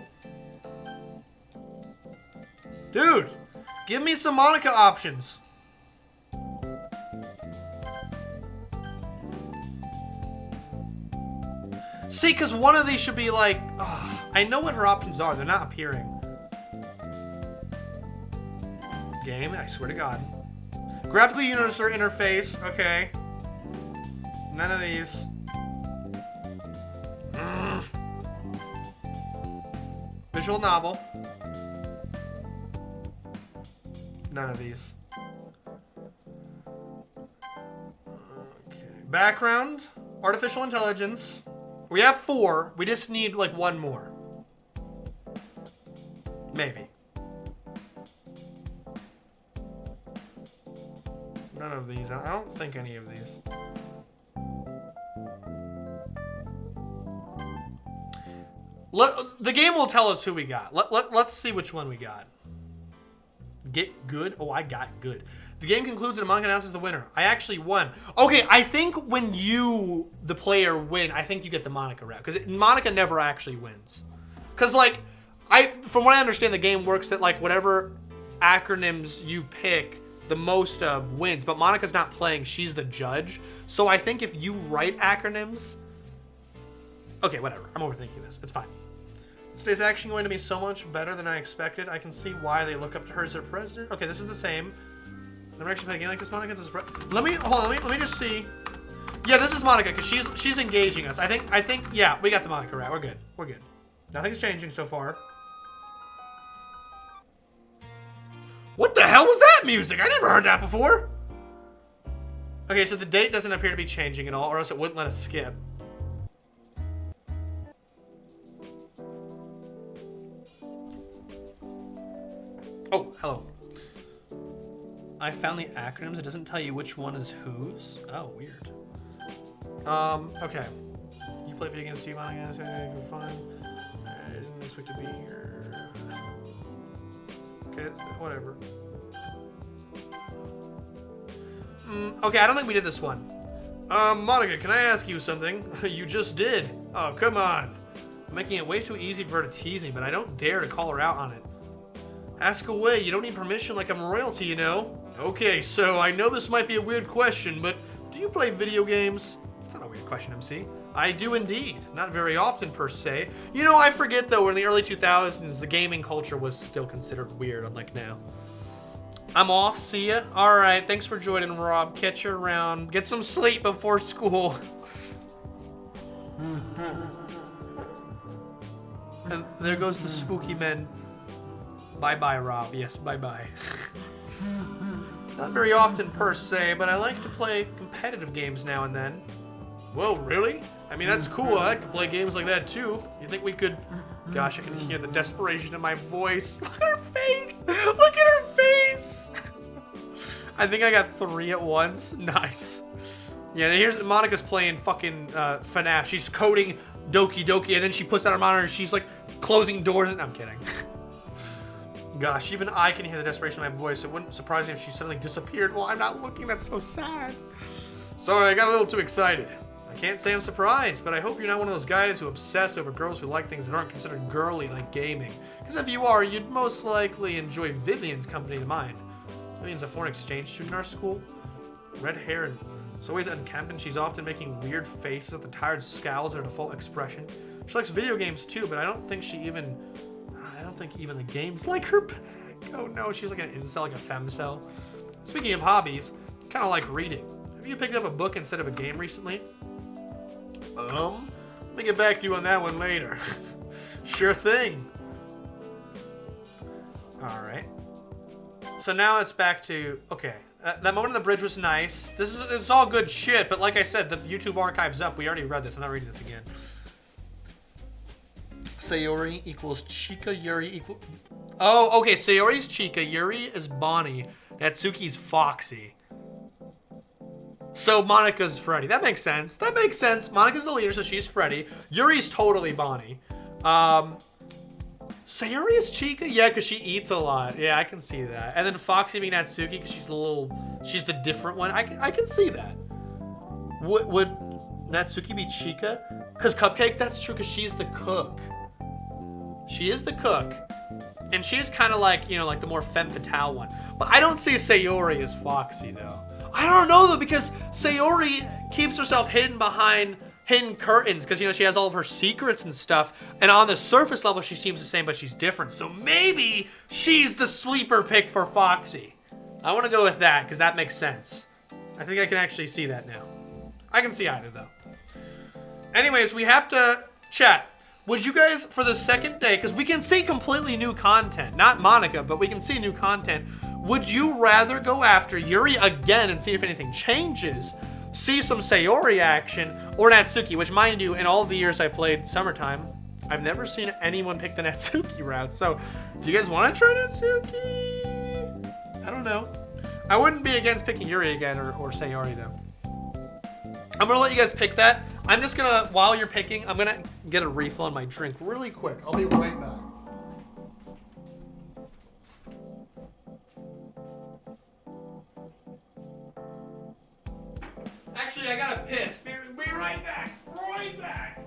Dude! Give me some Monika options! See, because one of these should be like... I know what her options are. They're not appearing. Game, I swear to God. Graphically user interface. Okay. None of these. Visual novel. None of these. Okay. Background. Artificial intelligence. We have 4. We just need like 1 more. Maybe. None of these. I don't think any of these. The game will tell us who we got. Let's see which one we got. Get good? Oh, I got good. The game concludes and Monika announces the winner. I actually won. Okay, I think when you, the player, win, I think you get the Monika route. Because Monika never actually wins. Because, like, from what I understand, the game works that, like, whatever acronyms you pick, the most of wins. But Monika's not playing. She's the judge. So I think if you write acronyms... Okay, whatever. I'm overthinking this. It's fine. Today's action going to be so much better than I expected. I can see why they look up to her as their president. Okay, this is the same. Never actually played a game like this. Monika's let me just see. Yeah, this is Monika because she's engaging us. I think yeah, we got the Monika right. We're good. We're good. Nothing's changing so far. What the hell was that music? I never heard that before. Okay, so the date doesn't appear to be changing at all, or else it wouldn't let us skip. Oh, hello. I found the acronyms. It doesn't tell you which one is whose. Oh, weird. Okay. You play video games too, Monika? You're fine. I didn't expect to be here. Okay, whatever. Okay, I don't think we did this one. Monika, can I ask you something? You just did. Oh, come on. I'm making it way too easy for her to tease me, but I don't dare to call her out on it. Ask away. You don't need permission like I'm royalty, you know? Okay, so I know this might be a weird question, but do you play video games? It's not a weird question, MC. I do indeed. Not very often, per se. You know, I forget, though, in the early 2000s, the gaming culture was still considered weird, unlike now. I'm off. See ya. All right, thanks for joining, Rob. Catch you around. Get some sleep before school. And there goes the spooky men. Bye-bye, Rob. Yes, bye-bye. Not very often, per se, but I like to play competitive games now and then. Well, really? I mean, that's cool. I like to play games like that, too. You think we could... Gosh, I can hear the desperation in my voice. Look at her face! Look at her face! I think I got 3 at once. Nice. Yeah, here's... Monika's playing fucking FNAF. She's coding Doki Doki, and then she puts out her monitor, and she's, like, closing doors. I'm kidding. Gosh, even I can hear the desperation in my voice. It wouldn't surprise me if she suddenly disappeared. Well, I'm not looking. That's so sad. Sorry, I got a little too excited. I can't say I'm surprised, but I hope you're not one of those guys who obsess over girls who like things that aren't considered girly, like gaming. Because if you are, you'd most likely enjoy Vivian's company to mine. Vivian's a foreign exchange student in our school. Red hair and She's always unkempt, and she's often making weird faces with the tired scowls her default expression. She likes video games too, but I don't think even the games like her back. Oh no, she's like an incel, like a femcel. Speaking of hobbies, kind of like reading. Have you picked up a book instead of a game recently? Let me get back to you on that one later. Sure thing. All right. So now it's back to, okay. That moment on the bridge was nice. This is all good shit, but like I said, the YouTube archive's up. We already read this. I'm not reading this again. Sayori equals Chika, Yuri equal... Oh, okay. Sayori's Chika, Yuri is Bonnie, Natsuki's Foxy. So Monika's Freddy. That makes sense. That makes sense. Monika's the leader, so she's Freddy. Yuri's totally Bonnie. Sayori is Chika? Yeah, because she eats a lot. Yeah, I can see that. And then Foxy being Natsuki because she's the different one. I can see that. Would Natsuki be Chika? Because Cupcakes, that's true, because she's the cook. She is the cook. And she's kind of like, you know, like the more femme fatale one. But I don't see Sayori as Foxy, though. I don't know, though, because Sayori keeps herself hidden behind hidden curtains because, you know, she has all of her secrets and stuff. And on the surface level, she seems the same, but she's different. So maybe she's the sleeper pick for Foxy. I want to go with that because that makes sense. I think I can actually see that now. I can see either, though. Anyways, we have to chat. Would you guys, for the second day, because we can see completely new content, not Monika, but we can see new content. Would you rather go after Yuri again and see if anything changes, see some Sayori action, or Natsuki, which, mind you, in all the years I've played Summertime, I've never seen anyone pick the Natsuki route. So, do you guys want to try Natsuki? I don't know. I wouldn't be against picking Yuri again or Sayori, though. I'm going to let you guys pick that. I'm just going to, while you're picking, I'm going to get a refill on my drink really quick. I'll be right back. Actually, I got to piss. Be right back. Right back.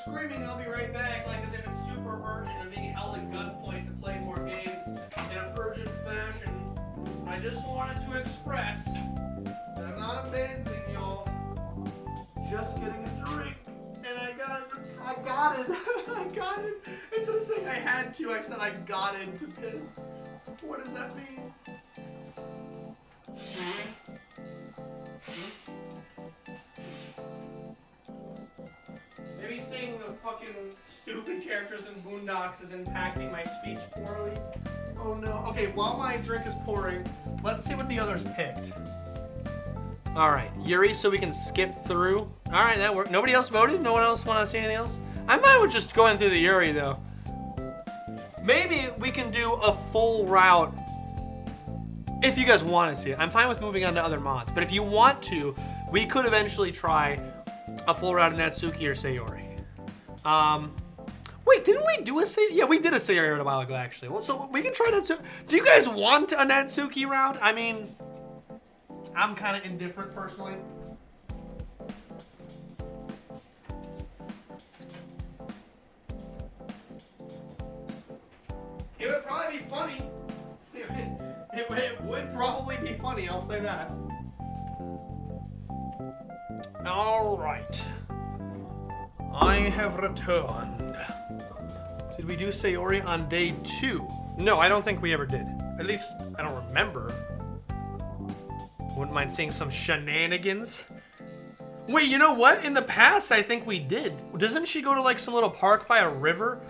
Screaming, I'll be right back, like as if it's super urgent and being held at gunpoint to play more games in an urgent fashion. I just wanted to express that I'm not abandoning y'all. Just getting a drink, and I got it. I got it. Instead of saying I had to, I said I got it to piss. What does that mean? Maybe seeing the fucking stupid characters in Boondocks is impacting my speech poorly. Oh no. Okay, while my drink is pouring, let's see what the others picked. Alright, Yuri, so we can skip through. Alright, that worked. Nobody else voted? No one else want to see anything else? I might with just going through the Yuri, though. Maybe we can do a full route if you guys want to see it. I'm fine with moving on to other mods, but if you want to, we could eventually try a full route of Natsuki or Sayori. Wait, Wait, didn't we do a Sayori? Yeah, we did a Sayori a while ago, actually. Well, so we can try Natsuki. Do you guys want a Natsuki round? I mean, I'm kind of indifferent personally. It would probably be funny. It would probably be funny, I'll say that. All right. I have returned. Did we do Sayori on day 2? No, I don't think we ever did. At least, I don't remember. Wouldn't mind seeing some shenanigans. Wait, you know what? In the past, I think we did. Doesn't she go to like some little park by a river?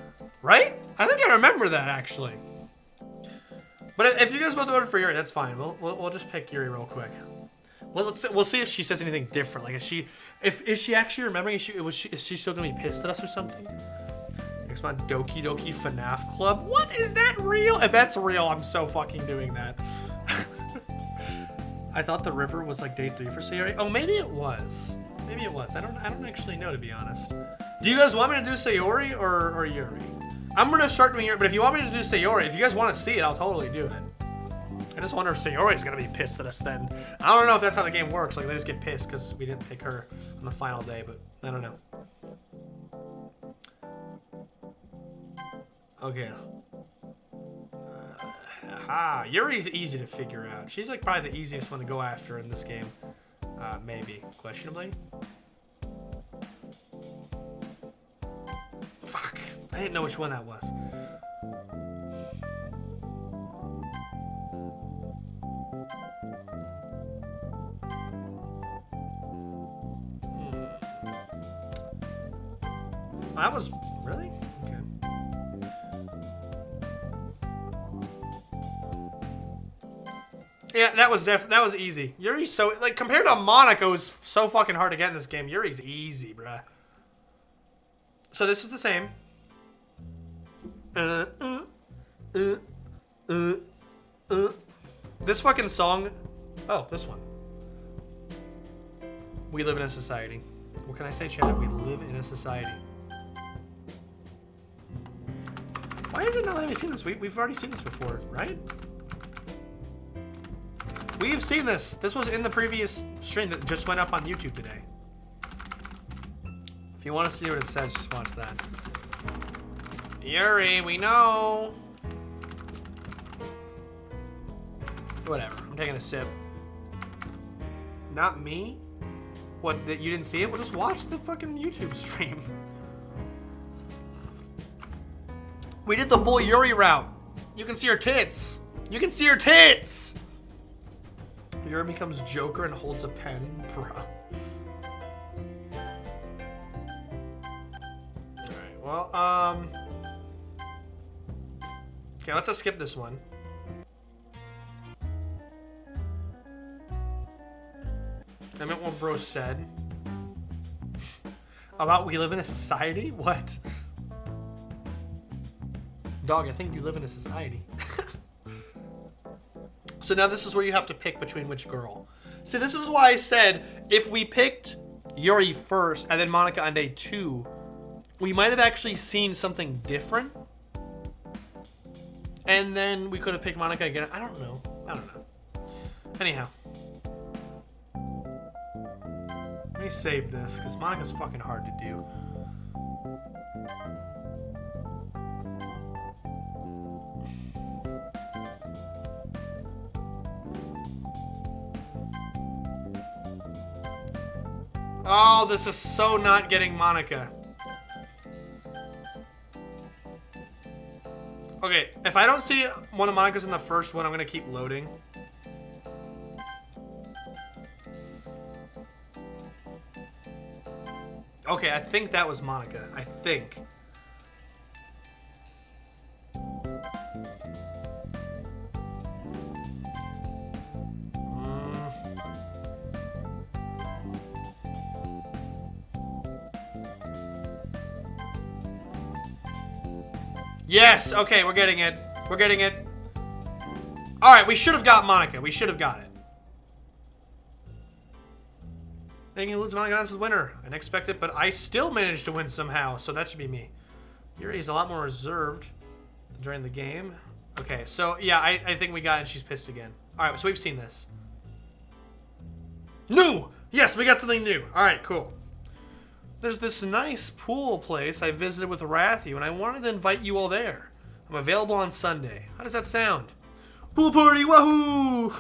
Right? I think I remember that, actually. But if you guys both voted for Yuri, that's fine. We'll just pick Yuri real quick. Well, we'll see if she says anything different. Like, is she actually remembering? Is she still gonna be pissed at us or something? Next one, Doki Doki FNAF Club. What is that real? If that's real, I'm so fucking doing that. I thought the river was like day 3 for Sayori. Oh, maybe it was. Maybe it was. I don't actually know, to be honest. Do you guys want me to do Sayori or Yuri? I'm gonna start doing Yuri, but if you want me to do Sayori, if you guys want to see it, I'll totally do it. I just wonder if Sayori's gonna be pissed at us then. I don't know if that's how the game works. Like, they just get pissed because we didn't pick her on the final day, but I don't know. Okay. Yuri's easy to figure out. She's like probably the easiest one to go after in this game. Maybe. Questionably. Fuck. I didn't know which one that was. That was really okay. Yeah, that was easy. Yuri's so like compared to Monika, who's so fucking hard to get in this game. Yuri's easy, bruh. So this is the same. This fucking song. Oh, this one. We live in a society. What can I say, chat? We live in a society. Why is it not letting me see this? We've already seen this before, right? We've seen this. This was in the previous stream that just went up on YouTube today. If you want to see what it says, just watch that. Yuri, we know. Whatever. I'm taking a sip. Not me? What, that you didn't see it? Well, just watch the fucking YouTube stream. We did the full Yuri route. You can see her tits. You can see her tits. Yuri becomes Joker and holds a pen, bruh. Alright, well, okay, let's just skip this one. I meant what bro said. About we live in a society? What? Dog, I think you live in a society. So now this is where you have to pick between which girl. See, this is why I said if we picked Yuri first and then Monika on day 2, we might have actually seen something different. And then we could have picked Monika again. I don't know. Anyhow. Let me save this, because Monika's fucking hard to do. Oh, this is so not getting Monika. Okay, if I don't see one of Monika's in the first one, I'm gonna keep loading. Okay, I think that was Monika. I think. Yes, okay, we're getting it. We're getting it. Alright, we should have got Monika. We should have got it. Thinking Monika as winner. Unexpected, but I still managed to win somehow, so that should be me. Yuri's a lot more reserved during the game. Okay, so yeah, I think we got it and she's pissed again. Alright, so we've seen this. New! Yes, we got something new. Alright, cool. There's this nice pool place I visited with Rathy and I wanted to invite you all there. I'm available on Sunday. How does that sound? Pool party, wahoo!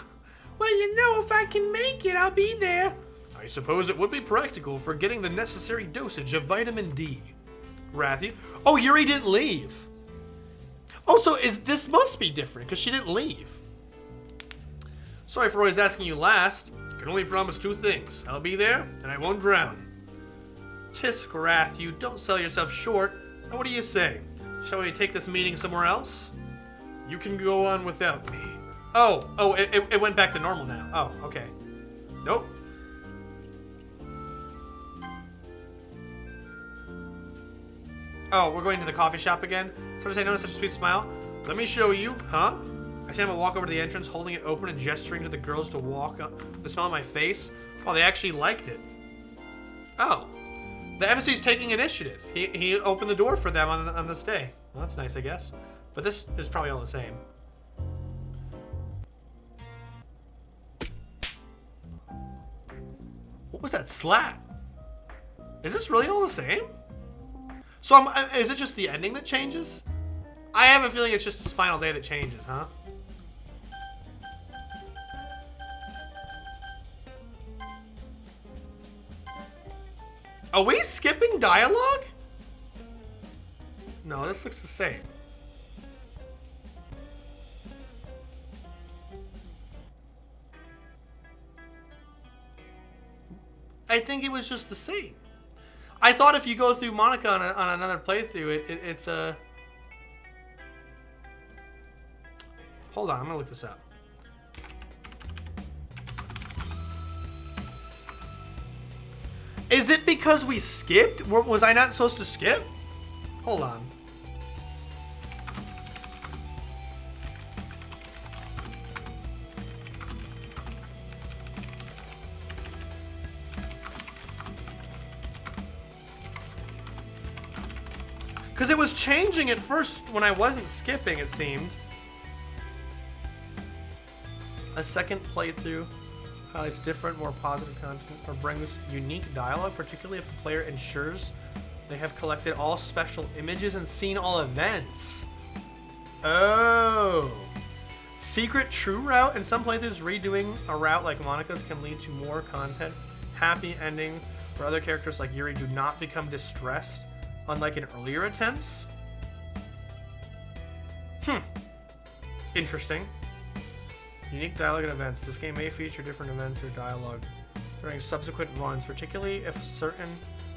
Well, you know, if I can make it, I'll be there. I suppose it would be practical for getting the necessary dosage of vitamin D. Rathy. Oh, Yuri didn't leave. Oh, so this must be different because she didn't leave. Sorry for always asking you last. I can only promise 2 things. I'll be there and I won't drown. Tisk, Wrath, you don't sell yourself short. Now what do you say? Shall we take this meeting somewhere else? You can go on without me. Oh, it went back to normal now. Oh, okay. Nope. Oh, we're going to the coffee shop again? So does I notice such a sweet smile? Let me show you, huh? I see him walk over to the entrance, holding it open and gesturing to the girls to walk up. The smile on my face. Oh, they actually liked it. Oh. The embassi's taking initiative. He opened the door for them on this day. Well, that's nice, I guess. But this is probably all the same. What was that slap? Is this really all the same? So is it just the ending that changes? I have a feeling it's just this final day that changes, huh? Are we skipping dialogue? No, this looks the same. I think it was just the same. I thought if you go through Monika on another playthrough, it's a... Hold on, I'm gonna look this up. Is it because we skipped? Was I not supposed to skip? Hold on. Because it was changing at first when I wasn't skipping, it seemed. A second playthrough highlights different, more positive content or brings unique dialogue, particularly if the player ensures they have collected all special images and seen all events. Oh. Secret true route. In some playthroughs, redoing a route like Monika's can lead to more content. Happy ending where other characters like Yuri do not become distressed, unlike in earlier attempts. Interesting. Unique dialogue and events. This game may feature different events or dialogue during subsequent runs, particularly if certain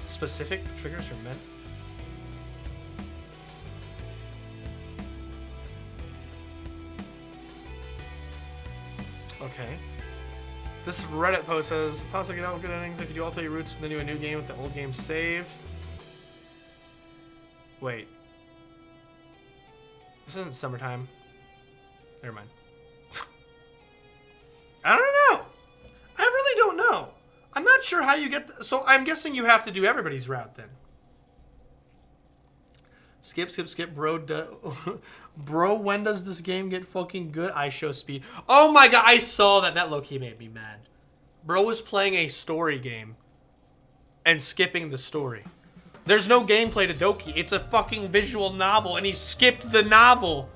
specific triggers are met. Okay. This Reddit post says, possibly get out good endings if you do all 3 routes and then do a new game with the old game saved. Wait. This isn't summertime. Never mind. I don't know. I really don't know. I'm not sure how you get... So I'm guessing you have to do everybody's route then. Skip, skip, skip. Bro, when does this game get fucking good? I show speed. Oh my god, I saw that. That low-key made me mad. Bro was playing a story game and skipping the story. There's no gameplay to Doki. It's a fucking visual novel and he skipped the novel.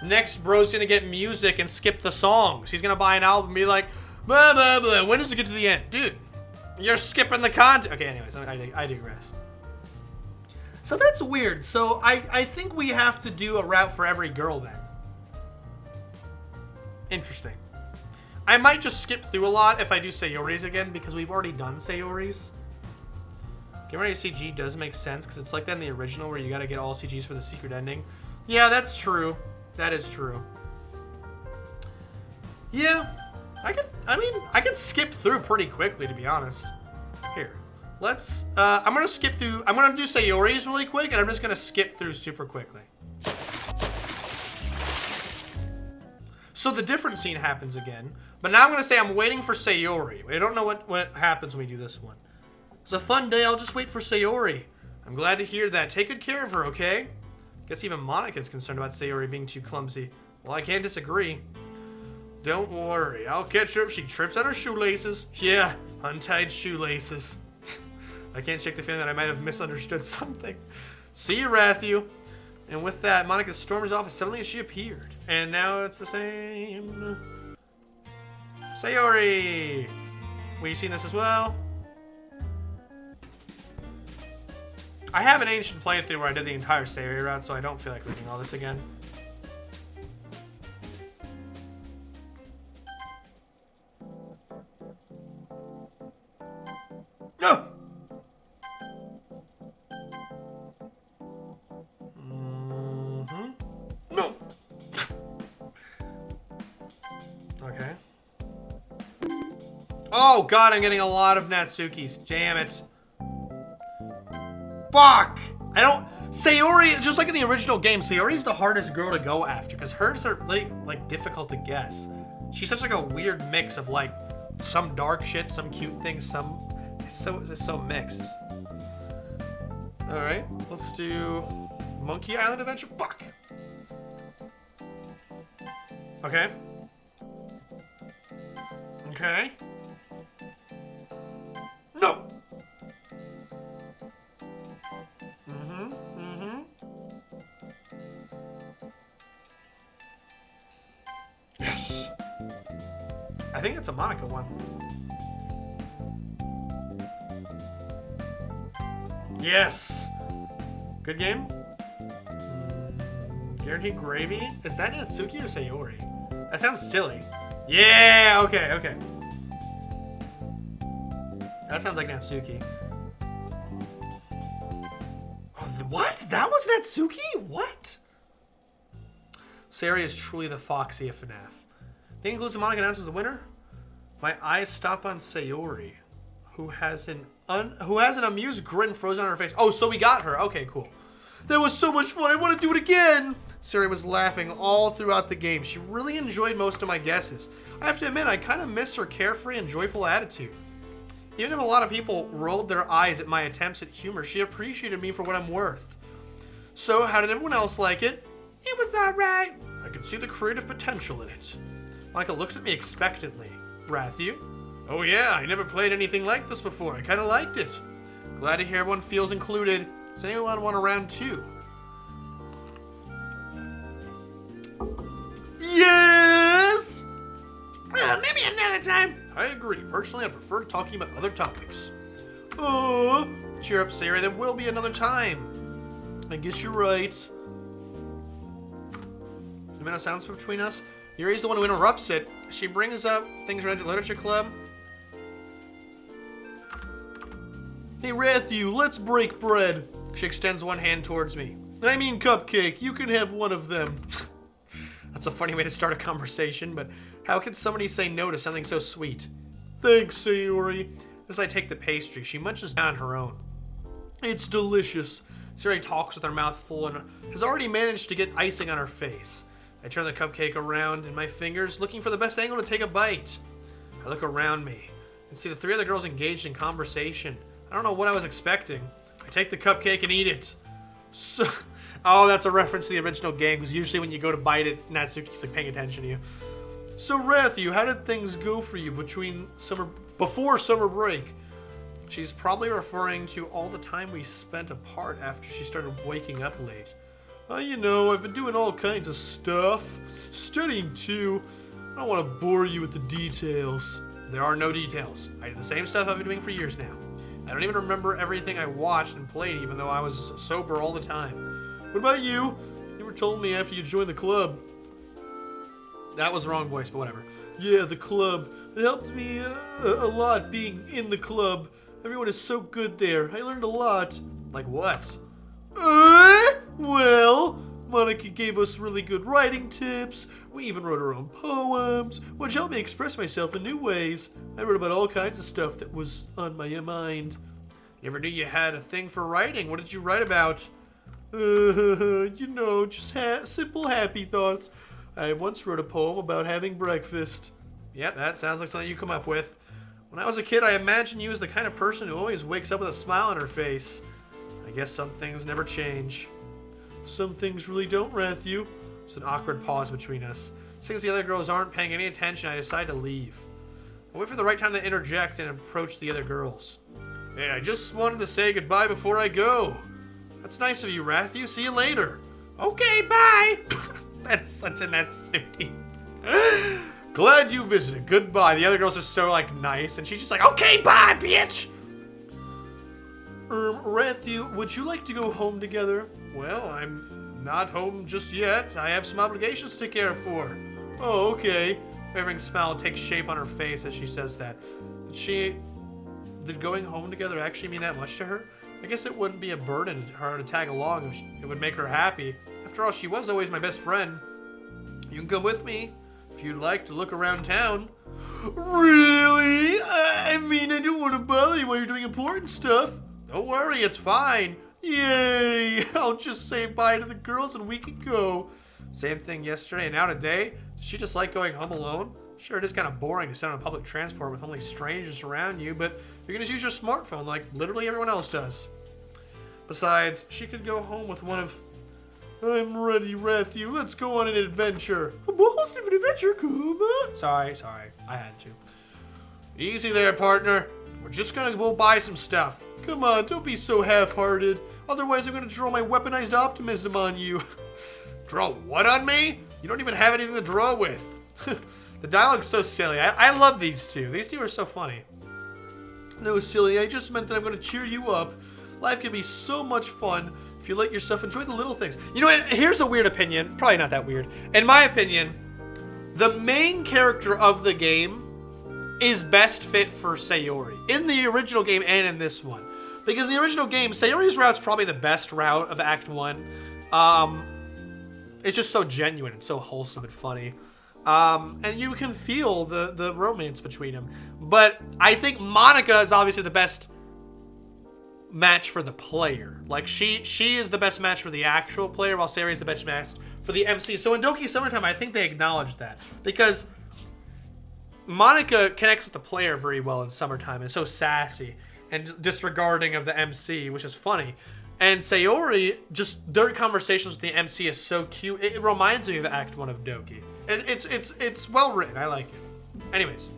Next, bro's gonna get music and skip the songs. He's gonna buy an album and be like, blah, blah, blah. When does it get to the end? Dude, you're skipping the content. Okay, anyways, I digress. So that's weird. So I think we have to do a route for every girl then. Interesting. I might just skip through a lot if I do Sayori's again because we've already done Sayori's. Getting ready to CG does make sense because it's like that in the original where you gotta get all CGs for the secret ending. Yeah, that's true. That is true. Yeah, I could skip through pretty quickly, to be honest. Here, let's, I'm gonna skip through, I'm gonna do Sayori's really quick, and I'm just gonna skip through super quickly. So the different scene happens again, but now I'm gonna say I'm waiting for Sayori. I don't know what happens when we do this one. It's a fun day, I'll just wait for Sayori. I'm glad to hear that. Take good care of her, okay? Guess even Monika's concerned about Sayori being too clumsy. Well, I can't disagree. Don't worry, I'll catch her if she trips on her shoelaces. Yeah, untied shoelaces. I can't shake the feeling that I might have misunderstood something. See you, Rathu. And with that, Monika storms off as suddenly as she appeared. And now it's the same. Sayori! We've seen this as well. I have an ancient playthrough where I did the entire Sayori route, so I don't feel like reading all this again. No! No! Okay. Oh god, I'm getting a lot of Natsukis. Damn it. Fuck! I don't... Sayori, just like in the original game, Sayori's the hardest girl to go after, because hers are, like, difficult to guess. She's such, like, a weird mix of, like, some dark shit, some cute things, some... It's so mixed. Alright, let's do... Monkey Island Adventure? Fuck! Okay. Okay. No! Yes! I think it's a Monika one. Yes! Good game. Guaranteed gravy? Is that Natsuki or Sayori? That sounds silly. Yeah! Okay, okay. That sounds like Natsuki. Oh, what? That was Natsuki? What? Sayori is truly the foxy of FNAF. That includes the Monika announces the winner. My eyes stop on Sayori, who has an amused grin frozen on her face. Oh, so we got her. Okay, cool. That was so much fun. I want to do it again. Sayori was laughing all throughout the game. She really enjoyed most of my guesses. I have to admit, I kind of miss her carefree and joyful attitude. Even if a lot of people rolled their eyes at my attempts at humor, she appreciated me for what I'm worth. So, how did everyone else like it? It was alright. I could see the creative potential in it. Monika looks at me expectantly. Rathu? Oh yeah, I never played anything like this before. I kind of liked it. Glad to hear everyone feels included. Does anyone want a round 2? Yes! Maybe another time. I agree. Personally, I prefer talking about other topics. Oh, cheer up, Sayori. There will be another time. I guess you're right. The amount of sounds between us. Yuri's the one who interrupts it. She brings up things related to Literature Club. Hey, Rathu, let's break bread. She extends one hand towards me. I mean, Cupcake, you can have one of them. That's a funny way to start a conversation, but how could somebody say no to something so sweet? Thanks, Sayori. As I take the pastry, she munches down her own. It's delicious. Sayori talks with her mouth full and has already managed to get icing on her face. I turn the cupcake around in my fingers, looking for the best angle to take a bite. I look around me and see the 3 other girls engaged in conversation. I don't know what I was expecting. I take the cupcake and eat it. So, oh, that's a reference to the original game, because usually when you go to bite it, Natsuki's like paying attention to you. So, Rathu, how did things go for you before summer break? She's probably referring to all the time we spent apart after she started waking up late. You know, I've been doing all kinds of stuff. Studying, too. I don't want to bore you with the details. There are no details. I do the same stuff I've been doing for years now. I don't even remember everything I watched and played, even though I was sober all the time. What about you? You never told me after you joined the club. That was the wrong voice, but whatever. Yeah, the club. It helped me a lot being in the club. Everyone is so good there. I learned a lot. Like what? Well, Monika gave us really good writing tips. We even wrote our own poems, which helped me express myself in new ways. I wrote about all kinds of stuff that was on my mind. Never knew you had a thing for writing. What did you write about? You know, just simple happy thoughts. I once wrote a poem about having breakfast. Yep, that sounds like something you come up with. When I was a kid, I imagined you as the kind of person who always wakes up with a smile on her face. I guess some things never change. Some things really don't, Rathew. There's an awkward pause between us. Since the other girls aren't paying any attention, I decide to leave. I wait for the right time to interject and approach the other girls. Hey, I just wanted to say goodbye before I go. That's nice of you, Rathew. See you later. Okay, bye. That's such a Natsuki. Glad you visited. Goodbye. The other girls are so, like, nice, and she's just like, okay, bye, bitch. Rathew, would you like to go home together? Well, I'm not home just yet. I have some obligations to care for. Oh, okay. Wavering smile takes shape on her face as she says that. Did going home together actually mean that much to her? I guess it wouldn't be a burden to her to tag along if it would make her happy. After all, she was always my best friend. You can come with me if you'd like to look around town. Really? I mean, I don't want to bother you while you're doing important stuff. Don't worry, it's fine. Yay! I'll just say bye to the girls and we can go. Same thing yesterday and now today. Does she just like going home alone? Sure, it is kind of boring to sit on public transport with only strangers around you, but you can just use your smartphone like literally everyone else does. Besides, she could go home with one of... I'm ready, Rathew. Let's go on an adventure. A most of an adventure, Kuma. Sorry. I had to. Easy there, partner. We're just gonna go buy some stuff. Come on, don't be so half-hearted. Otherwise, I'm gonna draw my weaponized optimism on you. Draw what on me? You don't even have anything to draw with. The dialogue's so silly. I love these two. These two are so funny. No, silly. I just meant that I'm going to cheer you up. Life can be so much fun if you let yourself enjoy the little things. You know what? Here's a weird opinion. Probably not that weird. In my opinion, the main character of the game is best fit for Sayori. In the original game and in this one. Because in the original game, Sayori's route's probably the best route of Act 1. It's just so genuine and so wholesome and funny. And you can feel the romance between them. But I think Monika is obviously the best match for the player. Like, she is the best match for the actual player, while Sayori is the best match for the MC. So in Doki Summertime, I think they acknowledge that. Because Monika connects with the player very well in Summertime, and so sassy and disregarding of the MC, which is funny. And Sayori, just their conversations with the MC is so cute. It reminds me of Act 1 of Doki. It's well written. I like it. Anyways.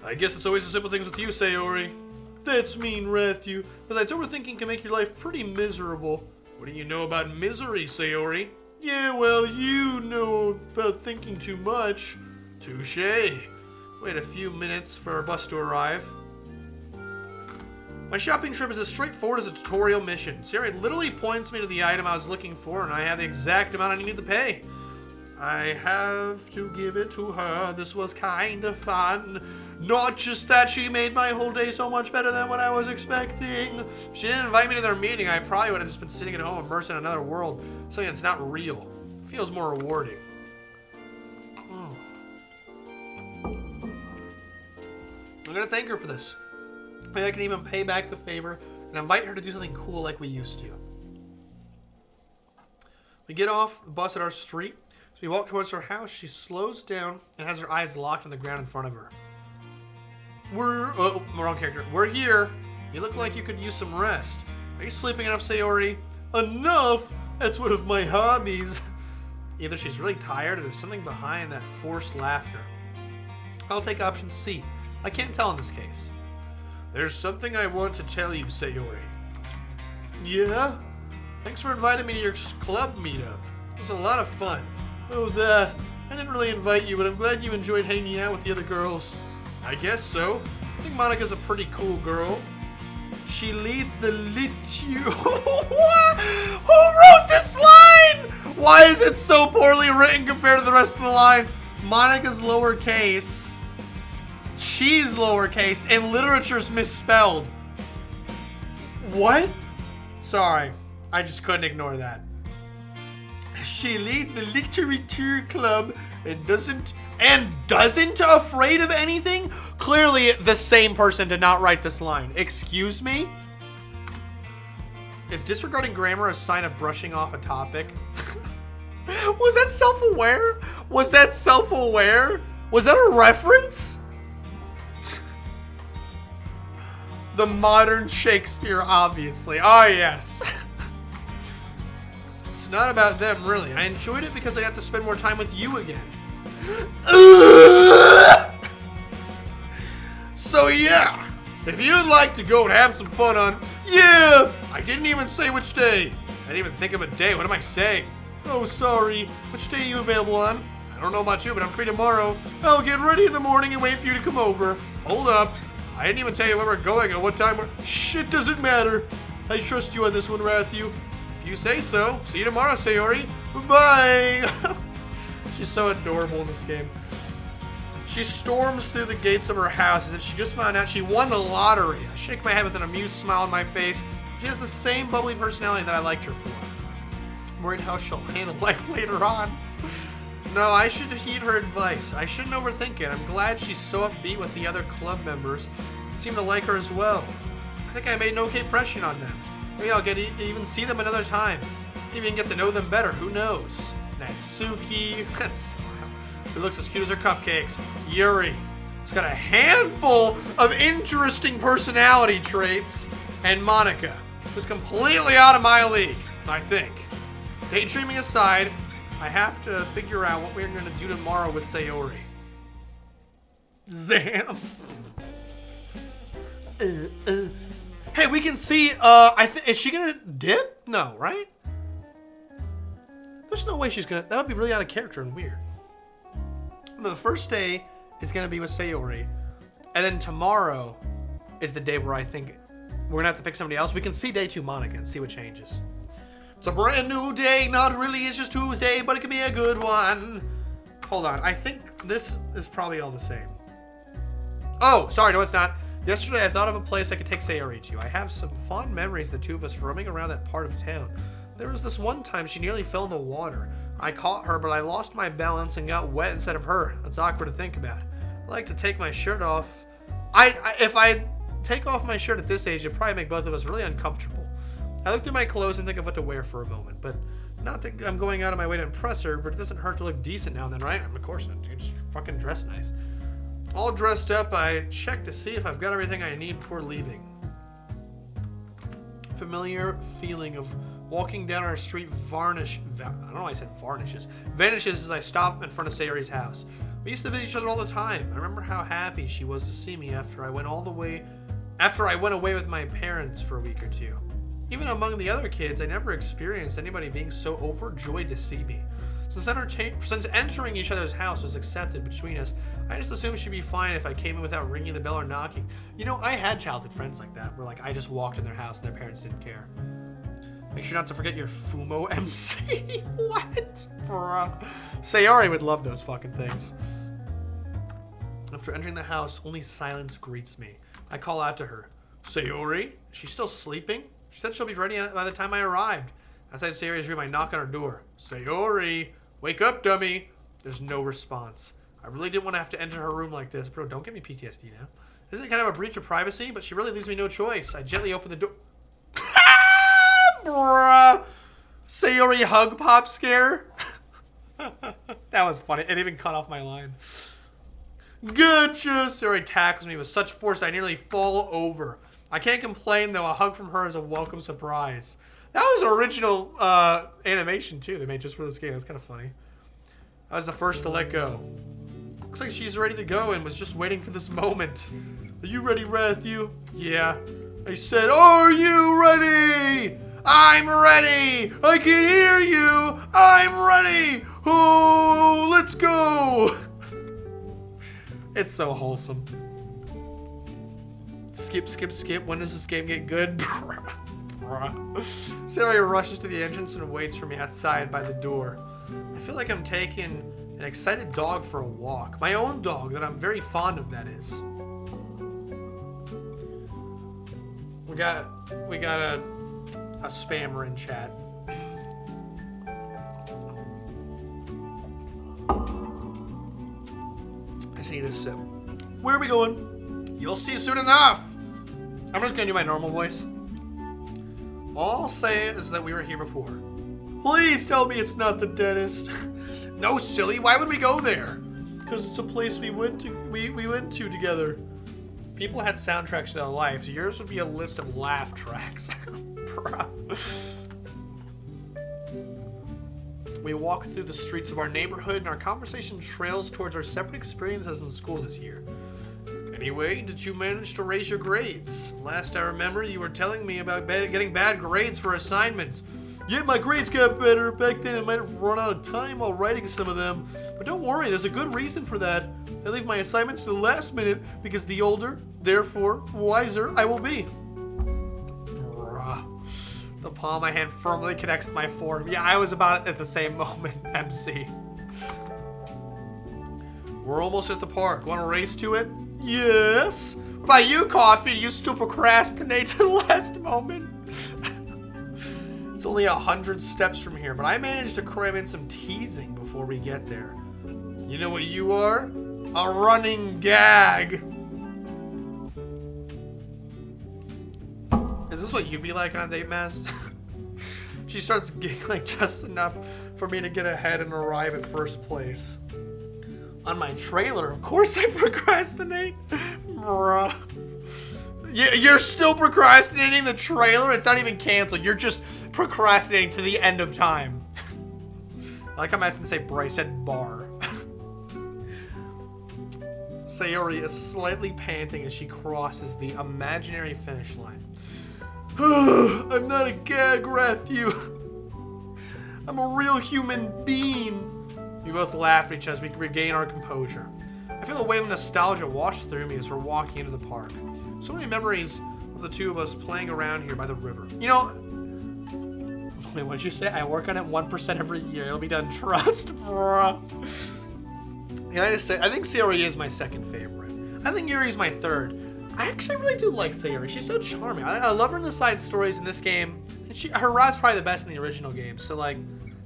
I guess it's always the simple things with you, Sayori. That's mean, Rathew. Besides, overthinking can make your life pretty miserable. What do you know about misery, Sayori? Yeah, well, you know about thinking too much. Touché. Wait a few minutes for our bus to arrive. My shopping trip is as straightforward as a tutorial mission. Sayori literally points me to the item I was looking for, and I have the exact amount I need to pay. I have to give it to her. This was kind of fun. Not just that she made my whole day so much better than what I was expecting. If she didn't invite me to their meeting, I probably would have just been sitting at home immersed in another world. Something that's not real. It feels more rewarding. I'm gonna thank her for this. Maybe I can even pay back the favor and invite her to do something cool like we used to. We get off the bus at our street. So we walk towards her house. She slows down and has her eyes locked on the ground in front of her. Wrong character. We're here. You look like you could use some rest. Are you sleeping enough, Sayori? Enough? That's one of my hobbies. Either she's really tired or there's something behind that forced laughter. I'll take option C. I can't tell in this case. There's something I want to tell you, Sayori. Yeah? Thanks for inviting me to your club meetup. It was a lot of fun. Oh, that. I didn't really invite you, but I'm glad you enjoyed hanging out with the other girls. I guess so. I think Monika's a pretty cool girl. She leads the Who wrote this line? Why is it so poorly written compared to the rest of the line? Monika's lowercase. She's lowercase, and literature's misspelled. What? Sorry, I just couldn't ignore that. She leads the literature club and doesn't afraid of anything? Clearly, the same person did not write this line. Excuse me? Is disregarding grammar a sign of brushing off a topic? Was that self-aware? Was that self-aware? Was that a reference? The modern Shakespeare, obviously. Oh, yes. It's not about them, really. I enjoyed it because I got to spend more time with you again. So, yeah. If you'd like to go and have some fun on... Yeah! I didn't even say which day. I didn't even think of a day. What am I saying? Oh, sorry. Which day are you available on? I don't know about you, but I'm free tomorrow. I'll get ready in the morning and wait for you to come over. Hold up. I didn't even tell you where we're going or what time we're... Shit doesn't matter. I trust you on this one, Rathu. If you say so. See you tomorrow, Sayori. Bye. She's so adorable in this game. She storms through the gates of her house as if she just found out she won the lottery. I shake my head with an amused smile on my face. She has the same bubbly personality that I liked her for. I'm worried how she'll handle life later on. No, I should heed her advice. I shouldn't overthink it. I'm glad she's so upbeat with the other club members. They seem to like her as well. I think I made an okay impression on them. Maybe I'll get even see them another time. Maybe even get to know them better. Who knows? Natsuki. That smile. Who looks as cute as her cupcakes. Yuri. She's got a handful of interesting personality traits. And Monika, who's completely out of my league, I think. Daydreaming aside, I have to figure out what we're going to do tomorrow with Sayori. Zam. Hey, we can see, is she going to dip? No, right? There's no way she's going to, that would be really out of character and weird. The first day is going to be with Sayori. And then tomorrow is the day where I think we're going to have to pick somebody else. We can see day 2 Monika and see what changes. It's a brand new day. Not really, it's just Tuesday, but it could be a good one. Hold on. I think this is probably all the same. Oh, sorry. No, it's not. Yesterday, I thought of a place I could take Sayori to. I have some fond memories of the two of us roaming around that part of town. There was this one time she nearly fell in the water. I caught her, but I lost my balance and got wet instead of her. That's awkward to think about. I like to take my shirt off. If I take off my shirt at this age, it'd probably make both of us really uncomfortable. I look through my clothes and think of what to wear for a moment, but not that I'm going out of my way to impress her, but it doesn't hurt to look decent now and then, right? Of course not, dude. Just fucking dress nice. All dressed up, I check to see if I've got everything I need before leaving. Familiar feeling of walking down our street I don't know why I said vanishes as I stop in front of Sayori's house. We used to visit each other all the time. I remember how happy she was to see me after I went away with my parents for a week or two. Even among the other kids, I never experienced anybody being so overjoyed to see me. Since entering each other's house was accepted between us, I just assumed she'd be fine if I came in without ringing the bell or knocking. You know, I had childhood friends like that, where like I just walked in their house and their parents didn't care. Make sure not to forget your Fumo MC. What? Bruh. Sayori would love those fucking things. After entering the house, only silence greets me. I call out to her. Sayori? She's still sleeping? She said she'll be ready by the time I arrived. Outside Sayori's room, I knock on her door. Sayori, wake up, dummy. There's no response. I really didn't want to have to enter her room like this. Bro, don't give me PTSD now. Isn't it kind of a breach of privacy? But she really leaves me no choice. I gently open the door. Bruh. Sayori hug pop scare. That was funny. It even cut off my line. Gotcha. Sayori tackles me with such force I nearly fall over. I can't complain, though. A hug from her is a welcome surprise. That was original animation, too, they made just for this game. It's kind of funny. I was the first to let go. Looks like she's ready to go and was just waiting for this moment. Are you ready, Rathu? Yeah. I said, are you ready? I'm ready. I can hear you. I'm ready. Oh, let's go. It's so wholesome. Skip, skip, skip. When does this game get good? Sayori rushes to the entrance and waits for me outside by the door. I feel like I'm taking an excited dog for a walk. My own dog that I'm very fond of, that is. We got a spammer in chat. I just need a sip. Where are we going? You'll see soon enough. I'm just gonna do my normal voice. All I'll say is that we were here before. Please tell me it's not the dentist. No, silly. Why would we go there? Because it's a place we went to together. people had soundtracks to their lives, yours would be a list of laugh tracks. We walk through the streets of our neighborhood, and our conversation trails towards our separate experiences in school this year. Anyway, did you manage to raise your grades? Last I remember, you were telling me about getting bad grades for assignments. Yeah, my grades got better. Back then, I might have run out of time while writing some of them. But don't worry, there's a good reason for that. I leave my assignments to the last minute because the older, therefore, wiser I will be. The palm of my hand firmly connects to my forearm. Yeah, I was about at the same moment, MC. We're almost at the park. Want to race to it? Yes. What about you, Coffee? You still procrastinate to the last moment? It's only 100 steps from here, but I managed to cram in some teasing before we get there. You know what you are? A running gag. Is this what you'd be like on a date, Maz? She starts giggling just enough for me to get ahead and arrive at first place. On my trailer, of course I procrastinate. Bruh. You're still procrastinating the trailer? It's not even canceled. You're just procrastinating to the end of time. I like how I'm asking to say Bryce said bar. Sayori is slightly panting as she crosses the imaginary finish line. I'm not a gag, Rathu. I'm a real human being. We both laugh at each other as we regain our composure. I feel a wave of nostalgia wash through me as we're walking into the park. So many memories of the two of us playing around here by the river. You know, wait, what'd you say? I work on it 1% every year. It'll be done. Trust, bruh. Yeah, I just say, I think Sayori is my second favorite. I think Yuri's my third. I actually really do like Sayori. She's so charming. I love her in the side stories in this game. And her rap's probably the best in the original game. So, like,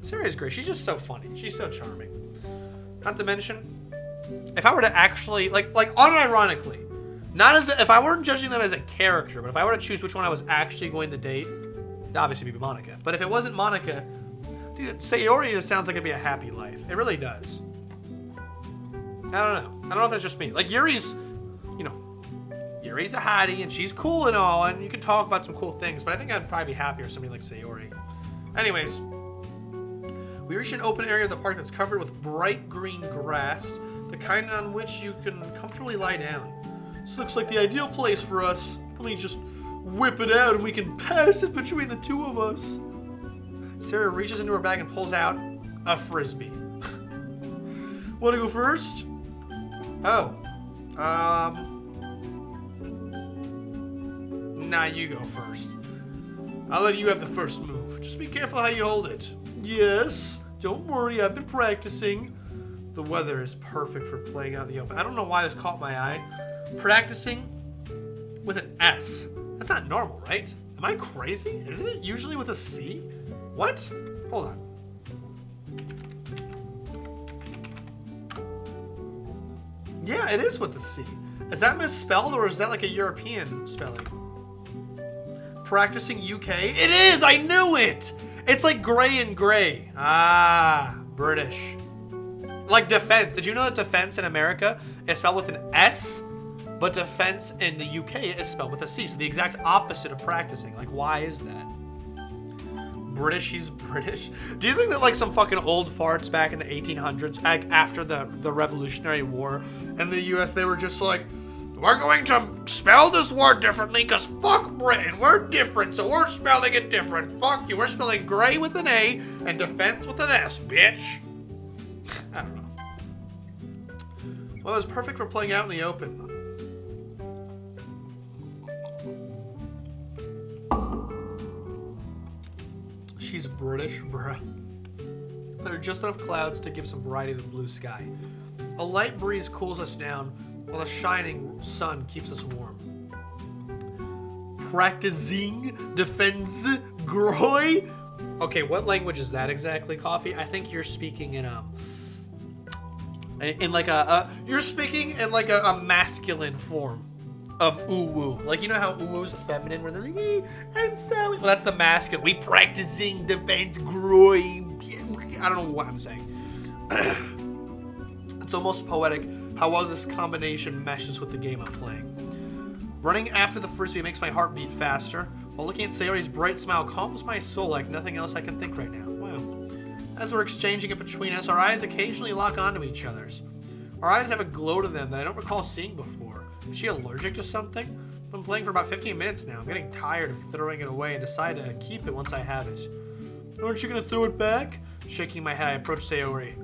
Sayori's great. She's just so funny. She's so charming. Not to mention, if I were to actually, like unironically, not as if I weren't judging them as a character, but if I were to choose which one I was actually going to date, it'd obviously be Monika. But if it wasn't Monika, dude, Sayori just sounds like it'd be a happy life. It really does. I don't know. I don't know if that's just me. Like Yuri's, you know, Yuri's a hottie and she's cool and all, and you can talk about some cool things, but I think I'd probably be happier with somebody like Sayori. Anyways, we reach an open area of the park that's covered with bright green grass, the kind on which you can comfortably lie down. This looks like the ideal place for us. Let me just whip it out and we can pass it between the two of us. Sarah reaches into her bag and pulls out a frisbee. Want to go first? Oh. Nah, you go first. I'll let you have the first move. Just be careful how you hold it. Yes. Don't worry, I've been practicing. The weather is perfect for playing out in the open. I don't know why this caught my eye. Practicing with an S. That's not normal, right? Am I crazy? Isn't it usually with a C? What? Hold on. Yeah, it is with the C. Is that misspelled or is that like a European spelling? Practicing UK? It is! I knew it! It's like gray and gray. Ah, British. Like defense. Did you know that defense in America is spelled with an S? But defense in the UK is spelled with a C. So the exact opposite of practicing. Like, why is that? British, he's British. Do you think that like some fucking old farts back in the 1800s, like after the Revolutionary War in the US, they were just like, we're going to spell this word differently because fuck Britain. We're different, so we're spelling it different. Fuck you. We're spelling gray with an A and defense with an S, bitch. I don't know. Well, it's perfect for playing out in the open. She's British, bruh. There are just enough clouds to give some variety to the blue sky. A light breeze cools us down, while the shining sun keeps us warm. Practicing defense groy? Okay, what language is that exactly, Coffee? I think you're speaking in like a you're speaking in like a masculine form of ooh-woo. Like, you know how ooh-woo is the feminine where they're like, hey, I'm sorry. Well, that's the masculine. We practicing defense groy. I don't know what I'm saying. It's almost poetic how well this combination meshes with the game I'm playing. Running after the frisbee makes my heart beat faster, while looking at Sayori's bright smile calms my soul like nothing else I can think right now. Wow. As we're exchanging it between us, our eyes occasionally lock onto each other's. Our eyes have a glow to them that I don't recall seeing before. Is she allergic to something? I've been playing for about 15 minutes now. I'm getting tired of throwing it away and decide to keep it once I have it. Aren't you gonna throw it back? Shaking my head, I approach Sayori.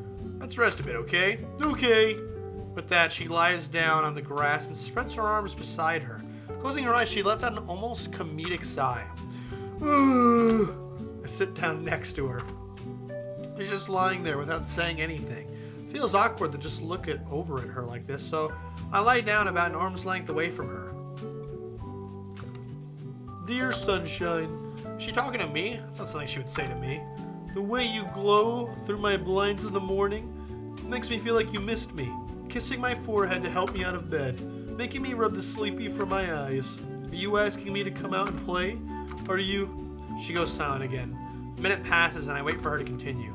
Let's rest a bit, okay? Okay. With that, she lies down on the grass and spreads her arms beside her. Closing her eyes, she lets out an almost comedic sigh. I sit down next to her. She's just lying there without saying anything. It feels awkward to just look over at her like this, so I lie down about an arm's length away from her. Dear sunshine. Is she talking to me? That's not something she would say to me. The way you glow through my blinds in the morning makes me feel like you missed me. Kissing my forehead to help me out of bed. Making me rub the sleepy from my eyes. Are you asking me to come out and play? Are you... She goes silent again. A minute passes and I wait for her to continue.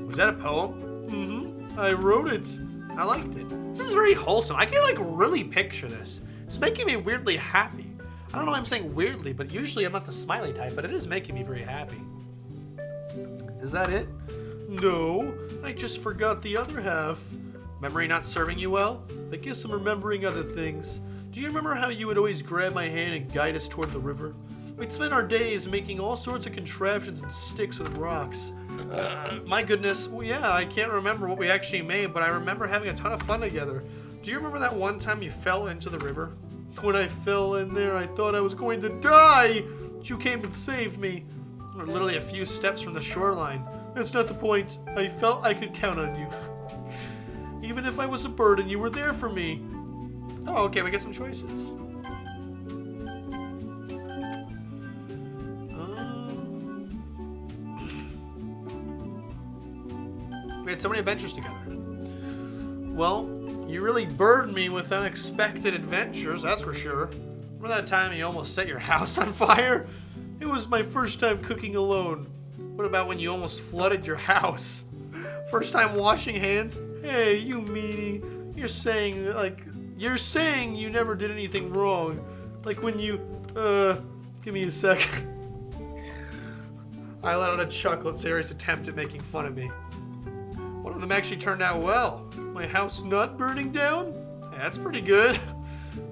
Was that a poem? Mm-hmm. I wrote it. I liked it. This is very wholesome. I can really picture this. It's making me weirdly happy. I don't know why I'm saying weirdly, but usually I'm not the smiley type, but it is making me very happy. Is that it? No, I just forgot the other half. Memory not serving you well? I guess I'm remembering other things. Do you remember how you would always grab my hand and guide us toward the river? We'd spend our days making all sorts of contraptions and sticks and rocks. My goodness, well, yeah, I can't remember what we actually made, but I remember having a ton of fun together. Do you remember that one time you fell into the river? When I fell in there, I thought I was going to die, but you came and saved me. We're literally a few steps from the shoreline. That's not the point. I felt I could count on you. Even if I was a burden, you were there for me. Oh, okay, we get some choices. We had so many adventures together. Well, you really burdened me with unexpected adventures, that's for sure. Remember that time you almost set your house on fire? It was my first time cooking alone. What about when you almost flooded your house? First time washing hands? Hey, you meanie. You're saying you never did anything wrong. Like when you, give me a sec. I let out a chuckle at Sayori's attempt at making fun of me. One of them actually turned out well. My house not burning down? Hey, that's pretty good.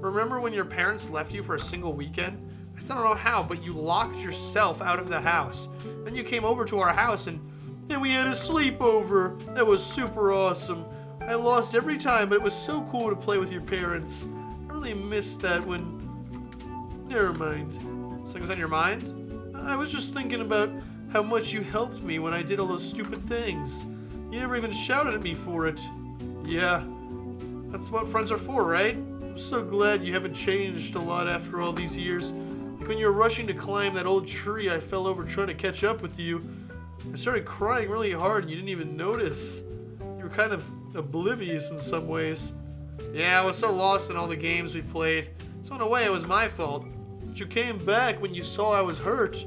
Remember when your parents left you for a single weekend? I still don't know how, but you locked yourself out of the house. Then you came over to our house and we had a sleepover. That was super awesome. I lost every time, but it was so cool to play with your parents. I really missed that when... Never mind. Something's on your mind? I was just thinking about how much you helped me when I did all those stupid things. You never even shouted at me for it. Yeah, that's what friends are for, right? I'm so glad you haven't changed a lot after all these years. Like when you were rushing to climb that old tree I fell over trying to catch up with you. I started crying really hard and you didn't even notice. You were kind of oblivious in some ways. Yeah, I was so lost in all the games we played. So in a way, it was my fault. But you came back when you saw I was hurt.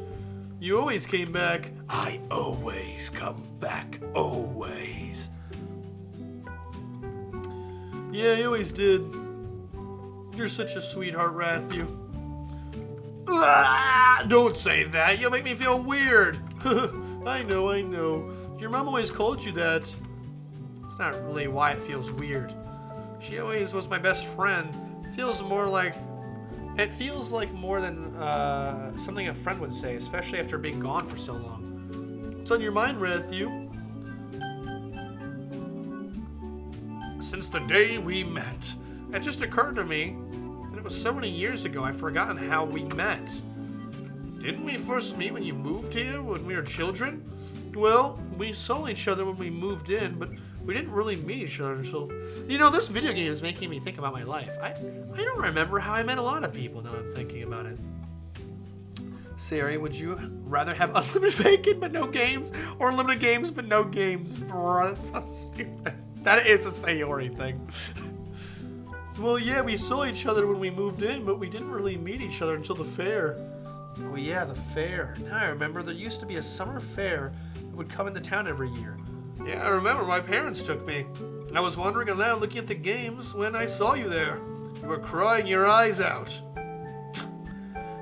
You always came back. I always come back, always. Yeah, you always did. You're such a sweetheart, Rathu. Ah, don't say that. You'll make me feel weird. I know. Your mom always called you that. It's not really why it feels weird. She always was my best friend. It feels like more than something a friend would say, especially after being gone for so long. What's on your mind, Rathu? Since the day we met. It just occurred to me that it was so many years ago I've forgotten how we met. Didn't we first meet when you moved here, when we were children? Well, we saw each other when we moved in, but we didn't really meet each other until... You know, this video game is making me think about my life. I don't remember how I met a lot of people now I'm thinking about it. Sayori, would you rather have unlimited bacon but no games, or unlimited games but no games? Bro, that's so stupid. That is a Sayori thing. Well, yeah, we saw each other when we moved in, but we didn't really meet each other until the fair. Oh yeah, the fair. Now I remember there used to be a summer fair that would come into town every year. Yeah, I remember my parents took me. I was wandering around looking at the games when I saw you there. You were crying your eyes out.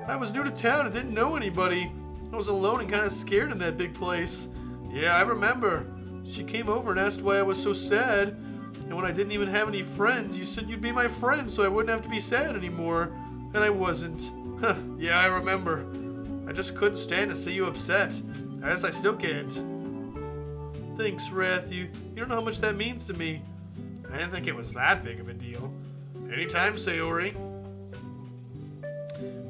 I was new to town and didn't know anybody. I was alone and kind of scared in that big place. Yeah, I remember. She came over and asked why I was so sad. And when I didn't even have any friends, you said you'd be my friend so I wouldn't have to be sad anymore. And I wasn't. Huh, yeah, I remember. I just couldn't stand to see you upset. I guess I still can't. Thanks, Wrath. You don't know how much that means to me. I didn't think it was that big of a deal. Anytime, Sayori.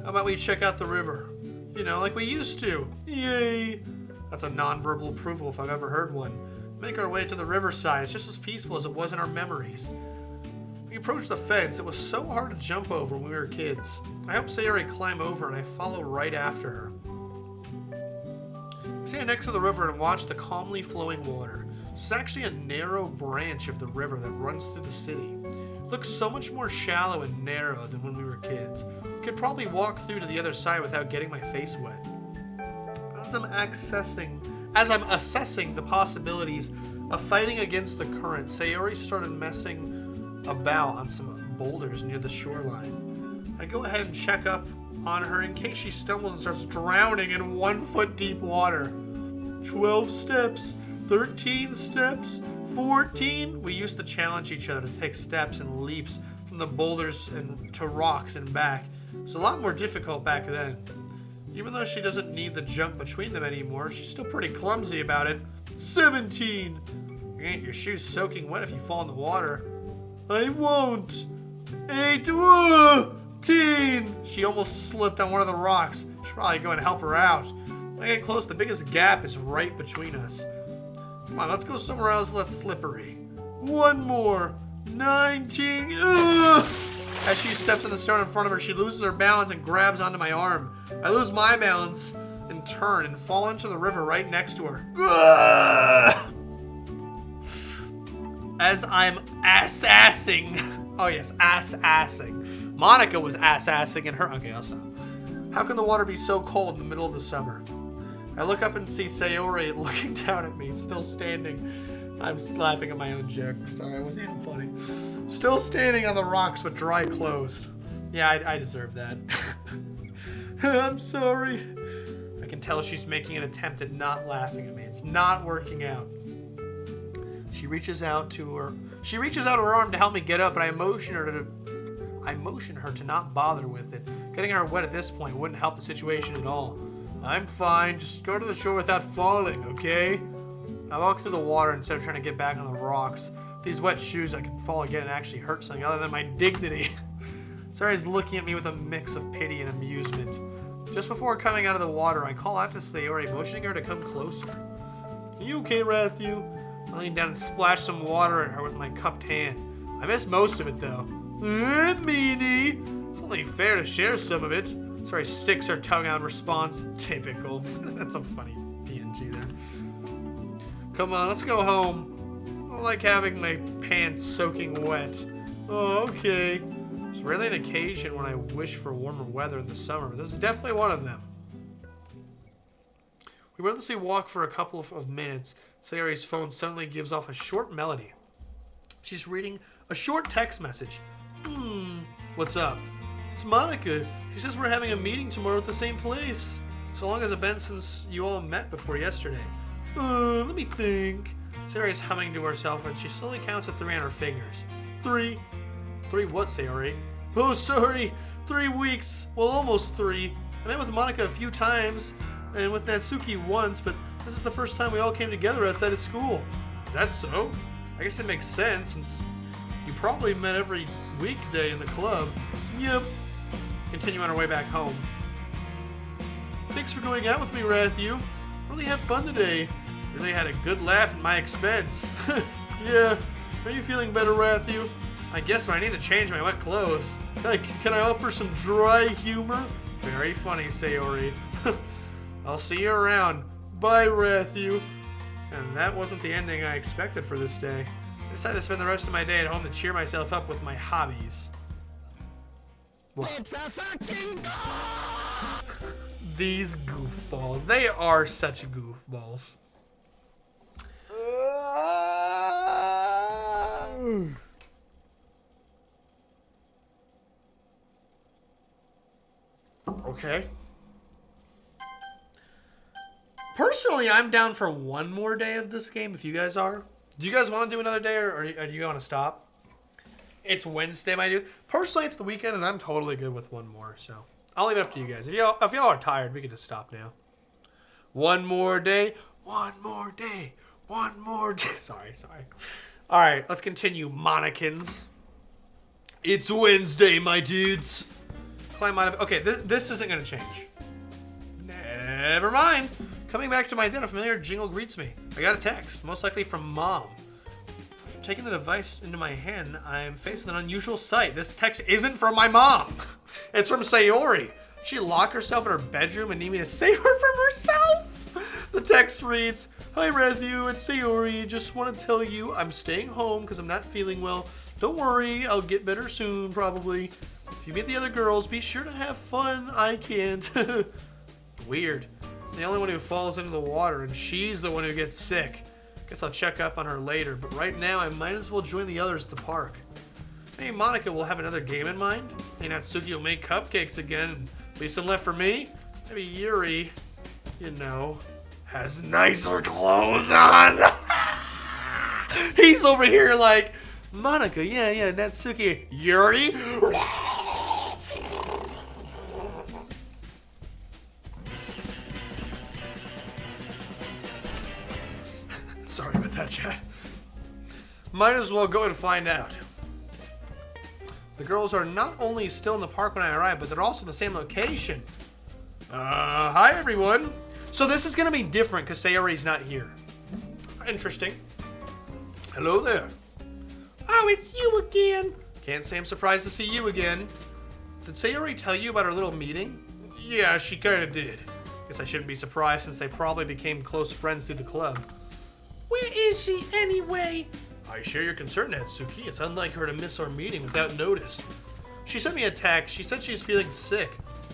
How about we check out the river? You know, like we used to. Yay! That's a non-verbal approval if I've ever heard one. Make our way to the riverside. It's just as peaceful as it was in our memories. We approached the fence. It was so hard to jump over when we were kids. I helped Sayori climb over and I follow right after her. I stand next to the river and watch the calmly flowing water. It's actually a narrow branch of the river that runs through the city. It looks so much more shallow and narrow than when we were kids. We could probably walk through to the other side without getting my face wet. As I'm assessing the possibilities of fighting against the current, Sayori started messing about on some boulders near the shoreline. I go ahead and check up on her in case she stumbles and starts drowning in 1 foot deep water. 12 steps, 13 steps, 14. We used to challenge each other to take steps and leaps from the boulders and to rocks and back. It's a lot more difficult back then. Even though she doesn't need the jump between them anymore, she's still pretty clumsy about it. 17. You get your shoes soaking wet if you fall in the water. I won't. 18. She almost slipped on one of the rocks. Should probably go and help her out. When I get close, the biggest gap is right between us. Come on, let's go somewhere else less slippery. One more. 19. Ugh! As she steps on the stone in front of her, she loses her balance and grabs onto my arm. I lose my balance and turn and fall into the river right next to her. Ugh! As I'm ass-assing. Oh yes, ass-assing. Monika was ass-assing in her. Okay, I'll stop. How can the water be so cold in the middle of the summer? I look up and see Sayori looking down at me, still standing. I'm laughing at my own joke. Sorry, it wasn't even funny. Still standing on the rocks with dry clothes. Yeah, I deserve that. I'm sorry. I can tell she's making an attempt at not laughing at me. It's not working out. She reaches out her arm to help me get up, and I motion her to not bother with it. Getting her wet at this point wouldn't help the situation at all. I'm fine. Just go to the shore without falling, okay? I walk through the water instead of trying to get back on the rocks. With these wet shoes, I can fall again and actually hurt something other than my dignity. Sayori's looking at me with a mix of pity and amusement. Just before coming out of the water, I call out to Sayori, motioning her to come closer. Are you okay, Rathu? I lean down and splash some water at her with my cupped hand. I missed most of it, though. Meanie! It's only fair to share some of it. Sayori sticks her tongue out in response. Typical. That's a funny PNG there. Come on, let's go home. I don't like having my pants soaking wet. Oh, okay. It's rarely an occasion when I wish for warmer weather in the summer, but this is definitely one of them. We wordlessly walk for a couple of minutes. Sayori's phone suddenly gives off a short melody. She's reading a short text message. What's up? It's Monika. She says we're having a meeting tomorrow at the same place. So long has it been since you all met before yesterday? Let me think. Sayori's humming to herself and she slowly counts to 3 on her fingers. 3. 3 what, Sayori? Oh, sorry. 3 weeks. Well, almost 3. I met with Monika a few times and with Natsuki once, but this is the first time we all came together outside of school. Is that so? I guess it makes sense since you probably met every weekday in the club. Yep. Continue on our way back home. Thanks for going out with me, Rathu. Really had fun today. Really had a good laugh at my expense. Yeah. Are you feeling better, Rathu? I guess I need to change my wet clothes. Can I offer some dry humor? Very funny, Sayori. I'll see you around. Bye, Rathu. And that wasn't the ending I expected for this day. I decided to spend the rest of my day at home to cheer myself up with my hobbies. What? It's a fucking goal! These goofballs. They are such goofballs. Okay. Personally, I'm down for one more day of this game, if you guys are. Do you guys want to do another day, or do you want to stop? It's Wednesday, my dude. Personally, it's the weekend, and I'm totally good with one more, so I'll leave it up to you guys. If y'all are tired, we can just stop now. One more day. One more day. One more day. Sorry. All right, let's continue, Monikans. It's Wednesday, my dudes. Climb out of... Okay, this isn't going to change. Never mind. Coming back to my den, a familiar jingle greets me. I got a text, most likely from Mom. After taking the device into my hand, I am facing an unusual sight. This text isn't from my mom. It's from Sayori. She locked herself in her bedroom and need me to save her from herself. The text reads, "Hi, Matthew, it's Sayori. Just want to tell you I'm staying home because I'm not feeling well. Don't worry, I'll get better soon, probably. If you meet the other girls, be sure to have fun. I can't." Weird. The only one who falls into the water, and she's the one who gets sick. Guess I'll check up on her later, but right now I might as well join the others at the park. Maybe Monika will have another game in mind. Maybe Natsuki will make cupcakes again. Leave some left for me. Maybe Yuri, you know, has nicer clothes on. He's over here like, Monika, yeah, Natsuki, Yuri. Sorry about that, chat. Might as well go and find out. The girls are not only still in the park when I arrive, but they're also in the same location. Hi everyone. So this is gonna be different because Sayori's not here. Interesting. Hello there. Oh, it's you again. Can't say I'm surprised to see you again. Did Sayori tell you about our little meeting? Yeah, she kinda did. Guess I shouldn't be surprised since they probably became close friends through the club. Where is she anyway? I share your concern, Natsuki. It's unlike her to miss our meeting without notice. She sent me a text. She said she's feeling sick.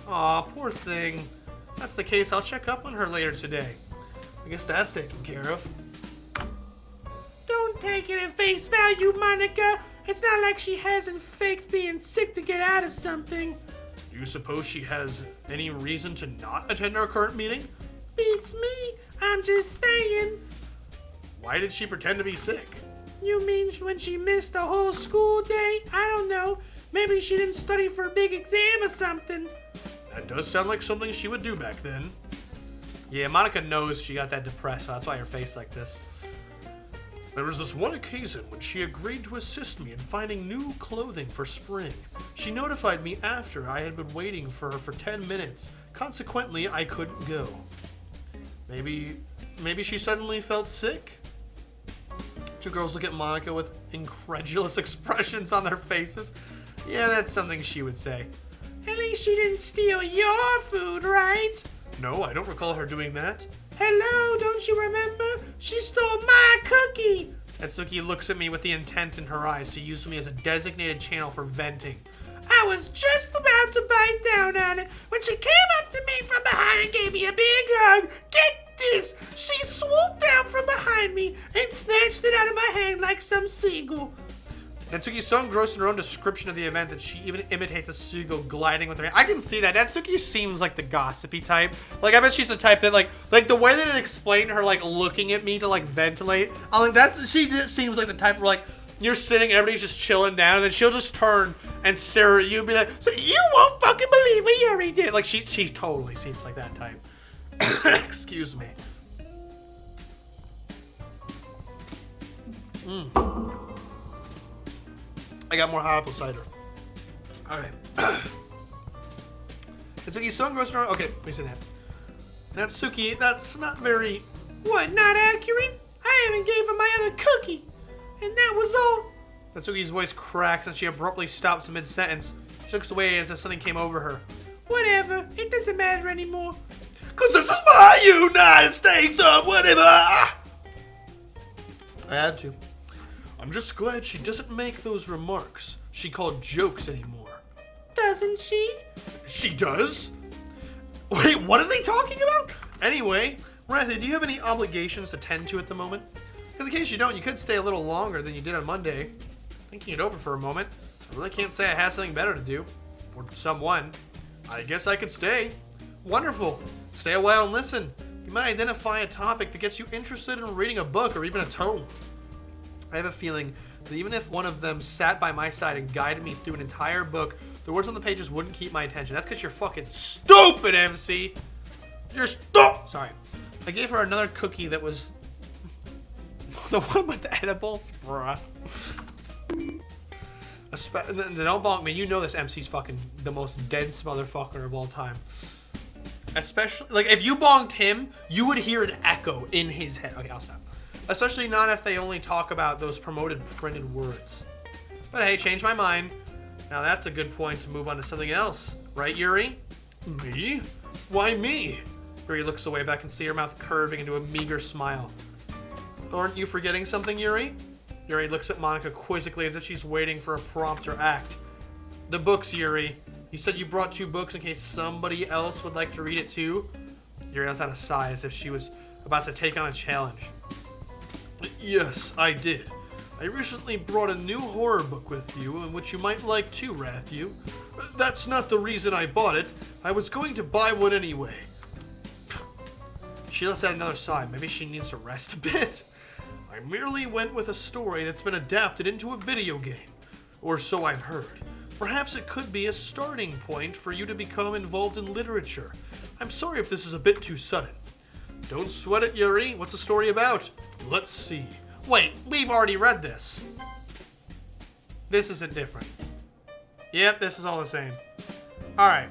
Aw, poor thing. If that's the case, I'll check up on her later today. I guess that's taken care of. Don't take it at face value, Monika. It's not like she hasn't faked being sick to get out of something. Do you suppose she has any reason to not attend our current meeting? Beats me. I'm just saying. Why did she pretend to be sick? You mean when she missed the whole school day? I don't know. Maybe she didn't study for a big exam or something. That does sound like something she would do back then. Yeah, Monika knows she got that depressed, so that's why her face like this. There was this one occasion when she agreed to assist me in finding new clothing for spring. She notified me after I had been waiting for her for 10 minutes. Consequently, I couldn't go. Maybe she suddenly felt sick? Two girls look at Monika with incredulous expressions on their faces. Yeah, that's something she would say. At least she didn't steal your food, right? No, I don't recall her doing that. Hello, don't you remember? She stole my cookie. Natsuki looks at me with the intent in her eyes to use me as a designated channel for venting. I was just about to bite down on it when she came up to me from behind and gave me a big hug. Get this! She swooped down from behind me and snatched it out of my hand like some seagull. Natsuki's so engrossed in her own description of the event that she even imitates a seagull gliding with her hand. I can see that. Natsuki seems like the gossipy type. Like, I bet she's the type that, like the way that it explained her, like, looking at me to, like, ventilate. I think she just seems like the type where, like, you're sitting, everybody's just chilling down, and then she'll just turn and stare at you and be like, so you won't fucking believe what Yuri did. Like, she totally seems like that type. Excuse me. I got more hot apple cider. Alright. Natsuki's so engrossed in her... Okay, let me say that. Natsuki, that's not very... What, not accurate? I even gave her my other cookie. And that was all. Natsuki's voice cracks and she abruptly stops mid-sentence. She looks away as if something came over her. Whatever, it doesn't matter anymore. Cause this is my United States of whatever. I had to. I'm just glad she doesn't make those remarks she called jokes anymore. Doesn't she? She does? Wait, what are they talking about? Anyway, Ratha, do you have any obligations to tend to at the moment? Because in case you don't, you could stay a little longer than you did on Monday. Thinking it over for a moment, I really can't say I have something better to do. Or someone. I guess I could stay. Wonderful. Stay a while and listen. You might identify a topic that gets you interested in reading a book or even a tome. I have a feeling that even if one of them sat by my side and guided me through an entire book, the words on the pages wouldn't keep my attention. That's because you're fucking stupid, MC. You're stupid. Sorry. I gave her another cookie that was the one with the edibles, bruh. Don't bonk me. You know this MC's fucking the most dense motherfucker of all time. Especially, like, if you bonked him, you would hear an echo in his head. Okay, I'll stop. Especially not if they only talk about those promoted printed words. But hey, change my mind. Now that's a good point to move on to something else. Right, Yuri? Me? Why me? Yuri looks away back and see her mouth curving into a meager smile. Aren't you forgetting something, Yuri? Yuri looks at Monika quizzically as if she's waiting for a prompt or act. The books, Yuri. You said you brought 2 books in case somebody else would like to read it too? Yuri lets out a sigh as if she was about to take on a challenge. Yes, I did. I recently brought a new horror book with you, in which you might like too, Rathu. That's not the reason I bought it. I was going to buy one anyway. She lets out another sigh. Maybe she needs to rest a bit. I merely went with a story that's been adapted into a video game. Or so I've heard. Perhaps it could be a starting point for you to become involved in literature. I'm sorry if this is a bit too sudden. Don't sweat it, Yuri. What's the story about? Let's see. Wait, we've already read this. This isn't different. Yep, this is all the same. Alright.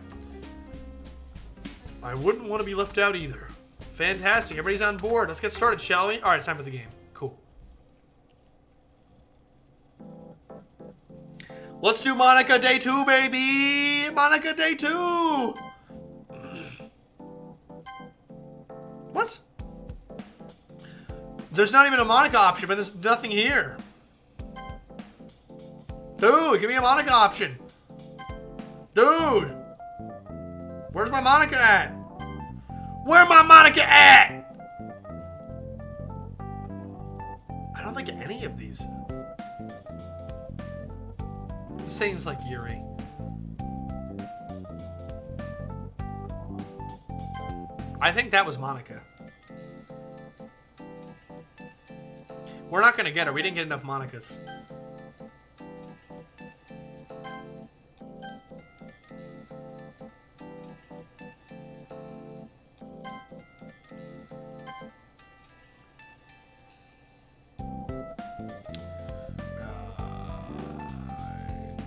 I wouldn't want to be left out either. Fantastic. Everybody's on board. Let's get started, shall we? Alright, it's time for the game. Cool. Let's do Monika Day 2, baby! Monika Day 2! What? There's not even a Monika option, but there's nothing here. Dude, give me a Monika option. Dude! Where's my Monika at? Where my Monika at? I don't think any of these. This seems like Yuri. I think that was Monika. We're not gonna get her. We didn't get enough Monikas.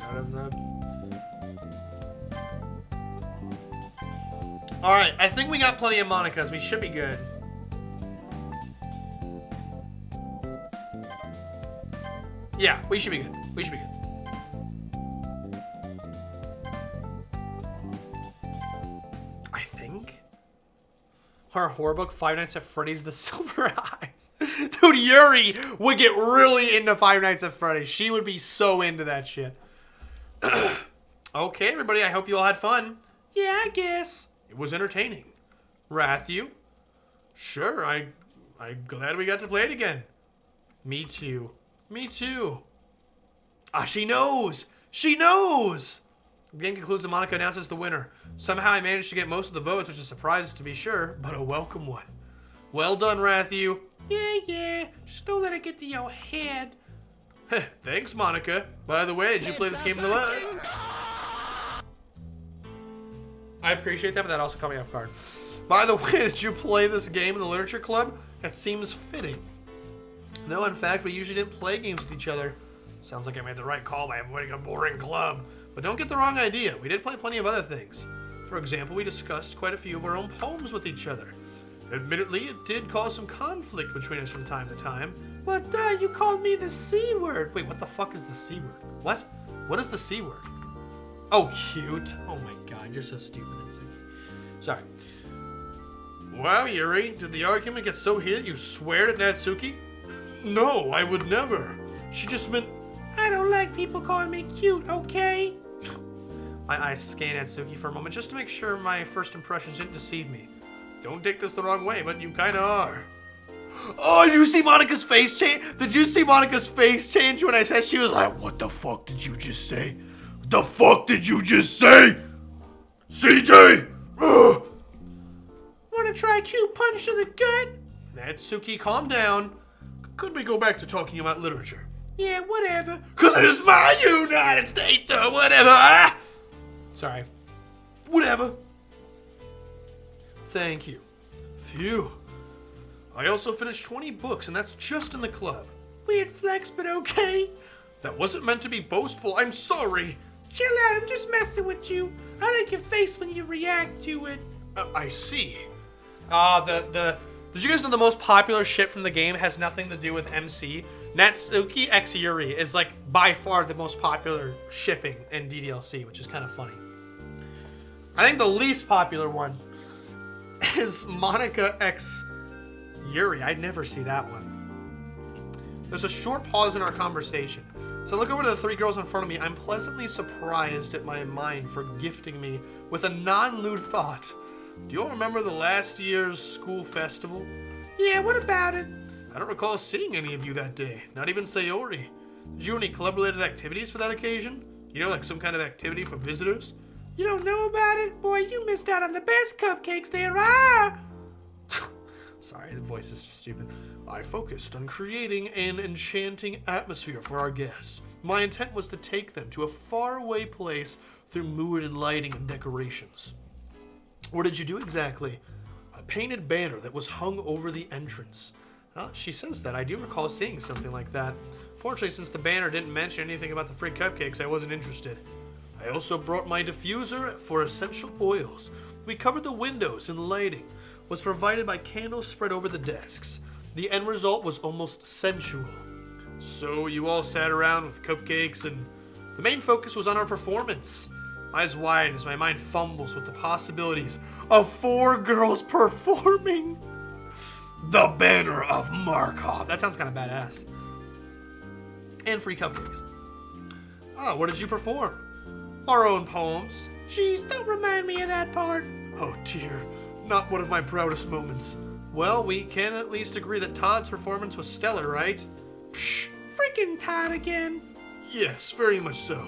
None of them. Alright, I think we got plenty of Monikas. We should be good. Yeah, we should be good. We should be good. I think. Her horror book, Five Nights at Freddy's, The Silver Eyes. Dude, Yuri would get really into Five Nights at Freddy's. She would be so into that shit. Okay, everybody, I hope you all had fun. Yeah, I guess. It was entertaining. Rathu? Sure, I'm glad we got to play it again. Me too. Me too. Ah, she knows! She knows! The game concludes and Monika announces the winner. Somehow I managed to get most of the votes, which is a surprise to be sure, but a welcome one. Well done, Rathu. Yeah. Just don't let it get to your head. Thanks, Monika. By the way, did you play this game in the last? I appreciate that, but that also caught me off guard. By the way, did you play this game in the literature club? That seems fitting. No, in fact, we usually didn't play games with each other. Sounds like I made the right call by avoiding a boring club. But don't get the wrong idea. We did play plenty of other things. For example, we discussed quite a few of our own poems with each other. Admittedly, it did cause some conflict between us from time to time. But, you called me the C word. Wait, what the fuck is the C word? What? What is the C word? Oh, cute. Oh my god, you're so stupid, Natsuki. Sorry. Wow, Yuri, did the argument get so heated you swear at Natsuki? No, I would never. She just meant, I don't like people calling me cute, okay? My eyes scan Natsuki for a moment just to make sure my first impressions didn't deceive me. Don't take this the wrong way, but you kinda are. Oh, did you see Monika's face change? Did you see Monika's face change when I said she was like, what the fuck did you just say? What the fuck did you just say? CJ! Wanna try a cute punch to the gut? Natsuki, calm down. Could we go back to talking about literature? Yeah, whatever. Cause it's my United States or whatever. Ah! Sorry. Whatever. Thank you. Phew. I also finished 20 books, and that's just in the club. Weird flex, but okay. That wasn't meant to be boastful. I'm sorry. Chill out, I'm just messing with you. I like your face when you react to it. I see. Did you guys know the most popular shit from the game has nothing to do with MC? Natsuki X Yuri is like by far the most popular shipping in ddlc, which is kind of funny. I think the least popular one is Monika X Yuri. I'd never see that one. There's a short pause in our conversation. So I look over to the three girls in front of me. I'm pleasantly surprised at my mind for gifting me with a non-lewd thought. Do you all remember the last year's school festival? Yeah, what about it? I don't recall seeing any of you that day. Not even Sayori. Did you do any club-related activities for that occasion? You know, like some kind of activity for visitors? You don't know about it? Boy, you missed out on the best cupcakes there are. Sorry, the voice is just stupid. I focused on creating an enchanting atmosphere for our guests. My intent was to take them to a faraway place through mood and lighting and decorations. What did you do exactly? A painted banner that was hung over the entrance. She says that. I do recall seeing something like that. Fortunately, since the banner didn't mention anything about the free cupcakes, I wasn't interested. I also brought my diffuser for essential oils. We covered the windows and lighting was provided by candles spread over the desks. The end result was almost sensual. So you all sat around with cupcakes, and the main focus was on our performance. Eyes wide as my mind fumbles with the possibilities of 4 girls performing the Banner of Markov. That sounds kind of badass. And free cupcakes. What did you perform? Our own poems. Jeez, don't remind me of that part. Oh dear, not one of my proudest moments. Well, we can at least agree that Todd's performance was stellar, right? Psh, freaking Todd again. Yes, very much so.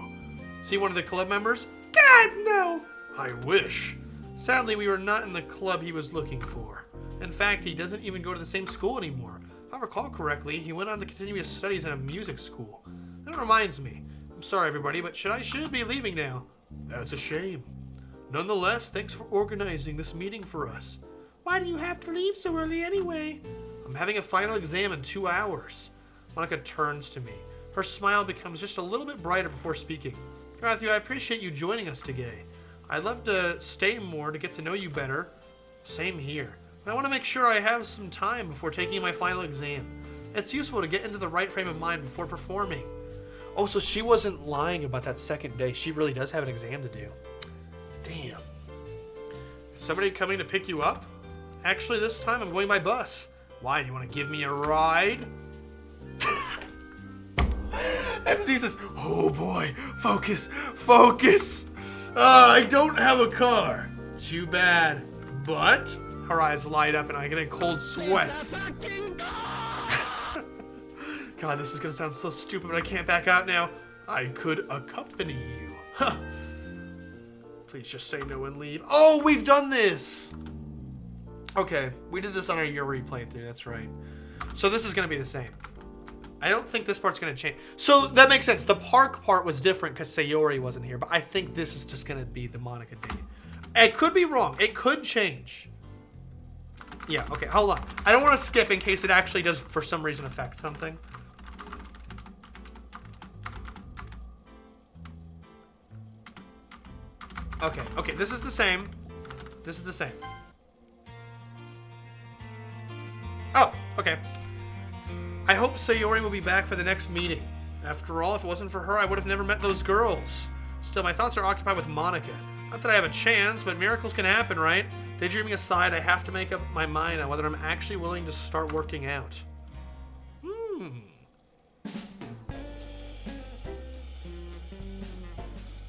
See one of the club members? God, no! I wish. Sadly, we were not in the club he was looking for. In fact, he doesn't even go to the same school anymore. If I recall correctly, he went on to continue his studies in a music school. That reminds me. I'm sorry, everybody, but should be leaving now. That's a shame. Nonetheless, thanks for organizing this meeting for us. Why do you have to leave so early anyway? I'm having a final exam in 2 hours. Monika turns to me. Her smile becomes just a little bit brighter before speaking. Matthew, I appreciate you joining us today. I'd love to stay more to get to know you better. Same here. But I want to make sure I have some time before taking my final exam. It's useful to get into the right frame of mind before performing. Oh, so she wasn't lying about that second day. She really does have an exam to do. Damn. Is somebody coming to pick you up? Actually, this time I'm going by bus. Why? Do you want to give me a ride? MC says, oh boy, focus, focus. I don't have a car. Too bad. But her eyes light up and I get a cold sweat. God, this is going to sound so stupid, but I can't back out now. I could accompany you. Huh. Please just say no and leave. Oh, we've done this. Okay, we did this on our Yuri playthrough, that's right. So this is going to be the same. I don't think this part's going to change. So that makes sense. The park part was different because Sayori wasn't here, but I think this is just going to be the Monika date. It could be wrong. It could change. Yeah, okay, hold on. I don't want to skip in case it actually does, for some reason, affect something. Okay, this is the same. This is the same. Oh, okay. I hope Sayori will be back for the next meeting. After all, if it wasn't for her, I would have never met those girls. Still, my thoughts are occupied with Monika. Not that I have a chance, but miracles can happen, right? Daydreaming aside, I have to make up my mind on whether I'm actually willing to start working out.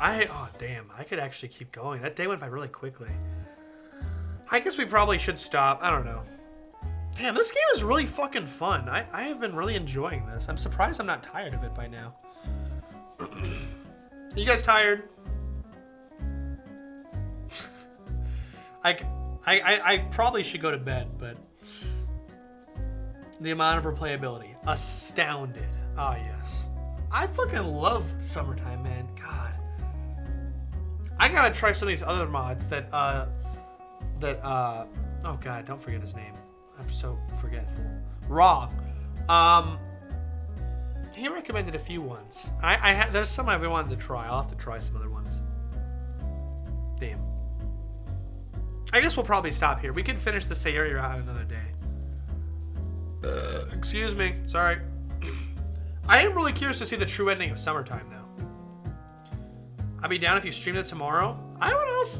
Oh damn, I could actually keep going. That day went by really quickly. I guess we probably should stop. I don't know. Damn, this game is really fucking fun. I have been really enjoying this. I'm surprised I'm not tired of it by now. You guys tired? I probably should go to bed, but the amount of replayability, astounded. Ah, yes. I fucking love summertime, man. God, I gotta try some of these other mods that oh god, don't forget his name. I'm so forgetful. Raw. He recommended a few ones. There's some I've been wanting to try. I'll have to try some other ones. Damn. I guess we'll probably stop here. We can finish the Sayori route another day. Excuse me. Sorry. I am really curious to see the true ending of Summertime, though. I'd be down if you streamed it tomorrow.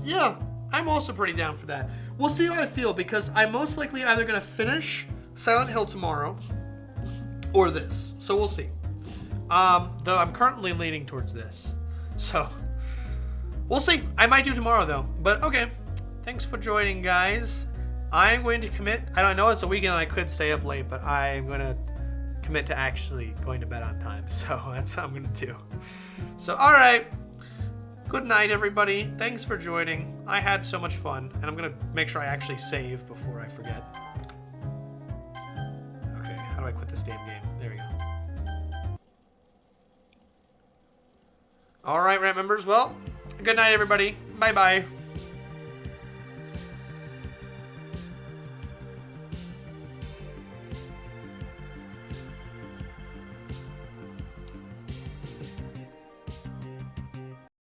Yeah. I'm also pretty down for that. We'll see how I feel, because I'm most likely either going to finish Silent Hill tomorrow or this. So we'll see. Though I'm currently leaning towards this. So we'll see. I might do tomorrow, though. But okay. Thanks for joining, guys. I'm going to commit. I know it's a weekend and I could stay up late, but I'm going to commit to actually going to bed on time. So that's what I'm going to do. So, all right. Good night, everybody. Thanks for joining. I had so much fun, and I'm going to make sure I actually save before I forget. Okay, how do I quit this damn game? There we go. All right, Rat members. Well, good night, everybody. Bye-bye.